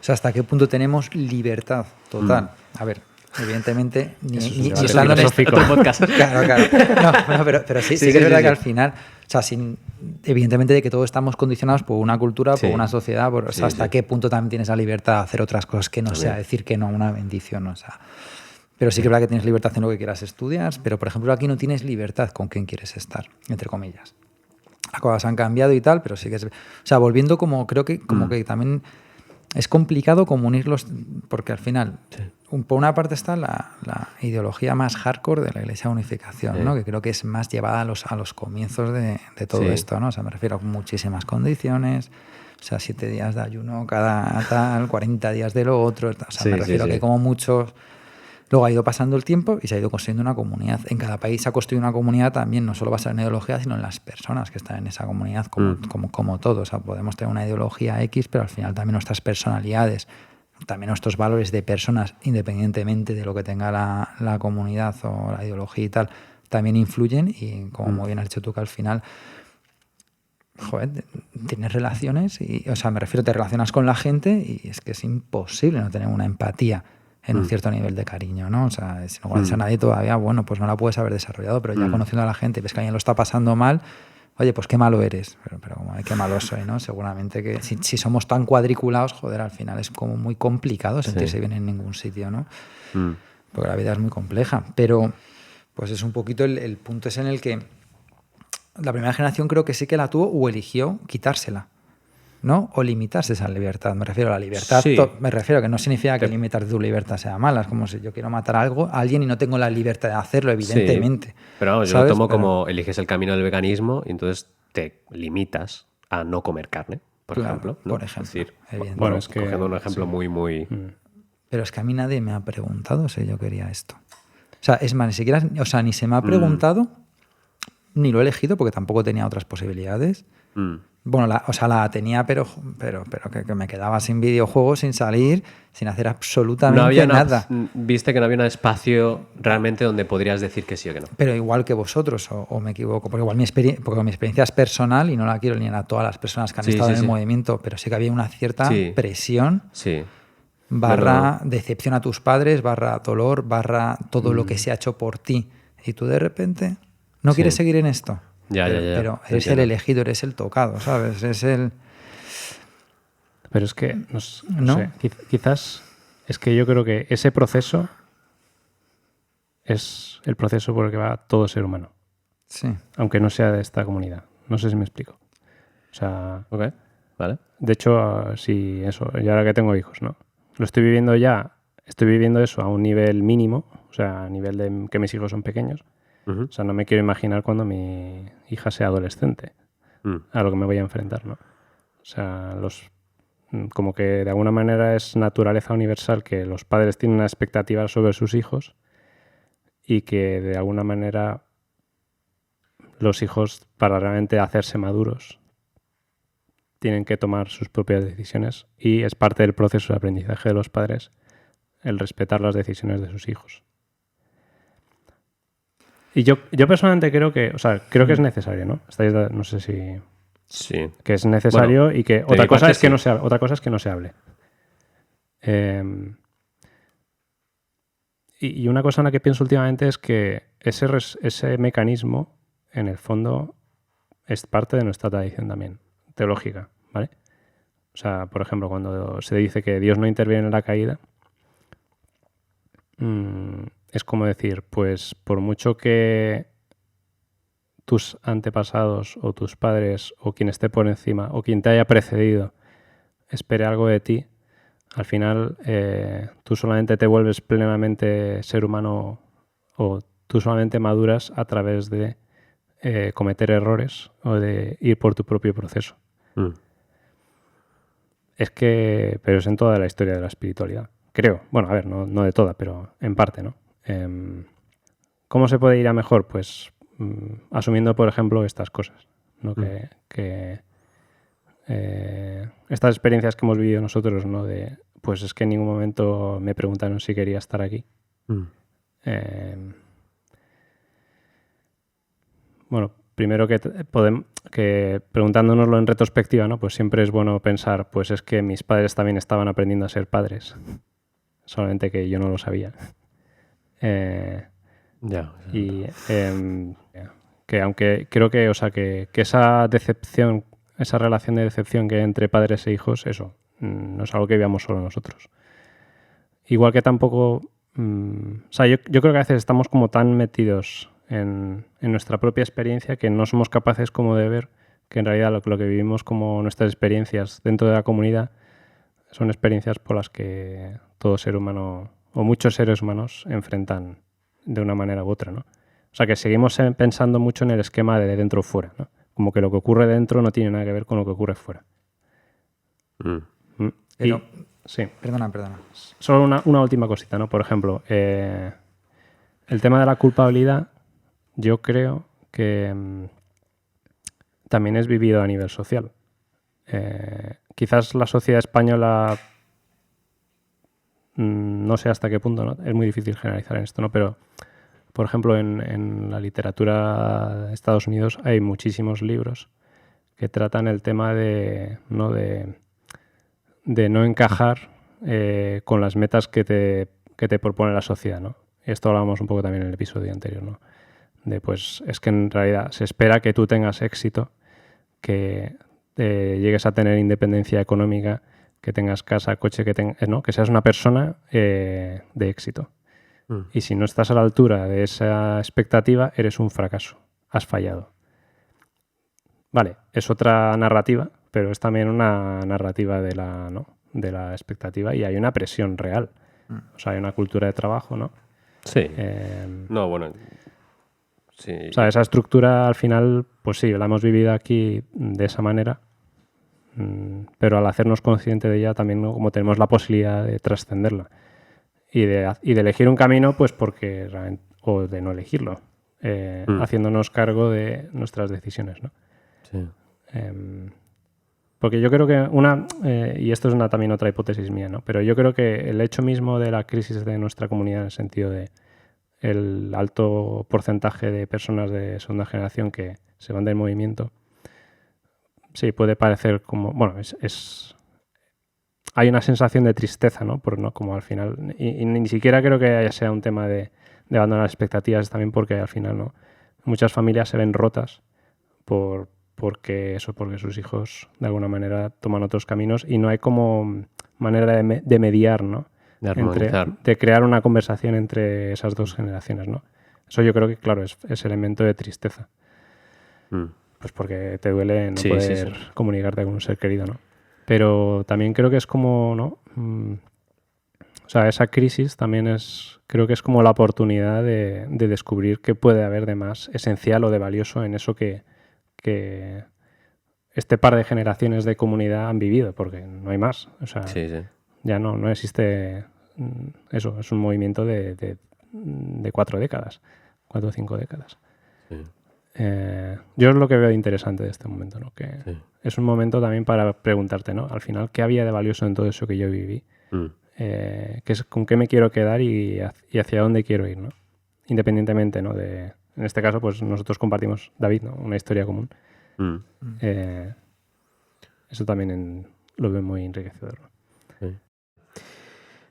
o sea, hasta qué punto tenemos libertad total. A ver, evidentemente, ni estando en otro podcast. Claro. No, pero sí que es verdad que al final, o sea, evidentemente de que todos estamos condicionados por una cultura, por una sociedad, o sea, hasta qué punto también tienes la libertad de hacer otras cosas que no sea decir que no a una bendición, o sea. Pero sí que es verdad que tienes libertad en lo que quieras estudiar, pero por ejemplo aquí no tienes libertad con quién quieres estar, entre comillas. Las cosas han cambiado y tal, pero sí que es... O sea, volviendo creo que que también es complicado como unirlos, porque al final, por una parte está la ideología más hardcore de la Iglesia de Unificación, ¿no? Que creo que es más llevada a los comienzos de todo esto, ¿no? O sea, me refiero a muchísimas condiciones, o sea, 7 días de ayuno cada tal, 40 días de lo otro, o sea, me refiero a que como muchos... Luego ha ido pasando el tiempo y se ha ido construyendo una comunidad. En cada país se ha construido una comunidad también, no solo basada en ideología, sino en las personas que están en esa comunidad, como todo. O sea, podemos tener una ideología X, pero al final también nuestras personalidades, también nuestros valores de personas, independientemente de lo que tenga la comunidad o la ideología y tal, también influyen. Y como muy bien has dicho tú, que al final, tienes relaciones, o sea, me refiero, te relacionas con la gente y es que es imposible no tener una empatía en un cierto nivel de cariño, ¿no? O sea, si no conoces a nadie todavía, bueno, pues no la puedes haber desarrollado, pero ya conociendo a la gente, ves que alguien lo está pasando mal, oye, pues qué malo eres, pero como qué malo soy, ¿no? Seguramente que si somos tan cuadriculados, al final es como muy complicado sentirse bien en ningún sitio, ¿no? Porque la vida es muy compleja, pero pues es un poquito el punto es en el que la primera generación creo que sí que la tuvo o eligió quitársela, ¿no? O limitarse esa libertad. Me refiero a la libertad. Me refiero a que no significa que limitar tu libertad sea mala. Es como si yo quiero matar a alguien y no tengo la libertad de hacerlo, evidentemente. Sí, pero vamos, yo lo tomo como eliges el camino del veganismo y entonces te limitas a no comer carne, por ejemplo. ¿no? Por ejemplo. Es decir, bueno, es que, cogiendo un ejemplo muy... Pero es que a mí nadie me ha preguntado si yo quería esto. O sea, es más, ni siquiera... O sea, ni se me ha preguntado, ni lo he elegido porque tampoco tenía otras posibilidades. Bueno, la tenía, pero que me quedaba sin videojuegos, sin salir, sin hacer absolutamente nada. Viste que no había un espacio realmente donde podrías decir que sí o que no. Pero igual que vosotros, o me equivoco, porque igual mi experiencia es personal y no la quiero ni a todas las personas que han estado en el movimiento, pero sí que había una cierta presión, decepción a tus padres, /dolor, todo lo que se ha hecho por ti. Y tú de repente no quieres seguir en esto. Pero eres el elegido, eres el tocado, ¿sabes? Es el... Pero es que, no sé, quizás es que yo creo que ese proceso es el proceso por el que va todo ser humano. Sí. Aunque no sea de esta comunidad. No sé si me explico. O sea... Ok, vale. De hecho, sí, eso, y ahora que tengo hijos, ¿no? Lo estoy viviendo ya, estoy viviendo eso a un nivel mínimo, o sea, a nivel de que mis hijos son pequeños. O sea, no me quiero imaginar cuando mi hija sea adolescente a lo que me voy a enfrentar, ¿no? O sea, como que de alguna manera es naturaleza universal que los padres tienen una expectativa sobre sus hijos y que de alguna manera los hijos, para realmente hacerse maduros, tienen que tomar sus propias decisiones y es parte del proceso de aprendizaje de los padres el respetar las decisiones de sus hijos. Y yo personalmente creo que es necesario, ¿no? No sé si... Sí. Que es necesario, bueno, y que otra cosa es que no se hable. Otra cosa es que no se hable. Y una cosa en la que pienso últimamente es que ese mecanismo, en el fondo, es parte de nuestra tradición también, teológica, ¿vale? O sea, por ejemplo, cuando se dice que Dios no interviene en la caída, es como decir, pues por mucho que tus antepasados o tus padres o quien esté por encima o quien te haya precedido espere algo de ti, al final tú solamente te vuelves plenamente ser humano o tú solamente maduras a través de cometer errores o de ir por tu propio proceso. Pero es en toda la historia de la espiritualidad. Creo. Bueno, a ver, no de toda, pero en parte, ¿no? ¿Cómo se puede ir a mejor? Pues asumiendo, por ejemplo, estas cosas, ¿no? Que estas experiencias que hemos vivido nosotros, ¿no? Pues es que en ningún momento me preguntaron si quería estar aquí. Bueno, primero que preguntándonoslo en retrospectiva, ¿no? Pues siempre es bueno pensar, pues es que mis padres también estaban aprendiendo a ser padres, solamente que yo no lo sabía. Y que aunque creo que, o sea, que esa decepción, esa relación de decepción que hay entre padres e hijos, eso no es algo que veamos solo nosotros. Igual que tampoco, o sea, yo creo que a veces estamos como tan metidos en nuestra propia experiencia que no somos capaces como de ver que en realidad lo que vivimos como nuestras experiencias dentro de la comunidad son experiencias por las que todo ser humano o muchos seres humanos enfrentan de una manera u otra, ¿no? O sea, que seguimos pensando mucho en el esquema de dentro o fuera, ¿no? Como que lo que ocurre dentro no tiene nada que ver con lo que ocurre fuera. Pero, sí. Perdona. Solo una última cosita, ¿no? Por ejemplo, el tema de la culpabilidad, yo creo que también es vivido a nivel social. Quizás la sociedad española, no sé hasta qué punto, ¿no? Es muy difícil generalizar en esto, ¿no? Pero, por ejemplo, en la literatura de Estados Unidos hay muchísimos libros que tratan el tema de no encajar con las metas que te propone la sociedad, ¿no? Esto hablábamos un poco también en el episodio anterior, ¿no? Pues es que en realidad se espera que tú tengas éxito, que llegues a tener independencia económica, que tengas casa, coche, que seas una persona de éxito. Y si no estás a la altura de esa expectativa, eres un fracaso. Has fallado. Vale, es otra narrativa, pero es también una narrativa de la expectativa y hay una presión real. O sea, hay una cultura de trabajo, ¿no? Sí. Bueno. Sí. O sea, esa estructura al final, pues sí, la hemos vivido aquí de esa manera, pero al hacernos consciente de ella también, ¿no? Como tenemos la posibilidad de trascenderla y de elegir un camino, pues porque o de no elegirlo, haciéndonos cargo de nuestras decisiones, ¿no? Sí. Porque yo creo que y esto es también otra hipótesis mía, ¿no? Pero yo creo que el hecho mismo de la crisis de nuestra comunidad, en el sentido de el alto porcentaje de personas de segunda generación que se van del movimiento, sí, puede parecer como... Bueno, hay una sensación de tristeza, ¿no? Como al final... Y ni siquiera creo que sea un tema de abandonar las expectativas, también porque al final, ¿no? Muchas familias se ven rotas porque sus hijos de alguna manera toman otros caminos y no hay como manera de mediar, ¿no? De crear una conversación entre esas dos generaciones, ¿no? Eso yo creo que, claro, es elemento de tristeza. Pues porque te duele no poder comunicarte con un ser querido, ¿no? Pero también creo que es como, ¿no? O sea, esa crisis también creo que es como la oportunidad de descubrir qué puede haber de más esencial o de valioso en eso que este par de generaciones de comunidad han vivido, porque no hay más. O sea, ya no existe eso, es un movimiento de 4 décadas, 4 o 5 décadas. Sí. Yo es lo que veo interesante de este momento, ¿no? Que es un momento también para preguntarte, ¿no? Al final, ¿qué había de valioso en todo eso que yo viví? ¿Con qué me quiero quedar y hacia dónde quiero ir, ¿no? Independientemente, ¿no? En este caso, pues nosotros compartimos, David, ¿no? Una historia común. Eso también lo veo muy enriquecedor, ¿no? Sí.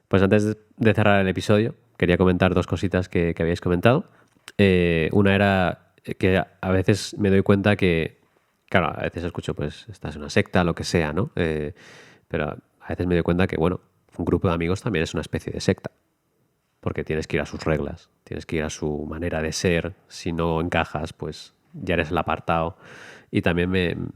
Pues antes de cerrar el episodio, quería comentar 2 cositas que habíais comentado. Una era que a veces me doy cuenta que, claro, a veces escucho, pues, estás en una secta, lo que sea, ¿no? Pero a veces me doy cuenta que, bueno, un grupo de amigos también es una especie de secta. Porque tienes que ir a sus reglas, tienes que ir a su manera de ser. Si no encajas, pues ya eres el apartado. Y también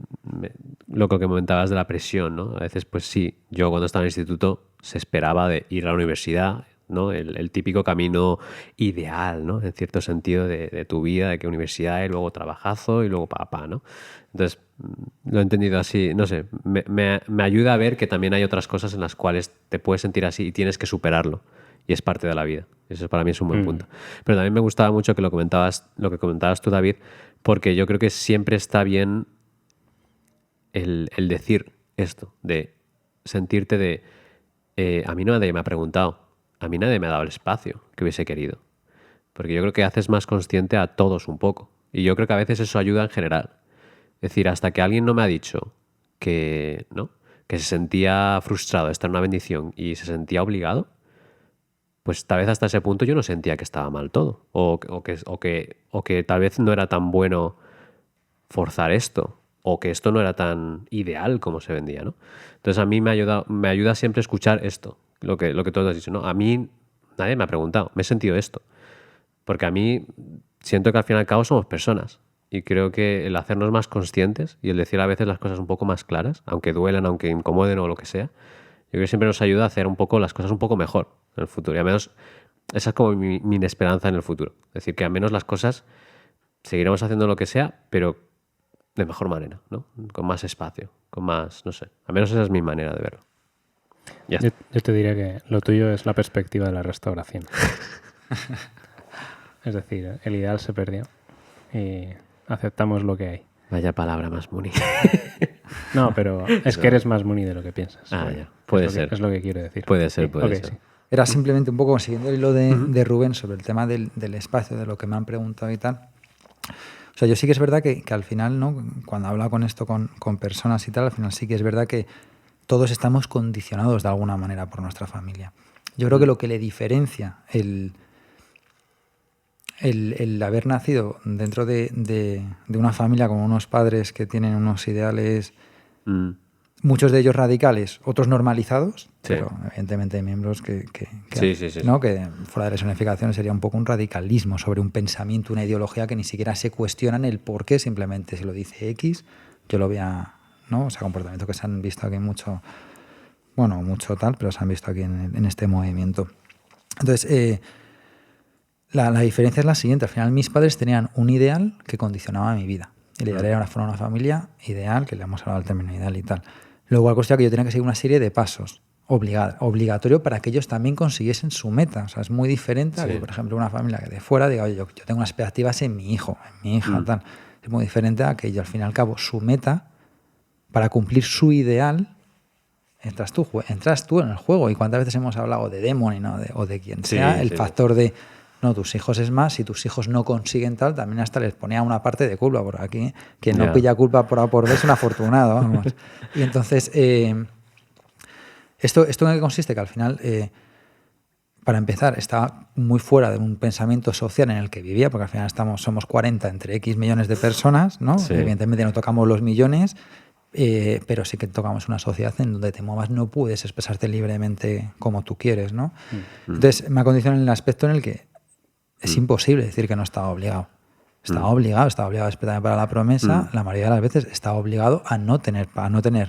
lo que comentabas de la presión, ¿no? A veces, pues sí, yo cuando estaba en el instituto se esperaba de ir a la universidad, ¿no? El típico camino ideal, ¿no? En cierto sentido de tu vida, de que universidad y luego trabajazo y luego papá, ¿no? Entonces, lo he entendido así, no sé, me ayuda a ver que también hay otras cosas en las cuales te puedes sentir así y tienes que superarlo. Y es parte de la vida. Eso para mí es un buen punto. Pero también me gustaba mucho que lo que comentabas tú, David, porque yo creo que siempre está bien el decir esto, de sentirte a mí nadie me ha preguntado, a mí nadie me ha dado el espacio que hubiese querido. Porque yo creo que haces más consciente a todos un poco. Y yo creo que a veces eso ayuda en general. Es decir, hasta que alguien no me ha dicho que se sentía frustrado de estar en una bendición y se sentía obligado, pues tal vez hasta ese punto yo no sentía que estaba mal todo. O que tal vez no era tan bueno forzar esto. O que esto no era tan ideal como se vendía, ¿no? Entonces a mí me ayuda siempre escuchar esto. Lo que tú has dicho, ¿no? A mí nadie me ha preguntado. Me he sentido esto. Porque a mí siento que al fin y al cabo somos personas. Y creo que el hacernos más conscientes y el decir a veces las cosas un poco más claras, aunque duelan, aunque incomoden o lo que sea, yo creo que siempre nos ayuda a hacer un poco las cosas un poco mejor en el futuro. Y al menos esa es como mi esperanza en el futuro. Es decir, que al menos las cosas seguiremos haciendo lo que sea, pero de mejor manera, ¿no? Con más espacio, con más, no sé. Al menos esa es mi manera de verlo. Yo te diría que lo tuyo es la perspectiva de la restauración. Es decir, el ideal se perdió y aceptamos lo que hay. Vaya palabra más Muni. No, pero es que eres más Muni de lo que piensas. Ya. Puede ser. Es lo que quiero decir. Puede ser. Sí. Era simplemente un poco siguiendo el hilo de Rubén sobre el tema del espacio, de lo que me han preguntado y tal. O sea, yo sí que es verdad que al final, ¿no? Cuando hablo con esto con personas y tal, al final sí que es verdad que todos estamos condicionados de alguna manera por nuestra familia. Yo creo que lo que le diferencia el haber nacido dentro de una familia con unos padres que tienen unos ideales, muchos de ellos radicales, otros normalizados, pero evidentemente hay miembros que ¿no? Que fuera de las unificaciones sería un poco un radicalismo sobre un pensamiento, una ideología que ni siquiera se cuestionan el por qué, simplemente si lo dice X, yo lo voy a... ¿no? O sea, comportamientos que se han visto aquí mucho tal, pero se han visto aquí en este movimiento. Entonces, la diferencia es la siguiente. Al final mis padres tenían un ideal que condicionaba mi vida. El ideal era formar una familia ideal, que le hemos hablado del término ideal y tal. Luego, al cuestión que yo tenía que seguir una serie de pasos obligatorio para que ellos también consiguiesen su meta. O sea, es muy diferente a que, por ejemplo, una familia que de fuera diga, oye, yo tengo unas expectativas en mi hijo, en mi hija, tal. Es muy diferente a que yo, al fin y al cabo, su meta para cumplir su ideal, entras tú en el juego. Y cuántas veces hemos hablado de Demon o de quien sea, el factor de, no, tus hijos es más, si tus hijos no consiguen tal, también hasta les ponía una parte de culpa por aquí. Quien no pilla culpa por A por B es un afortunado, vamos. Y entonces, ¿esto en qué consiste? Que al final, para empezar, estaba muy fuera de un pensamiento social en el que vivía, porque al final somos 40 entre X millones de personas, ¿no? Sí. Evidentemente no tocamos los millones, pero sí que tocamos una sociedad en donde te muevas, no puedes expresarte libremente como tú quieres, ¿no? Entonces me acondiciona en el aspecto en el que es imposible decir que no estaba obligado. Estaba obligado a esperar para la promesa. La mayoría de las veces estaba obligado a no tener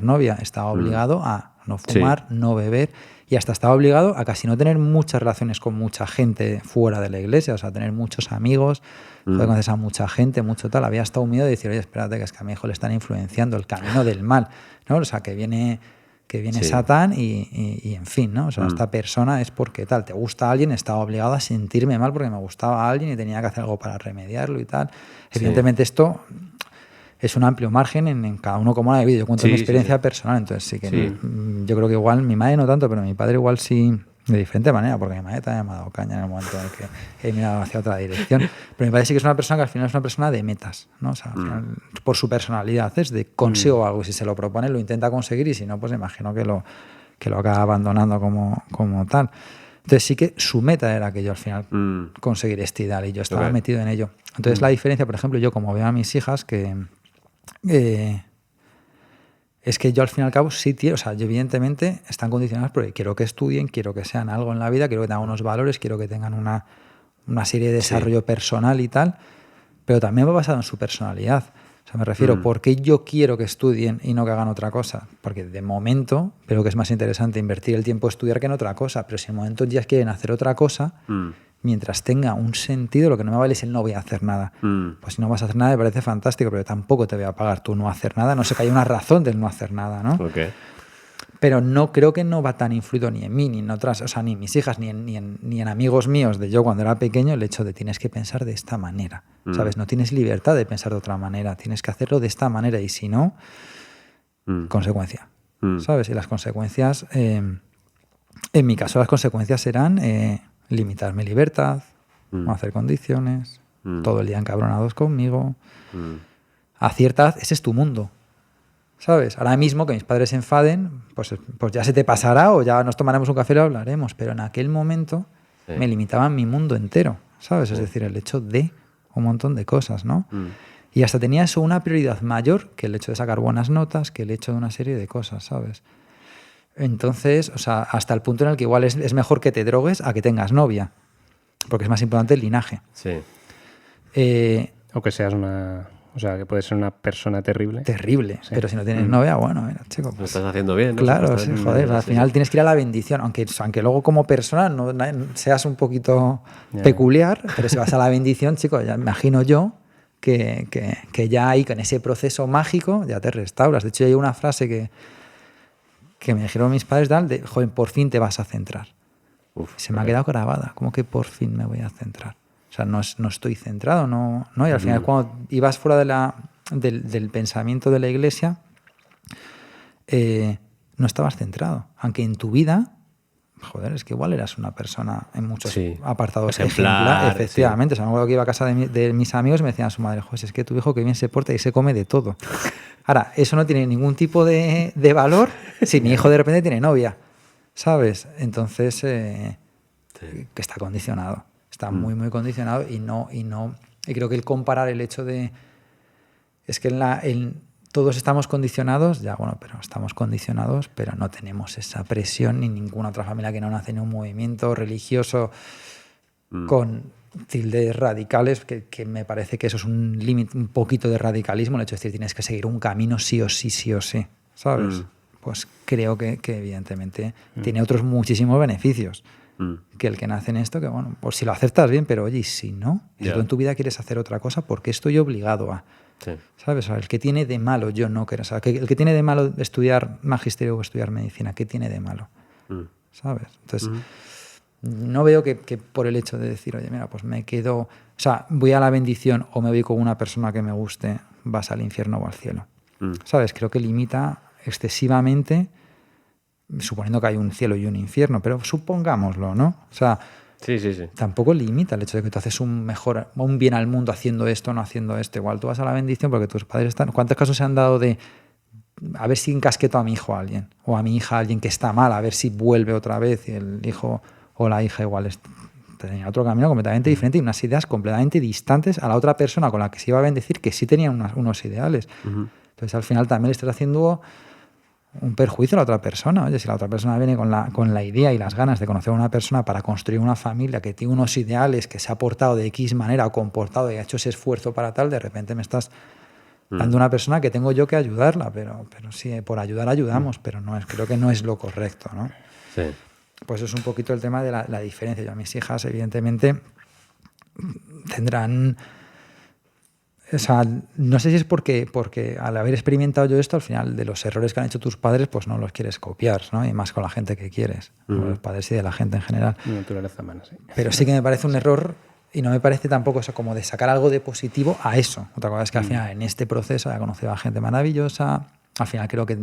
novia, estaba obligado a no fumar, no beber, y hasta estaba obligado a casi no tener muchas relaciones con mucha gente fuera de la iglesia, o sea, tener muchos amigos, conoces a mucha gente, mucho tal. Había hasta un miedo de decir, oye, espérate, que es que a mi hijo le están influenciando el camino del mal, ¿no? O sea, que viene Satán y en fin, ¿no? O sea, esta persona es porque tal, te gusta a alguien, estaba obligado a sentirme mal porque me gustaba a alguien y tenía que hacer algo para remediarlo y tal. Evidentemente esto es un amplio margen en cada uno como lo ha vivido. Yo cuento mi experiencia personal, entonces sí que yo creo que igual mi madre no tanto, pero mi padre igual sí, de diferente manera, porque mi madre también me ha dado caña en el momento en el que he mirado hacia otra dirección. Pero mi padre sí que es una persona que al final es una persona de metas, ¿no? O sea, al final, por su personalidad, es de consigo algo, y si se lo propone lo intenta conseguir, y si no, pues imagino que lo acaba abandonando como tal. Entonces sí que su meta era que yo al final conseguir este ideal, y yo estaba metido en ello. Entonces la diferencia, por ejemplo, yo como veo a mis hijas que es que yo al fin y al cabo sí, tío, o sea, yo evidentemente están condicionadas porque quiero que estudien, quiero que sean algo en la vida, quiero que tengan unos valores, quiero que tengan una serie de desarrollo personal y tal, pero también va basado en su personalidad. O sea, me refiero, ¿por qué yo quiero que estudien y no que hagan otra cosa? Porque de momento creo que es más interesante invertir el tiempo a estudiar que en otra cosa, pero si en momento ya quieren hacer otra cosa, mientras tenga un sentido, lo que no me vale es el no voy a hacer nada. Pues si no vas a hacer nada me parece fantástico, pero tampoco te voy a pagar tú no hacer nada. No sé, que hay una razón del no hacer nada, ¿no? Pero no creo que no va tan influido ni en mí, ni en otras, o sea, ni en mis hijas, ni en amigos míos de yo cuando era pequeño, el hecho de tienes que pensar de esta manera, ¿sabes? No tienes libertad de pensar de otra manera, tienes que hacerlo de esta manera, y si no, consecuencia, ¿sabes? Y las consecuencias, en mi caso las consecuencias serán limitar mi libertad, no hacer condiciones, todo el día encabronados conmigo. A cierta edad, ese es tu mundo, ¿sabes? Ahora mismo que mis padres se enfaden, pues ya se te pasará, o ya nos tomaremos un café y lo hablaremos, pero en aquel momento me limitaban mi mundo entero, ¿sabes? Es decir, el hecho de un montón de cosas, ¿no? Y hasta tenía eso una prioridad mayor que el hecho de sacar buenas notas, que el hecho de una serie de cosas, ¿sabes? Entonces, o sea, hasta el punto en el que igual es mejor que te drogues a que tengas novia, porque es más importante el linaje. Sí. O que seas o sea, que puedes ser una persona terrible. Terrible, sí. Pero si no tienes novia, bueno, mira, chico. Pues, lo estás haciendo bien, ¿no? Claro, sí, joder, al final tienes que ir a la bendición, aunque luego como persona no seas un poquito peculiar, pero si vas a la bendición, chico, ya imagino yo que ya ahí con ese proceso mágico ya te restauras. De hecho, hay una frase que me dijeron mis padres, joder, por fin te vas a centrar. Se me ha quedado grabada, como que por fin me voy a centrar. O sea, no estoy centrado, no, y al final cuando ibas fuera del pensamiento de la iglesia, no estabas centrado. Aunque en tu vida, joder, es que igual eras una persona en muchos apartados ejemplar. Efectivamente, o sea, me acuerdo que iba a casa de mis amigos y me decían a su madre, joder, es que tu hijo que bien se porta y se come de todo. Ahora, eso no tiene ningún tipo de valor si mi hijo de repente tiene novia, ¿sabes? Entonces, que está condicionado. Está muy, muy condicionado y creo que el comparar el hecho de... Es que todos estamos condicionados, ya bueno, pero estamos condicionados, pero no tenemos esa presión ni ninguna otra familia que no nace en un movimiento religioso con tildes radicales, que me parece que eso es un límite, un poquito de radicalismo, el hecho de decir tienes que seguir un camino sí o sí, ¿sabes? Pues creo que evidentemente tiene otros muchísimos beneficios que el que nace en esto, que bueno, pues si lo aceptas bien, pero oye, y si no, si tú en tu vida quieres hacer otra cosa, ¿por qué estoy obligado a? ¿Sabes? O sea, el que tiene de malo yo no quiero, o sea, el que tiene de malo estudiar magisterio o estudiar medicina, ¿qué tiene de malo? ¿Sabes? Entonces, no veo que por el hecho de decir, oye, mira, pues me quedo, o sea, voy a la bendición o me voy con una persona que me guste, vas al infierno o al cielo. ¿sabes? Creo que limita excesivamente, suponiendo que hay un cielo y un infierno, pero supongámoslo, ¿no? O sea, sí. Tampoco limita el hecho de que tú haces un bien al mundo haciendo esto, no haciendo esto. Igual tú vas a la bendición porque tus padres están... ¿Cuántos casos se han dado de a ver si encasqueto a mi hijo a alguien o a mi hija a alguien que está mal, a ver si vuelve otra vez y el hijo o la hija igual tenía otro camino completamente diferente y unas ideas completamente distantes a la otra persona con la que se iba a bendecir, que sí tenía unos ideales. Entonces al final también le estás haciendo un perjuicio a la otra persona. Oye, si la otra persona viene con la idea y las ganas de conocer a una persona para construir una familia que tiene unos ideales, que se ha portado de X manera o comportado y ha hecho ese esfuerzo para tal, de repente me estás dando una persona que tengo yo que ayudarla, pero sí, por ayudar ayudamos, pero creo que no es lo correcto, ¿no? Sí. Pues es un poquito el tema de la diferencia. Yo a mis hijas, evidentemente, tendrán... O sea, no sé si es porque al haber experimentado yo esto, al final de los errores que han hecho tus padres, pues no los quieres copiar, ¿no? Y más con la gente que quieres, de los padres y de la gente en general. Naturaleza humana, sí. Pero sí que me parece un error y no me parece tampoco eso como de sacar algo de positivo a eso. Otra cosa es que al final en este proceso he conocido a gente maravillosa, al final creo que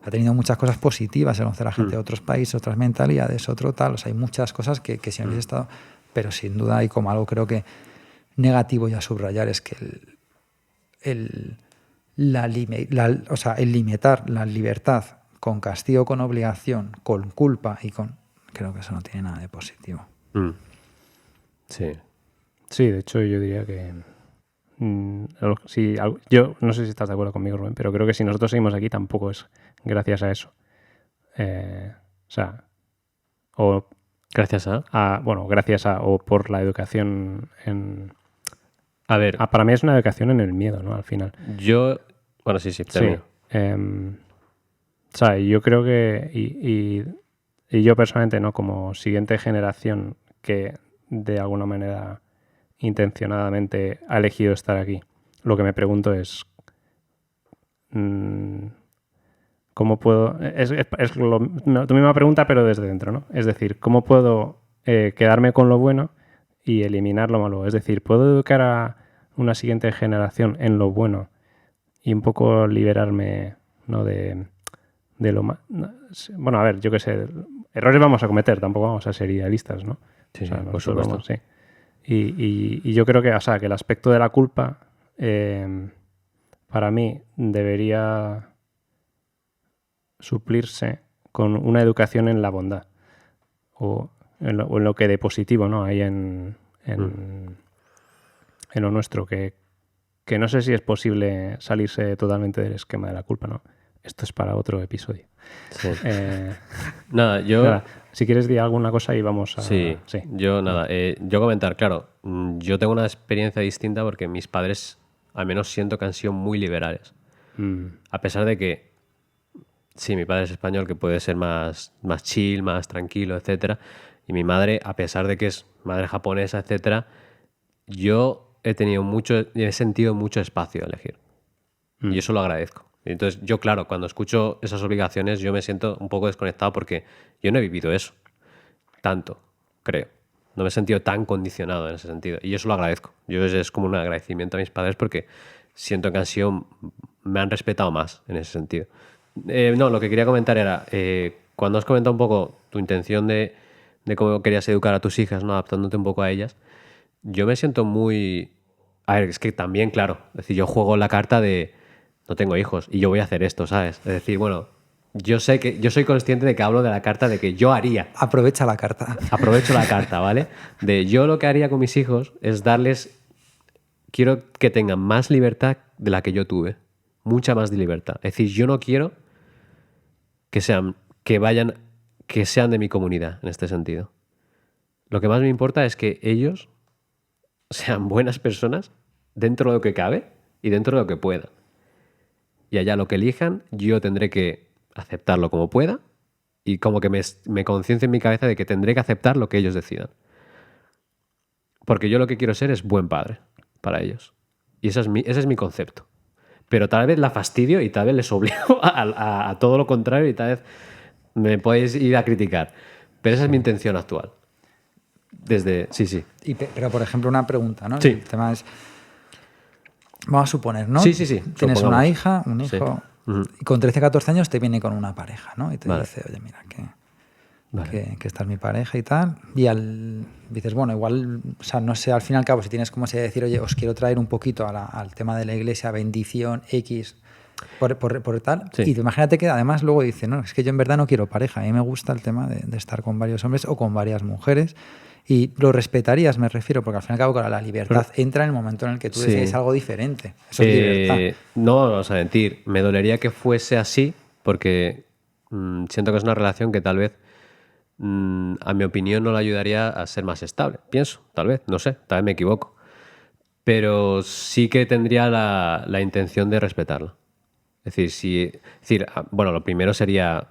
ha tenido muchas cosas positivas, el conocer a gente de otros países, otras mentalidades, otro tal, o sea, hay muchas cosas que si hubiese estado, pero sin duda hay como algo creo que negativo y a subrayar es que el limitar la libertad con castigo, con obligación, con culpa y creo que eso no tiene nada de positivo. Sí, de hecho yo diría que yo no sé si estás de acuerdo conmigo, Rubén, pero creo que si nosotros seguimos aquí tampoco es gracias a eso. Gracias a o por la educación en... A ver. Para mí es una educación en el miedo, ¿no? Al final. Bueno, sí. Sí. Yo creo que... Y yo personalmente, ¿no? Como siguiente generación que de alguna manera intencionadamente ha elegido estar aquí, lo que me pregunto es... ¿Cómo puedo...? Es tu misma pregunta, pero desde dentro, ¿no? Es decir, ¿cómo puedo quedarme con lo bueno y eliminar lo malo? Es decir, ¿puedo educar a una siguiente generación en lo bueno y un poco liberarme, ¿no? de lo malo? Bueno, a ver, yo qué sé, errores vamos a cometer, tampoco vamos a ser idealistas, ¿no? Sí, por supuesto. Sí. Y yo creo que, que el aspecto de la culpa para mí debería suplirse con una educación en la bondad o en lo que de positivo, ¿no? Hay en lo nuestro, que no sé si es posible salirse totalmente del esquema de la culpa, ¿no? Esto es para otro episodio. Sí. Nada, si quieres decir alguna cosa y vamos a... Sí. Yo comentar, claro, yo tengo una experiencia distinta porque mis padres, al menos siento que han sido muy liberales. A pesar de que, sí, mi padre es español, que puede ser más chill, más tranquilo, etcétera, y mi madre, a pesar de que es madre japonesa, etcétera, yo he sentido mucho espacio a elegir. Y eso lo agradezco. Entonces, yo, claro, cuando escucho esas obligaciones, yo me siento un poco desconectado porque yo no he vivido eso. Tanto, creo. No me he sentido tan condicionado en ese sentido. Y eso lo agradezco. Es como un agradecimiento a mis padres porque siento que me han respetado más en ese sentido. Lo que quería comentar era, cuando has comentado un poco tu intención de cómo querías educar a tus hijas, ¿no? Adaptándote un poco a ellas, yo me siento muy... A ver, es que también, claro, es decir, yo juego la carta de no tengo hijos y yo voy a hacer esto, ¿sabes? Es decir, bueno, yo soy consciente de que hablo de la carta de que yo haría. Aprovecha la carta. Aprovecho la carta, ¿vale? De yo lo que haría con mis hijos es quiero que tengan más libertad de la que yo tuve. Mucha más libertad. Es decir, yo no quiero que sean de mi comunidad en este sentido. Lo que más me importa es que ellos sean buenas personas dentro de lo que cabe y dentro de lo que pueda. Y allá lo que elijan, yo tendré que aceptarlo como pueda y como que me conciencie en mi cabeza de que tendré que aceptar lo que ellos decidan. Porque yo lo que quiero ser es buen padre para ellos. Y ese es mi concepto. Pero tal vez la fastidio y tal vez les obligo a todo lo contrario y tal vez me podéis ir a criticar. Pero esa es mi intención actual. Sí. Pero, por ejemplo, una pregunta, ¿no? Sí. El tema es... Vamos a suponer, ¿no? Sí. Tienes una hija, un hijo, y con 13, 14 años te viene con una pareja, ¿no? Y te dice, oye, mira, que esta es mi pareja y tal. Y dices, bueno, igual, o sea, no sé, al fin y al cabo, si tienes como se decir, oye, os quiero traer un poquito al tema de la iglesia, bendición, X, por tal. Sí. Y imagínate que además luego dice, no, es que yo en verdad no quiero pareja. A mí me gusta el tema de estar con varios hombres o con varias mujeres. Y lo respetarías, me refiero, porque al fin y al cabo, claro, la libertad entra en el momento en el que tú decides algo diferente. Eso es libertad. No vamos a mentir, me dolería que fuese así, porque siento que es una relación que tal vez, a mi opinión, no le ayudaría a ser más estable. Pienso, tal vez, no sé, tal vez me equivoco. Pero sí que tendría la intención de respetarla. Es decir, bueno, lo primero sería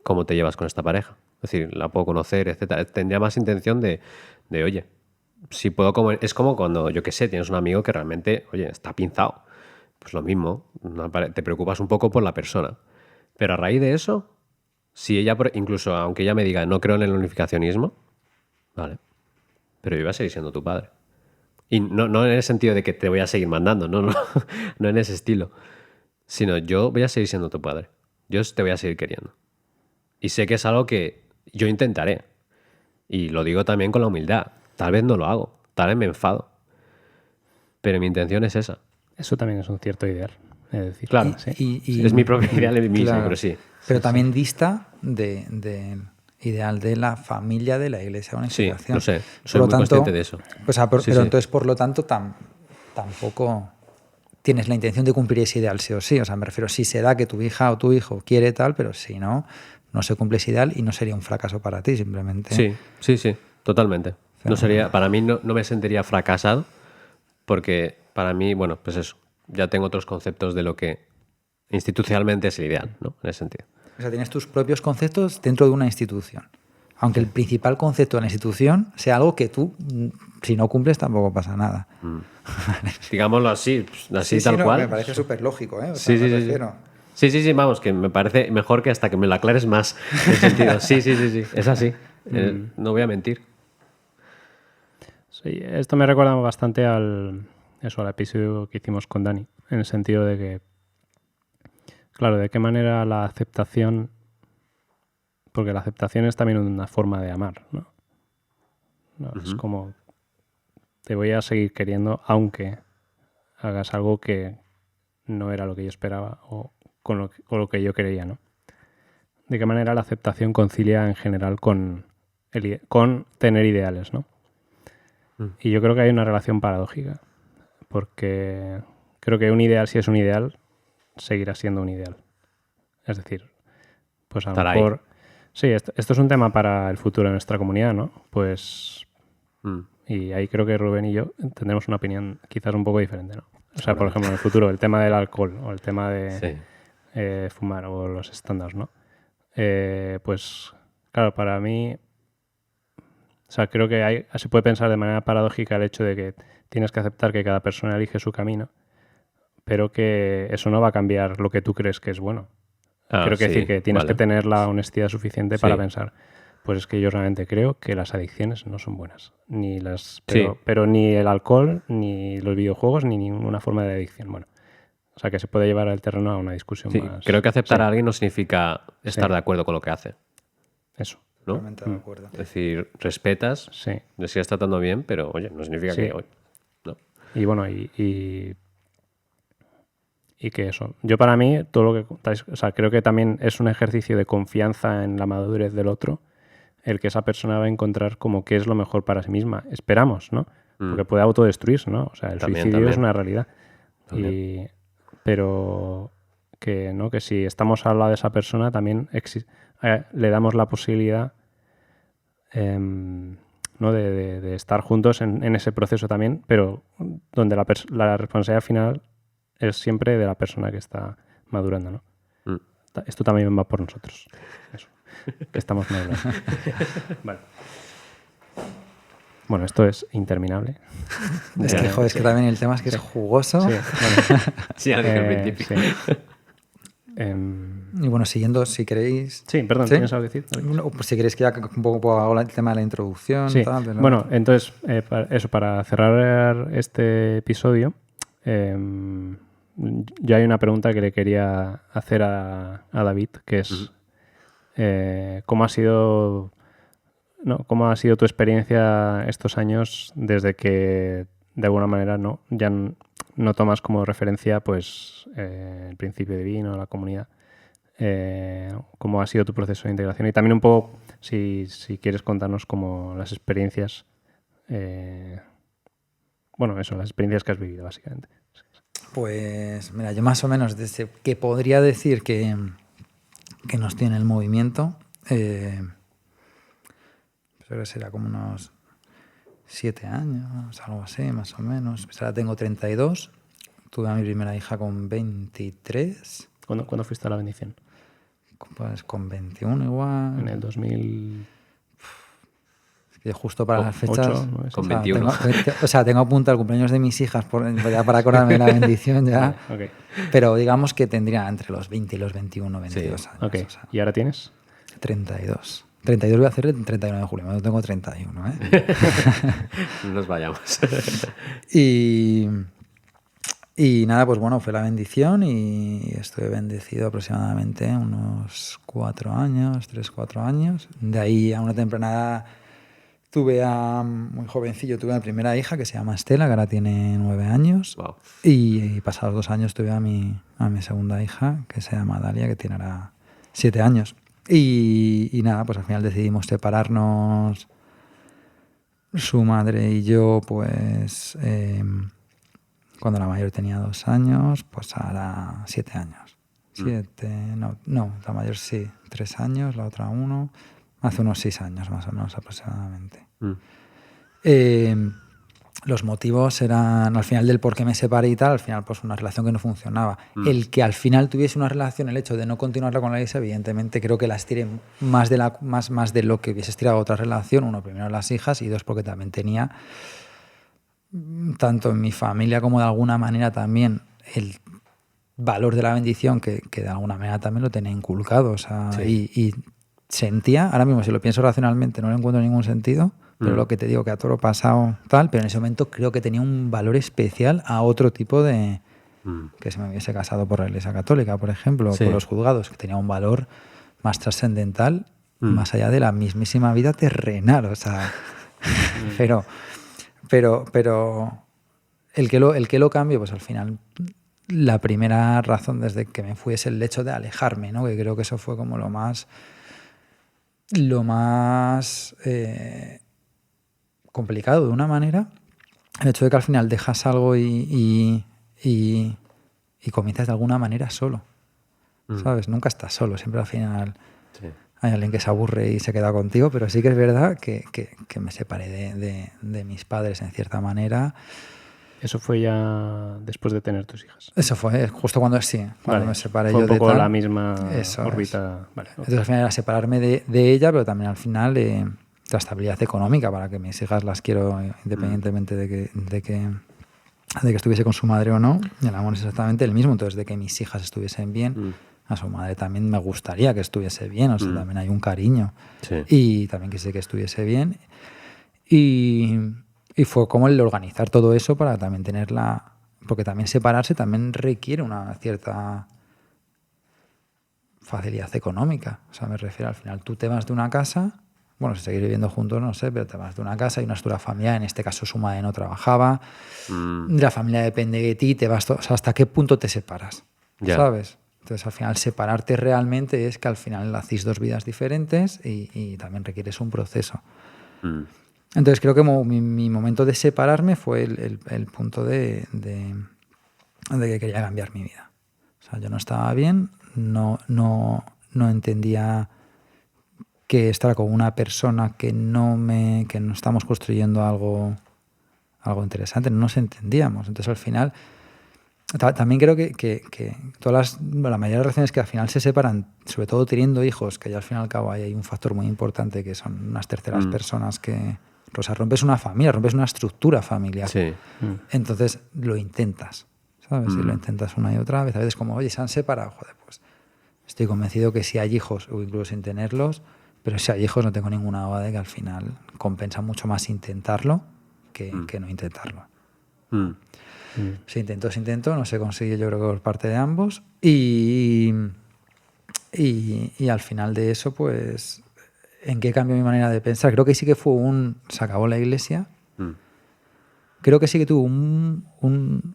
cómo te llevas con esta pareja. Es decir, la puedo conocer, etcétera. Tendría más intención de oye, si puedo comer. Es como cuando, yo qué sé, tienes un amigo que realmente, oye, está pinzado. Pues lo mismo, te preocupas un poco por la persona. Pero a raíz de eso, si ella, incluso aunque ella me diga, no creo en el unificacionismo, vale, pero yo voy a seguir siendo tu padre. Y no en el sentido de que te voy a seguir mandando, no en ese estilo. Sino yo voy a seguir siendo tu padre. Yo te voy a seguir queriendo. Y sé que es algo que yo intentaré. Y lo digo también con la humildad. Tal vez no lo hago. Tal vez me enfado. Pero mi intención es esa. Eso también es un cierto ideal. Es decir, claro, sí. Es mi propio ideal en mí, claro, pero sí. Pero también dista del ideal de la familia de la Iglesia de Unificación. Sí, lo sé. Soy muy consciente de eso. Pues, pero entonces, por lo tanto, tampoco tienes la intención de cumplir ese ideal sí o sí. O sea, me refiero, si se da que tu hija o tu hijo quiere tal, pero si no se cumple ese ideal y no sería un fracaso para ti, simplemente. Sí, totalmente. No sería, para mí no me sentiría fracasado, porque para mí, bueno, pues eso, ya tengo otros conceptos de lo que institucionalmente es el ideal, ¿no? En ese sentido. O sea, tienes tus propios conceptos dentro de una institución. Aunque el principal concepto de la institución sea algo que tú, si no cumples, tampoco pasa nada. Digámoslo así, tal cual. Me parece súper lógico, ¿eh? O sea, Sí, vamos, que me parece mejor que hasta que me lo aclares más en sentido. Sí, es así. No voy a mentir. Sí, esto me recuerda bastante al episodio que hicimos con Dani, en el sentido de que, claro, de qué manera la aceptación, porque la aceptación es también una forma de amar, ¿no? Es como, te voy a seguir queriendo aunque hagas algo que no era lo que yo esperaba o con lo que yo creía, ¿no? De qué manera la aceptación concilia en general con tener ideales, ¿no? Y yo creo que hay una relación paradójica, porque creo que un ideal, si es un ideal, seguirá siendo un ideal. Es decir, pues a lo mejor... Ahí. Sí, esto es un tema para el futuro de nuestra comunidad, ¿no? Pues... Y ahí creo que Rubén y yo tendremos una opinión quizás un poco diferente, ¿no? O sea, por ejemplo, en el futuro, el tema del alcohol o el tema de fumar o los estándares, ¿no? Pues, claro, para mí... O sea, creo que se puede pensar de manera paradójica el hecho de que tienes que aceptar que cada persona elige su camino, pero que eso no va a cambiar lo que tú crees que es bueno. Creo que decir que tienes que tener la honestidad suficiente para pensar, pues es que yo realmente creo que las adicciones no son buenas. Pero ni el alcohol, ni los videojuegos, ni ninguna forma de adicción. Bueno, o sea, que se puede llevar al terreno a una discusión más... Creo que aceptar a alguien no significa estar de acuerdo con lo que hace. Eso. ¿no? Totalmente de acuerdo. Es decir, respetas, le sigues tratando bien, pero oye, no significa que hoy. No. Y bueno, y que eso. Yo para mí, todo lo que... O sea, creo que también es un ejercicio de confianza en la madurez del otro, el que esa persona va a encontrar como qué es lo mejor para sí misma. Esperamos, ¿no? Porque puede autodestruirse, ¿no? O sea, el suicidio es una realidad. Pero que, ¿no? Que si estamos al lado de esa persona también le damos la posibilidad ¿no? de estar juntos en ese proceso también, pero donde la responsabilidad final es siempre de la persona que está madurando, ¿no? Esto también va por nosotros. Eso. Que estamos madurando. Vale. Bueno, esto es interminable. Es que, joder, es que también el tema es que es jugoso. Sí, bueno. Sí, al principio. Sí. Y bueno, siguiendo, si queréis... Sí, perdón, ¿tienes algo que decir? No, pues si queréis que ya un poco haga el tema de la introducción. Sí. Tal, pero... Bueno, entonces, para cerrar este episodio, yo hay una pregunta que le quería hacer a David, que es ¿cómo ha sido tu experiencia estos años desde que de alguna manera ya no tomas como referencia pues el principio divino, la comunidad? ¿Cómo ha sido tu proceso de integración? Y también un poco, si quieres contarnos como las experiencias, las experiencias que has vivido, básicamente. Pues mira, yo más o menos desde que podría decir que nos tiene el movimiento, creo que será como unos 7 años, algo así, más o menos. Pues ahora tengo 32, tuve a mi primera hija con 23. ¿Cuándo fuiste a la bendición? Pues con 21 igual. En el 2000... Que justo para las fechas... 8, ¿no? Con 21. Tengo apuntado el cumpleaños de mis hijas ya para acordarme de la bendición ya. Okay. Pero digamos que tendría entre los 20 y los 21, 22 años. Okay. ¿Y ahora tienes? 32. 32 voy a hacer el 31 de julio. Yo tengo 31, ¿eh? No nos vayamos. Y nada, pues bueno, fue la bendición y estuve bendecido aproximadamente unos 4 años, 3-4 años. De ahí a una temprana edad tuve muy jovencillo, tuve a mi primera hija que se llama Estela, que ahora tiene 9 años. Wow. Y pasados 2 años tuve a mi segunda hija, que se llama Dalia, que tiene ahora 7 años. Y nada, pues al final decidimos separarnos, su madre y yo, pues... cuando la mayor tenía 2 años, pues ahora 7 años. 7, no, la mayor sí, 3 años, la otra 1, hace unos 6 años más o menos aproximadamente. Los motivos eran, al final del por qué me separé y tal, al final pues una relación que no funcionaba. El que al final tuviese una relación, el hecho de no continuarla con la Elisa, evidentemente creo que las tiré más de lo que hubiese estirado otra relación. Uno, primero las hijas, y 2, porque también tenía... tanto en mi familia como de alguna manera también el valor de la bendición que de alguna manera también lo tenía inculcado, o sea, sí. y sentía, ahora mismo si lo pienso racionalmente no le encuentro ningún sentido, pero lo que te digo que a todo lo pasado tal, pero en ese momento creo que tenía un valor especial a otro tipo de... que se me hubiese casado por la Iglesia Católica, por ejemplo, por los juzgados, que tenía un valor más trascendental, más allá de la mismísima vida terrenal, o sea, pero el que lo cambie, pues al final la primera razón desde que me fui es el hecho de alejarme, ¿no? Que creo que eso fue como lo más complicado de una manera. El hecho de que al final dejas algo y comienzas de alguna manera solo, ¿sabes? Nunca estás solo, siempre al final... Sí. Hay alguien que se aburre y se queda contigo, pero sí que es verdad que me separé de mis padres en cierta manera. ¿Eso fue ya después de tener tus hijas? Eso fue justo cuando me separé fue yo de tal. Fue un poco la misma órbita. Vale, okay. Entonces al final era separarme de ella, pero también al final la estabilidad económica para que mis hijas las quiero independientemente de que estuviese con su madre o no. Y el amor es exactamente el mismo, entonces de que mis hijas estuviesen bien. A su madre también me gustaría que estuviese bien, o sea, también hay un cariño. Sí. Y también quise que estuviese bien. Y fue como el de organizar todo eso para también tenerla... Porque también separarse también requiere una cierta facilidad económica. O sea, me refiero al final, tú te vas de una casa, bueno, si seguir viviendo juntos, no sé, pero te vas de una casa y una estructura familiar, en este caso su madre no trabajaba, la familia depende de ti, te vas... O sea, ¿hasta qué punto te separas? Yeah. ¿Sabes? Entonces, al final, separarte realmente es que al final hacéis 2 vidas diferentes y también requieres un proceso. Entonces, creo que mi momento de separarme fue el punto de que quería cambiar mi vida. O sea, yo no estaba bien, no entendía que estar con una persona que no estamos construyendo algo interesante, no nos entendíamos. Entonces, al final... También creo que la mayoría de las relaciones que al final se separan, sobre todo teniendo hijos, que ya al fin y al cabo hay un factor muy importante que son unas terceras personas que... O sea, rompes una familia, rompes una estructura familiar. Sí. Entonces lo intentas, ¿sabes? Y lo intentas una y otra vez. A veces como, oye, se han separado. Joder, pues estoy convencido que si hay hijos, o incluso sin tenerlos, pero si hay hijos no tengo ninguna duda de que al final compensa mucho más intentarlo que no intentarlo. Se intentó, no se consiguió, yo creo que por parte de ambos. Y al final de eso, pues, ¿en qué cambió mi manera de pensar? Creo que sí que fue se acabó la iglesia. Creo que sí que tuvo un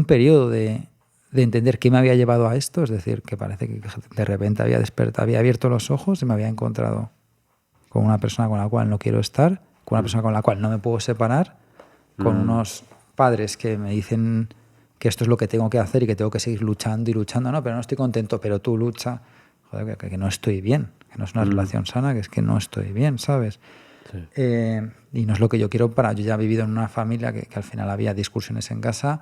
periodo de entender qué me había llevado a esto, es decir, que parece que de repente había abierto los ojos y me había encontrado con una persona con la cual no quiero estar, con una persona con la cual no me puedo separar, con unos padres que me dicen que esto es lo que tengo que hacer y que tengo que seguir luchando y luchando. No, pero no estoy contento, pero tú lucha. Joder, que no estoy bien, que no es una relación sana, que es que no estoy bien, ¿sabes? Sí. Y no es lo que yo quiero para... Yo ya he vivido en una familia que al final había discusiones en casa,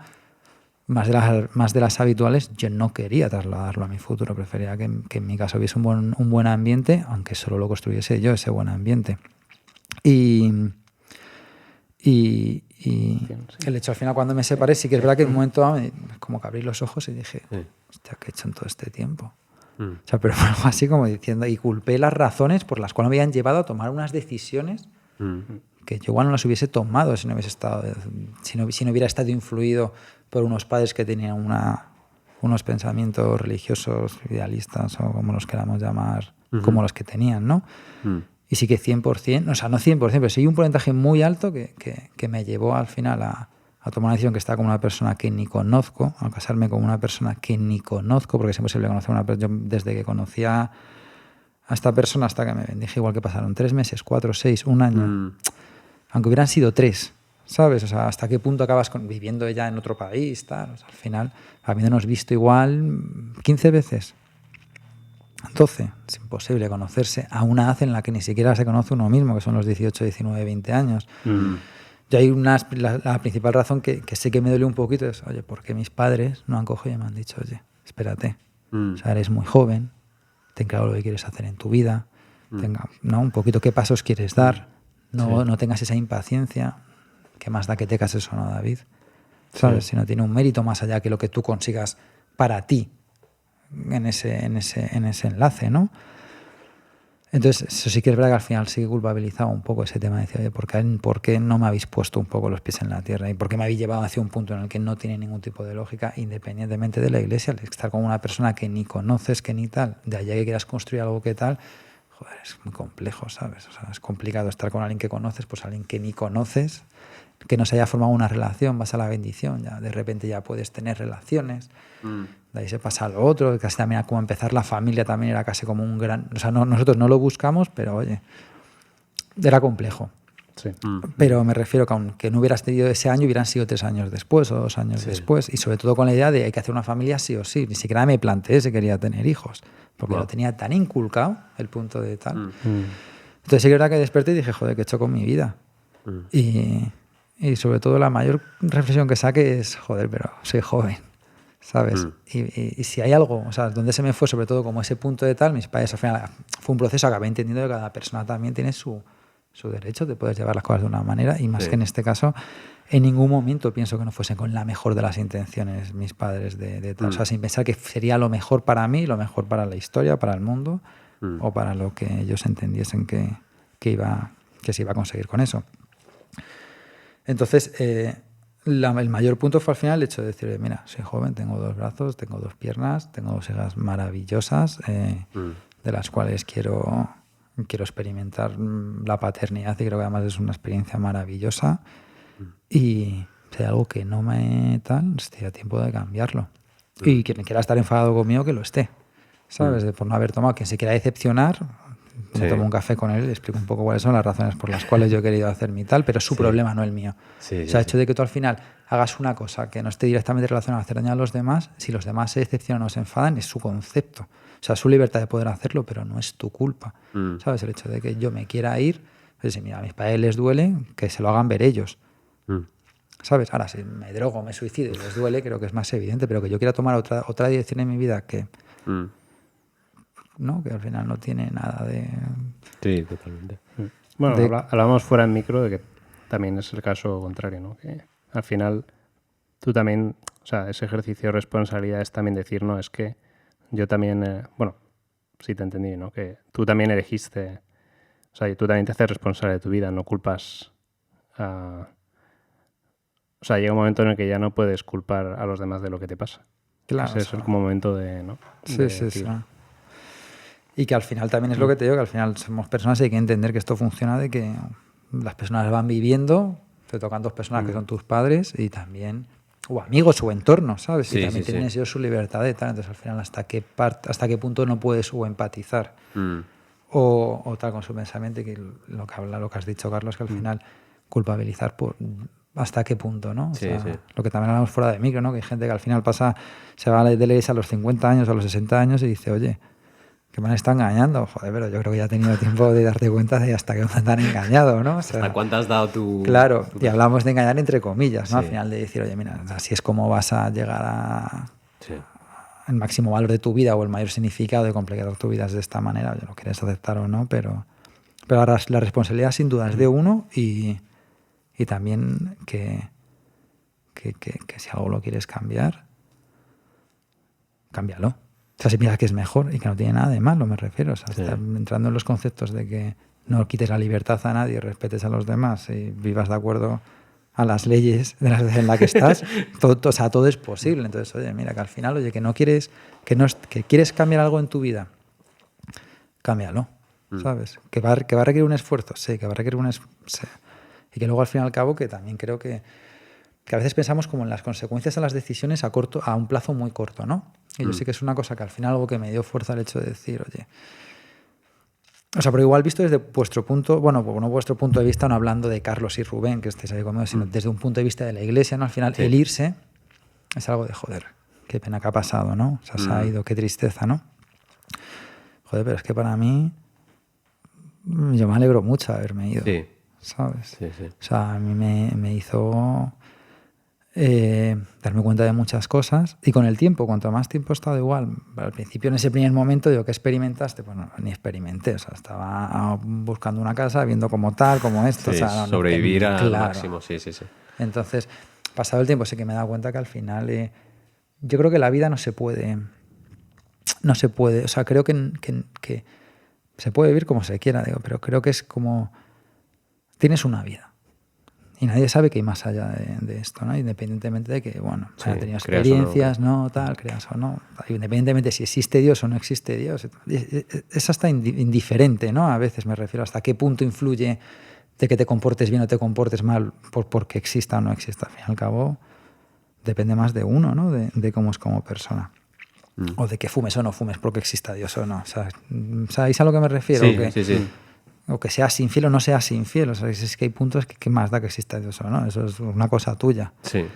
más de las habituales. Yo no quería trasladarlo a mi futuro, prefería que en mi casa hubiese un buen ambiente, aunque solo lo construyese yo, ese buen ambiente. Y el hecho, al final, cuando me separé, sí que es verdad que en un momento dado, como que abrí los ojos y dije, hostia, ¿qué he hecho en todo este tiempo? O sea, pero fue algo así como diciendo, y culpé las razones por las cuales me habían llevado a tomar unas decisiones que yo igual no las hubiese tomado si no hubiera estado influido por unos padres que tenían unos pensamientos religiosos, idealistas, o como los queramos llamar, como los que tenían, ¿no? Y sí que 100%, o sea, no 100%, pero sí un porcentaje muy alto que me llevó al final a tomar una decisión, que estaba con una persona que ni conozco, a casarme con una persona que ni conozco, porque es imposible conocer a una persona. Yo, desde que conocía a esta persona hasta que me bendije, igual que pasaron 3 meses, 4, 6, un año, aunque hubieran sido 3, ¿sabes? O sea, hasta qué punto acabas viviendo ella en otro país, tal. O sea, al final, habiéndonos visto igual 15 veces, 12, es imposible conocerse a una edad en la que ni siquiera se conoce uno mismo, que son los 18, 19, 20 años. Yo hay la principal razón que sé que me duele un poquito es, oye, ¿por qué mis padres no han cogido y me han dicho, oye, espérate, o sea, eres muy joven, ten claro lo que quieres hacer en tu vida, ¿no? Un poquito qué pasos quieres dar, no tengas esa impaciencia, ¿qué más da que te cases o no, David? ¿Sabes? Si no tiene un mérito más allá que lo que tú consigas para ti en ese enlace, ¿no? Entonces, eso sí que es verdad que al final sí que culpabilizaba un poco ese tema. Decía, oye, ¿por qué no me habéis puesto un poco los pies en la tierra? ¿Y por qué me habéis llevado hacia un punto en el que no tiene ningún tipo de lógica, independientemente de la iglesia? El estar con una persona que ni conoces, que ni tal, de allá que quieras construir algo que tal, joder, es muy complejo, ¿sabes? O sea, es complicado estar con alguien que conoces, pues alguien que ni conoces, que no se haya formado una relación, vas a la bendición, ya de repente ya puedes tener relaciones. De ahí se pasa a lo otro, casi también como empezar la familia también era casi como un gran... O sea, nosotros no lo buscamos, pero oye, era complejo. Sí. Pero me refiero que aunque no hubieras tenido ese año, hubieran sido 3 años después o 2 años después. Y sobre todo con la idea de hay que hacer una familia sí o sí. Ni siquiera me planteé si quería tener hijos, porque lo tenía tan inculcado el punto de tal. Entonces sí que es verdad que desperté y dije, joder, ¿qué he hecho con mi vida? Y sobre todo la mayor reflexión que saqué es, joder, pero soy joven, ¿sabes? Y si hay algo, o sea, donde se me fue sobre todo como ese punto de tal, mis padres al final fue un proceso, acabé entendiendo que cada persona también tiene su derecho de poder llevar las cosas de una manera, y más que en este caso, en ningún momento pienso que no fuesen con la mejor de las intenciones mis padres de tal, o sea, sin pensar que sería lo mejor para mí, lo mejor para la historia, para el mundo, o para lo que ellos entendiesen que se iba a conseguir con eso. Entonces, el mayor punto fue al final el hecho de decir, mira, soy joven, tengo 2 brazos, tengo 2 piernas, tengo 2 hijas maravillosas, de las cuales quiero experimentar la paternidad, y creo que además es una experiencia maravillosa. Y si hay algo que no me tal, estoy a tiempo de cambiarlo. Y quien quiera estar enfadado conmigo, que lo esté, ¿sabes? Por no haber tomado. Quien se quiera decepcionar, me tomo un café con él y le explico un poco cuáles son las razones por las cuales yo he querido hacer mi tal, pero es su problema, no el mío. O sea, el hecho de que tú al final hagas una cosa que no esté directamente relacionada a hacer daño a los demás, si los demás se decepcionan o se enfadan, es su concepto. O sea, su libertad de poder hacerlo, pero no es tu culpa. ¿Sabes? El hecho de que yo me quiera ir, pues si mira, a mis padres les duele, que se lo hagan ver ellos. ¿Sabes? Ahora, si me drogo, me suicido y les duele, creo que es más evidente, pero que yo quiera tomar otra dirección en mi vida que... ¿no? Que al final no tiene nada de... Sí, totalmente. Bueno, hablábamos fuera en micro de que también es el caso contrario, ¿no? Que al final tú también, o sea, ese ejercicio de responsabilidad es también decir, no, es que yo también, bueno, sí te entendí, ¿no? Que tú también elegiste, o sea, tú también te haces responsable de tu vida, no culpas O sea, llega un momento en el que ya no puedes culpar a los demás de lo que te pasa. Claro. Eso es como un momento de, ¿no? Sí. Y que al final también es lo que te digo, que al final somos personas y hay que entender que esto funciona de que las personas van viviendo, te tocan dos personas que son tus padres y también, o amigos o entorno, ¿sabes? Y también tienen ellos su libertad de tal. Entonces al final hasta qué punto no puedes o empatizar o tal con su pensamiento, y que lo que has dicho, Carlos, que al final culpabilizar por hasta qué punto, ¿no? O sea, lo que también hablamos fuera de micro, ¿no? Que hay gente que al final se va a la iglesia a los 50 años, a los 60 años y dice, oye, que me han estado engañando. Joder, pero yo creo que ya he tenido tiempo de darte cuenta de hasta qué me han engañado, ¿no? O sea, ¿hasta cuánto has dado tu...? Claro, y hablamos de engañar entre comillas, ¿no? Al final de decir, oye, mira, así es como vas a llegar al máximo valor de tu vida o el mayor significado de completar tu vida de esta manera. Oye, lo quieres aceptar o no, pero la responsabilidad sin duda es de uno y también que si algo lo quieres cambiar, cámbialo. O sea, si piensas que es mejor y que no tiene nada de malo, me refiero. O sea, estar entrando en los conceptos de que no quites la libertad a nadie, respetes a los demás y vivas de acuerdo a las leyes en las que estás, todo es posible. Entonces, oye, mira, que al final, oye, que no quieres, que quieres cambiar algo en tu vida, cámbialo, ¿sabes? Que va a requerir un esfuerzo, sí, que va a requerir un esfuerzo. Sí. Y que luego, al fin y al cabo, que también creo que a veces pensamos como en las consecuencias de las decisiones a un plazo muy corto, ¿no? Y yo sé que es una cosa que al final algo que me dio fuerza el hecho de decir, oye, o sea, pero igual visto desde vuestro punto, bueno, no vuestro punto de vista, no hablando de Carlos y Rubén, que estéis ahí conmigo, sino desde un punto de vista de la iglesia, ¿no? Al final el irse es algo de, joder, qué pena que ha pasado, ¿no? O sea, se ha ido, qué tristeza, ¿no? Joder, pero es que para mí, yo me alegro mucho de haberme ido, ¿sabes? Sí. O sea, a mí me hizo darme cuenta de muchas cosas, y con el tiempo, cuanto más tiempo he estado igual, al principio en ese primer momento digo, ¿qué experimentaste? Pues no, ni experimenté, o sea, estaba buscando una casa, viendo como tal, como esto, o sea, sobrevivir al máximo, sí. Entonces, pasado el tiempo sí que me he dado cuenta que al final yo creo que la vida no se puede, o sea, creo que se puede vivir como se quiera, digo, pero creo que es como tienes una vida. Y nadie sabe que hay más allá de esto, ¿no? Independientemente de que, bueno, haya tenido experiencias, ¿no? Tal, creas o no. Independientemente de si existe Dios o no existe Dios. Es hasta indiferente, ¿no? A veces me refiero hasta qué punto influye de que te comportes bien o te comportes mal porque exista o no exista. Al fin y al cabo, depende más de uno, ¿no? De cómo es como persona. O de que fumes o no fumes porque exista Dios o no. O sea, ¿sabéis a lo que me refiero? Sí. O que seas infiel o no seas infiel. O sea, es que hay puntos que más da que exista Dios o no. Eso es una cosa tuya. Sí.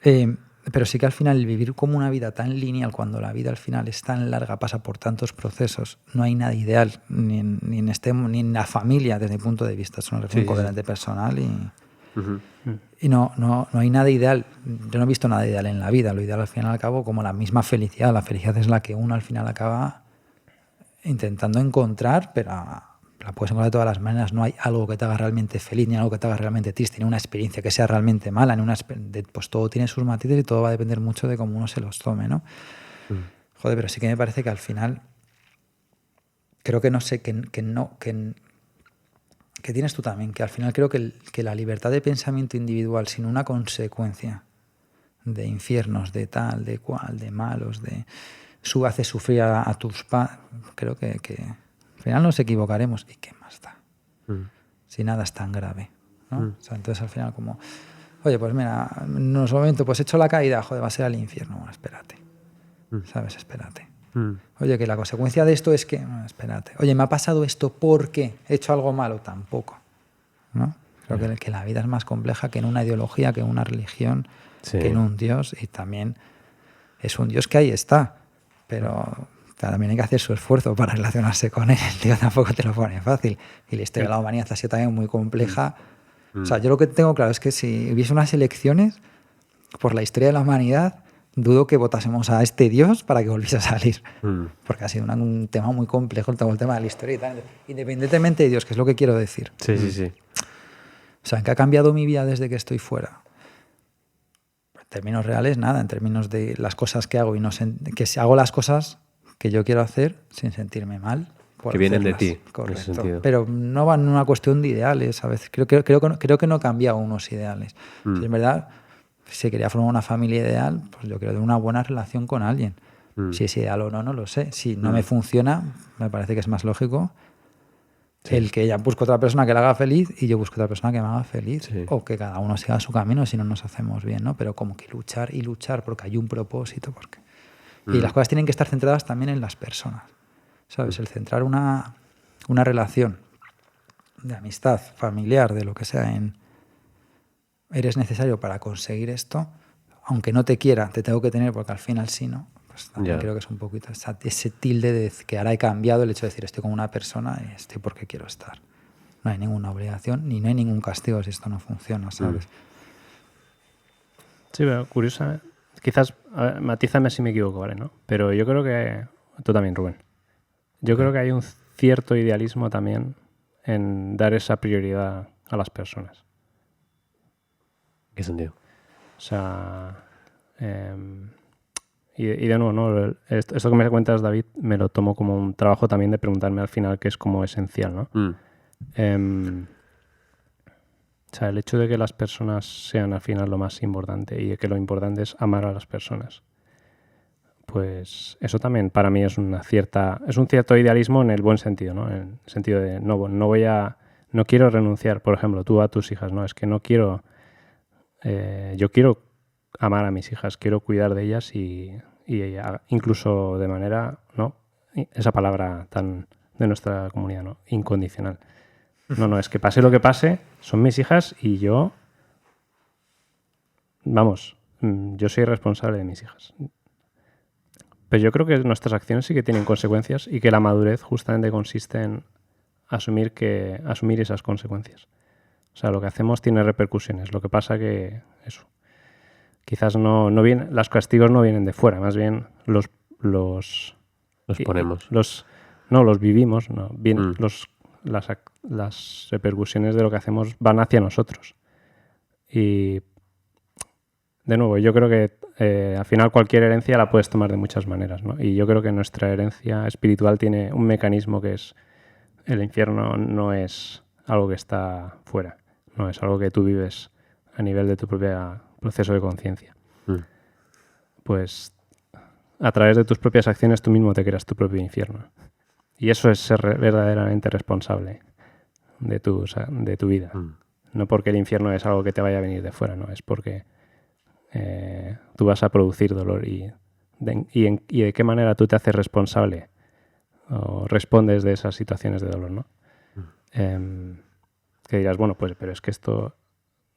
Pero sí que al final vivir como una vida tan lineal, cuando la vida al final es tan larga, pasa por tantos procesos, no hay nada ideal, ni en la familia desde mi punto de vista. Es una reflexión completamente personal y no hay nada ideal. Yo no he visto nada ideal en la vida. Lo ideal al final y al cabo, como la misma felicidad. La felicidad es la que uno al final acaba intentando encontrar, pero la puedes encontrar de todas las maneras. No hay algo que te haga realmente feliz, ni algo que te haga realmente triste, ni una experiencia que sea realmente mala, pues todo tiene sus matices y todo va a depender mucho de cómo uno se los tome, ¿no? Joder, pero sí que me parece que al final creo que no sé, que tienes tú también, que al final creo que la libertad de pensamiento individual sin una consecuencia de infiernos, de tal, de cual, de malos, hace sufrir a tus padres, creo que al final nos equivocaremos. ¿Y qué más da? Si nada es tan grave, ¿no? O sea, entonces al final como, oye, pues mira, en un momento, pues he hecho la caída, joder, va a ser al infierno. Bueno, espérate. ¿Sabes? Espérate. Oye, que la consecuencia de esto es que, bueno, espérate. Oye, me ha pasado esto porque he hecho algo malo, tampoco, ¿no? Creo que la vida es más compleja que en una ideología, que en una religión, que en un Dios, y también es un Dios que ahí está, pero también hay que hacer su esfuerzo para relacionarse con él. El tío tampoco te lo pone fácil. Y la historia de la humanidad ha sido también muy compleja. O sea, yo lo que tengo claro es que si hubiese unas elecciones por la historia de la humanidad, dudo que votásemos a este Dios para que volviese a salir. Porque ha sido un tema muy complejo, todo el tema de la historia y tal. Independientemente de Dios, que es lo que quiero decir. Sí. O sea, ¿qué ha cambiado mi vida desde que estoy fuera? En términos reales, nada. En términos de las cosas que hago que si hago las cosas que yo quiero hacer sin sentirme mal que vienen de ti. Correcto. Pero no van en una cuestión de ideales, a veces. Creo que no he cambiado unos ideales. Si es verdad, si quería formar una familia ideal, pues yo quiero tener una buena relación con alguien. Si es ideal o no, no lo sé. Si no me funciona, me parece que es más lógico el que ella busque otra persona que la haga feliz y yo busque otra persona que me haga feliz. Sí. O que cada uno siga su camino si no nos hacemos bien, ¿no? Pero como que luchar y luchar porque hay un propósito. Y las cosas tienen que estar centradas también en las personas. ¿Sabes? El centrar una relación de amistad, familiar, de lo que sea, en eres necesario para conseguir esto, aunque no te quiera, te tengo que tener porque al final sí, ¿no? Pues también creo que es un poquito ese tilde de que ahora he cambiado el hecho de decir estoy con una persona y estoy porque quiero estar. No hay ninguna obligación ni no hay ningún castigo si esto no funciona, ¿sabes? Sí, pero curiosa, quizás, a ver, matízame si me equivoco, ¿vale? ¿No? Pero yo creo que, tú también, Rubén, yo creo que hay un cierto idealismo también en dar esa prioridad a las personas. ¿Qué sentido? O sea, y de nuevo, ¿no? Esto que me cuentas, David, me lo tomo como un trabajo también de preguntarme al final qué es como esencial, ¿no? O sea, el hecho de que las personas sean al final lo más importante y de que lo importante es amar a las personas. Pues eso también para mí es un cierto idealismo en el buen sentido, ¿no? En el sentido de no quiero renunciar, por ejemplo, tú a tus hijas, ¿no? Es que no quiero, yo quiero amar a mis hijas, quiero cuidar de ellas y incluso de manera, ¿no? Esa palabra tan de nuestra comunidad, ¿no? Incondicional. No, es que pase lo que pase, son mis hijas y yo, vamos, yo soy responsable de mis hijas. Pero yo creo que nuestras acciones sí que tienen consecuencias y que la madurez justamente consiste en asumir esas consecuencias. O sea, lo que hacemos tiene repercusiones. Lo que pasa que eso, quizás no viene, los castigos no vienen de fuera, más bien los ponemos. Los vivimos, ¿no? Bien, las repercusiones de lo que hacemos van hacia nosotros. Y de nuevo, yo creo que al final cualquier herencia la puedes tomar de muchas maneras, ¿no? Y yo creo que nuestra herencia espiritual tiene un mecanismo que es el infierno no es algo que está fuera, no es algo que tú vives a nivel de tu propio proceso de conciencia. Pues a través de tus propias acciones tú mismo te creas tu propio infierno. Y eso es ser verdaderamente responsable de tu vida. No porque el infierno es algo que te vaya a venir de fuera, no, es porque tú vas a producir dolor y de qué manera tú te haces responsable o respondes de esas situaciones de dolor, ¿no? Que dirás, bueno, pues pero es que esto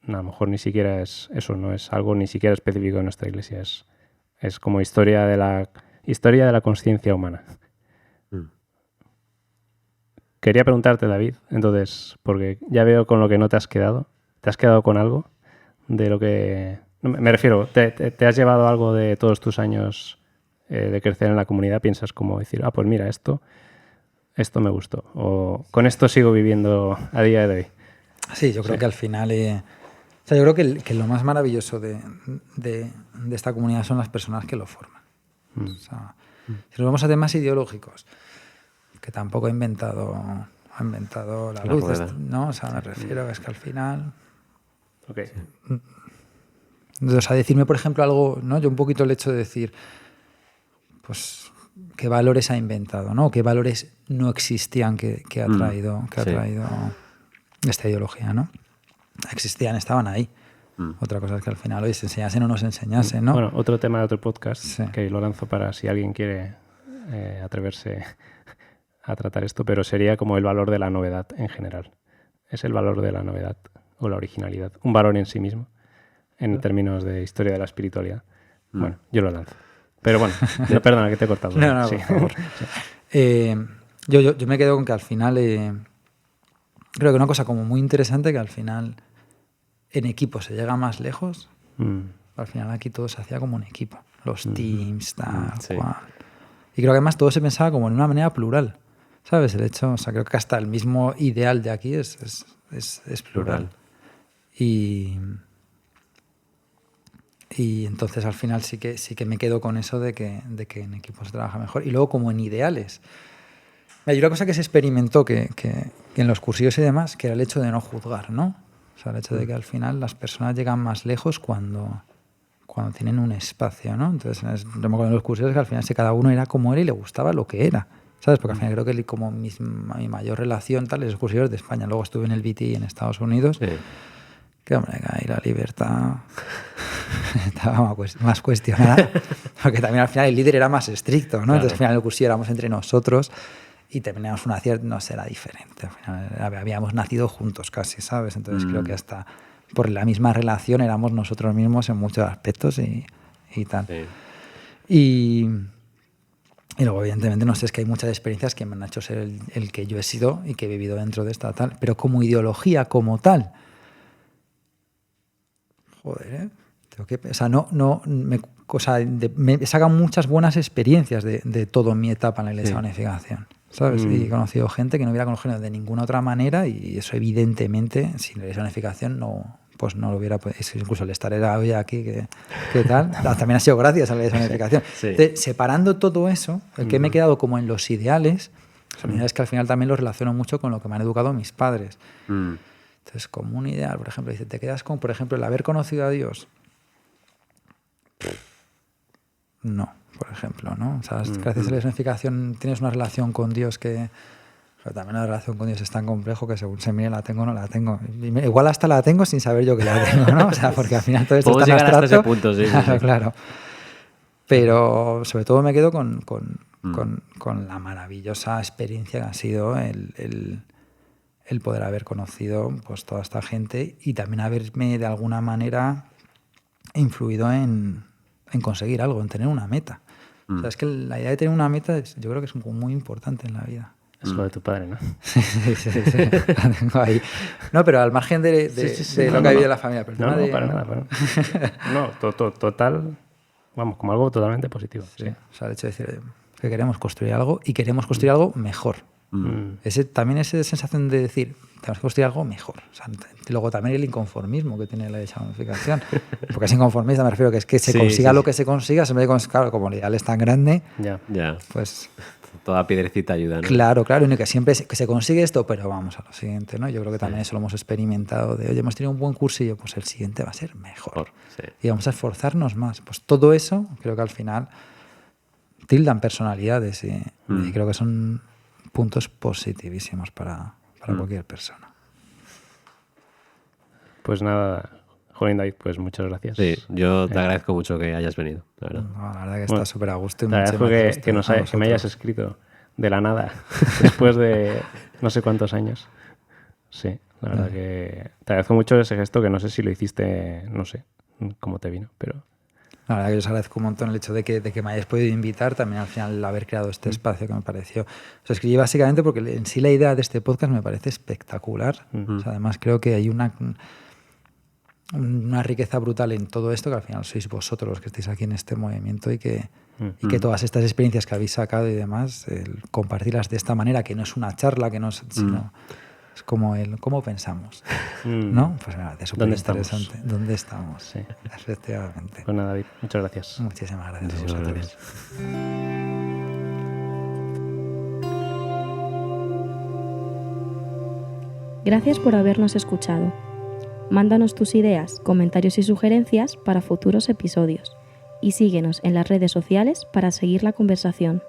a lo mejor ni siquiera es eso, no es algo ni siquiera específico de nuestra iglesia, es como historia de la consciencia humana. Quería preguntarte, David, entonces, porque ya veo con lo que no te has quedado. ¿Te has quedado con algo de lo que... Me refiero, ¿te has llevado algo de todos tus años de crecer en la comunidad? ¿Piensas como decir, pues mira, esto me gustó? ¿O con esto sigo viviendo a día de hoy? Sí, yo creo que al final... o sea, yo creo que lo más maravilloso de esta comunidad son las personas que lo forman. O sea, si nos vamos a temas ideológicos, que tampoco ha inventado la luz, ¿no? O sea, me refiero a que al final... Okay. O sea, decirme, por ejemplo, algo, ¿no? Yo un poquito el hecho de decir, pues, qué valores ha inventado, ¿no? Qué valores no existían que ha traído esta ideología, ¿no? Existían, estaban ahí. Otra cosa es que al final hoy se enseñasen o no se enseñasen, ¿no? Bueno, otro tema de otro podcast que lo lanzo para si alguien quiere atreverse a tratar esto, pero sería como el valor de la novedad en general. Es el valor de la novedad o la originalidad, un valor en sí mismo, en términos de historia de la espiritualidad. Bueno, yo lo lanzo. Pero bueno, perdona que te he cortado. No, sí. Por favor. Yo me quedo con que al final creo que una cosa como muy interesante que al final en equipo se llega más lejos. Al final aquí todo se hacía como un equipo. Los teams, tal cual. Y creo que además todo se pensaba como en una manera plural. ¿Sabes? El hecho, o sea, creo que hasta el mismo ideal de aquí es plural. Y entonces al final sí que me quedo con eso de que en equipo se trabaja mejor. Y luego como en ideales. Hay una cosa que se experimentó que en los cursillos y demás, que era el hecho de no juzgar, ¿no? O sea, el hecho de que al final las personas llegan más lejos cuando tienen un espacio, ¿no? Entonces, yo me acuerdo en los cursillos que al final cada uno era como era y le gustaba lo que era, ¿sabes? Porque al final creo que como mi mayor relación tal es los cursillos de España. Luego estuve en el BTI en Estados Unidos. Sí. Que, hombre, ahí la libertad estaba más cuestionada, porque también al final el líder era más estricto, ¿no? Claro. Entonces al final el cursillo éramos entre nosotros y teníamos una cierta, no sé, era diferente. Al final habíamos nacido juntos casi, ¿sabes? Entonces creo que hasta por la misma relación éramos nosotros mismos en muchos aspectos y tal. Sí. Y luego, evidentemente, no sé, es que hay muchas experiencias que me han hecho ser el que yo he sido y que he vivido dentro de esta tal, pero como ideología, como tal. Joder, tengo que, o sea, me sacan muchas buenas experiencias de toda mi etapa en la Iglesia de Unificación, ¿sabes? Y he conocido gente que no hubiera conocido de ninguna otra manera y eso evidentemente, sin la Iglesia de Unificación pues no lo hubiera podido. Incluso el estar hoy aquí, ¿qué tal? También ha sido gracias a la Iglesia de Unificación. Sí. Entonces, separando todo eso, el que me he quedado como en los ideales, son ideales que al final también los relaciono mucho con lo que me han educado mis padres. Entonces, como un ideal, por ejemplo, dice, te quedas con, por ejemplo, el haber conocido a Dios. No, por ejemplo, ¿no? O sea, gracias a la unificación tienes una relación con Dios que... Pero también la relación con Dios es tan complejo que según se mire la tengo o no la tengo. Igual hasta la tengo sin saber yo que la tengo, ¿no? O sea, porque al final todo esto está tan abstracto. Hasta ese punto, sí. Claro, claro. Pero sobre todo me quedo con la maravillosa experiencia que ha sido el poder haber conocido pues toda esta gente y también haberme de alguna manera influido en conseguir algo, en tener una meta. O sea, es que la idea de tener una meta yo creo que es muy importante en la vida. Es lo de tu padre, ¿no? Sí. La tengo ahí. No, pero al margen de lo que ha habido en la familia. Pero no, para nada. No, total, vamos, como algo totalmente positivo. Sí. O sea, el hecho de decir que queremos construir algo y queremos construir algo mejor. También esa sensación de decir, tenemos que construir algo mejor. O sea, luego también el inconformismo que tiene la unificación. Porque es inconformista, me refiero que es que se consiga lo que se consiga, se me claro, como el ideal es tan grande, pues... Toda piedrecita ayuda, ¿no? Claro, y que siempre que se consigue esto, pero vamos a lo siguiente, ¿no? Yo creo que también eso lo hemos experimentado de, oye, hemos tenido un buen cursillo, pues el siguiente va a ser mejor. Y vamos a esforzarnos más. Pues todo eso, creo que al final tildan personalidades y creo que son puntos positivísimos para cualquier persona. Pues nada, Jolín David, pues muchas gracias. Sí, yo te agradezco mucho que hayas venido, la verdad. No, la verdad que está súper a gusto. Te agradezco que me hayas escrito de la nada después de no sé cuántos años. Sí, la verdad que te agradezco mucho ese gesto que no sé si lo hiciste, no sé cómo te vino, pero... La verdad que os agradezco un montón el hecho de que me hayáis podido invitar, también al final el haber creado este espacio que me pareció... Os escribí básicamente porque en sí la idea de este podcast me parece espectacular. O sea, además creo que hay una riqueza brutal en todo esto, que al final sois vosotros los que estáis aquí en este movimiento y que todas estas experiencias que habéis sacado y demás, el compartirlas de esta manera, que no es una charla, que no es, sino es como cómo pensamos, ¿no? Pues me parece súper interesante. ¿Dónde estamos? Sí. Efectivamente. Bueno, David, muchas gracias. Muchísimas gracias a vosotros. Gracias por habernos escuchado. Mándanos tus ideas, comentarios y sugerencias para futuros episodios y síguenos en las redes sociales para seguir la conversación.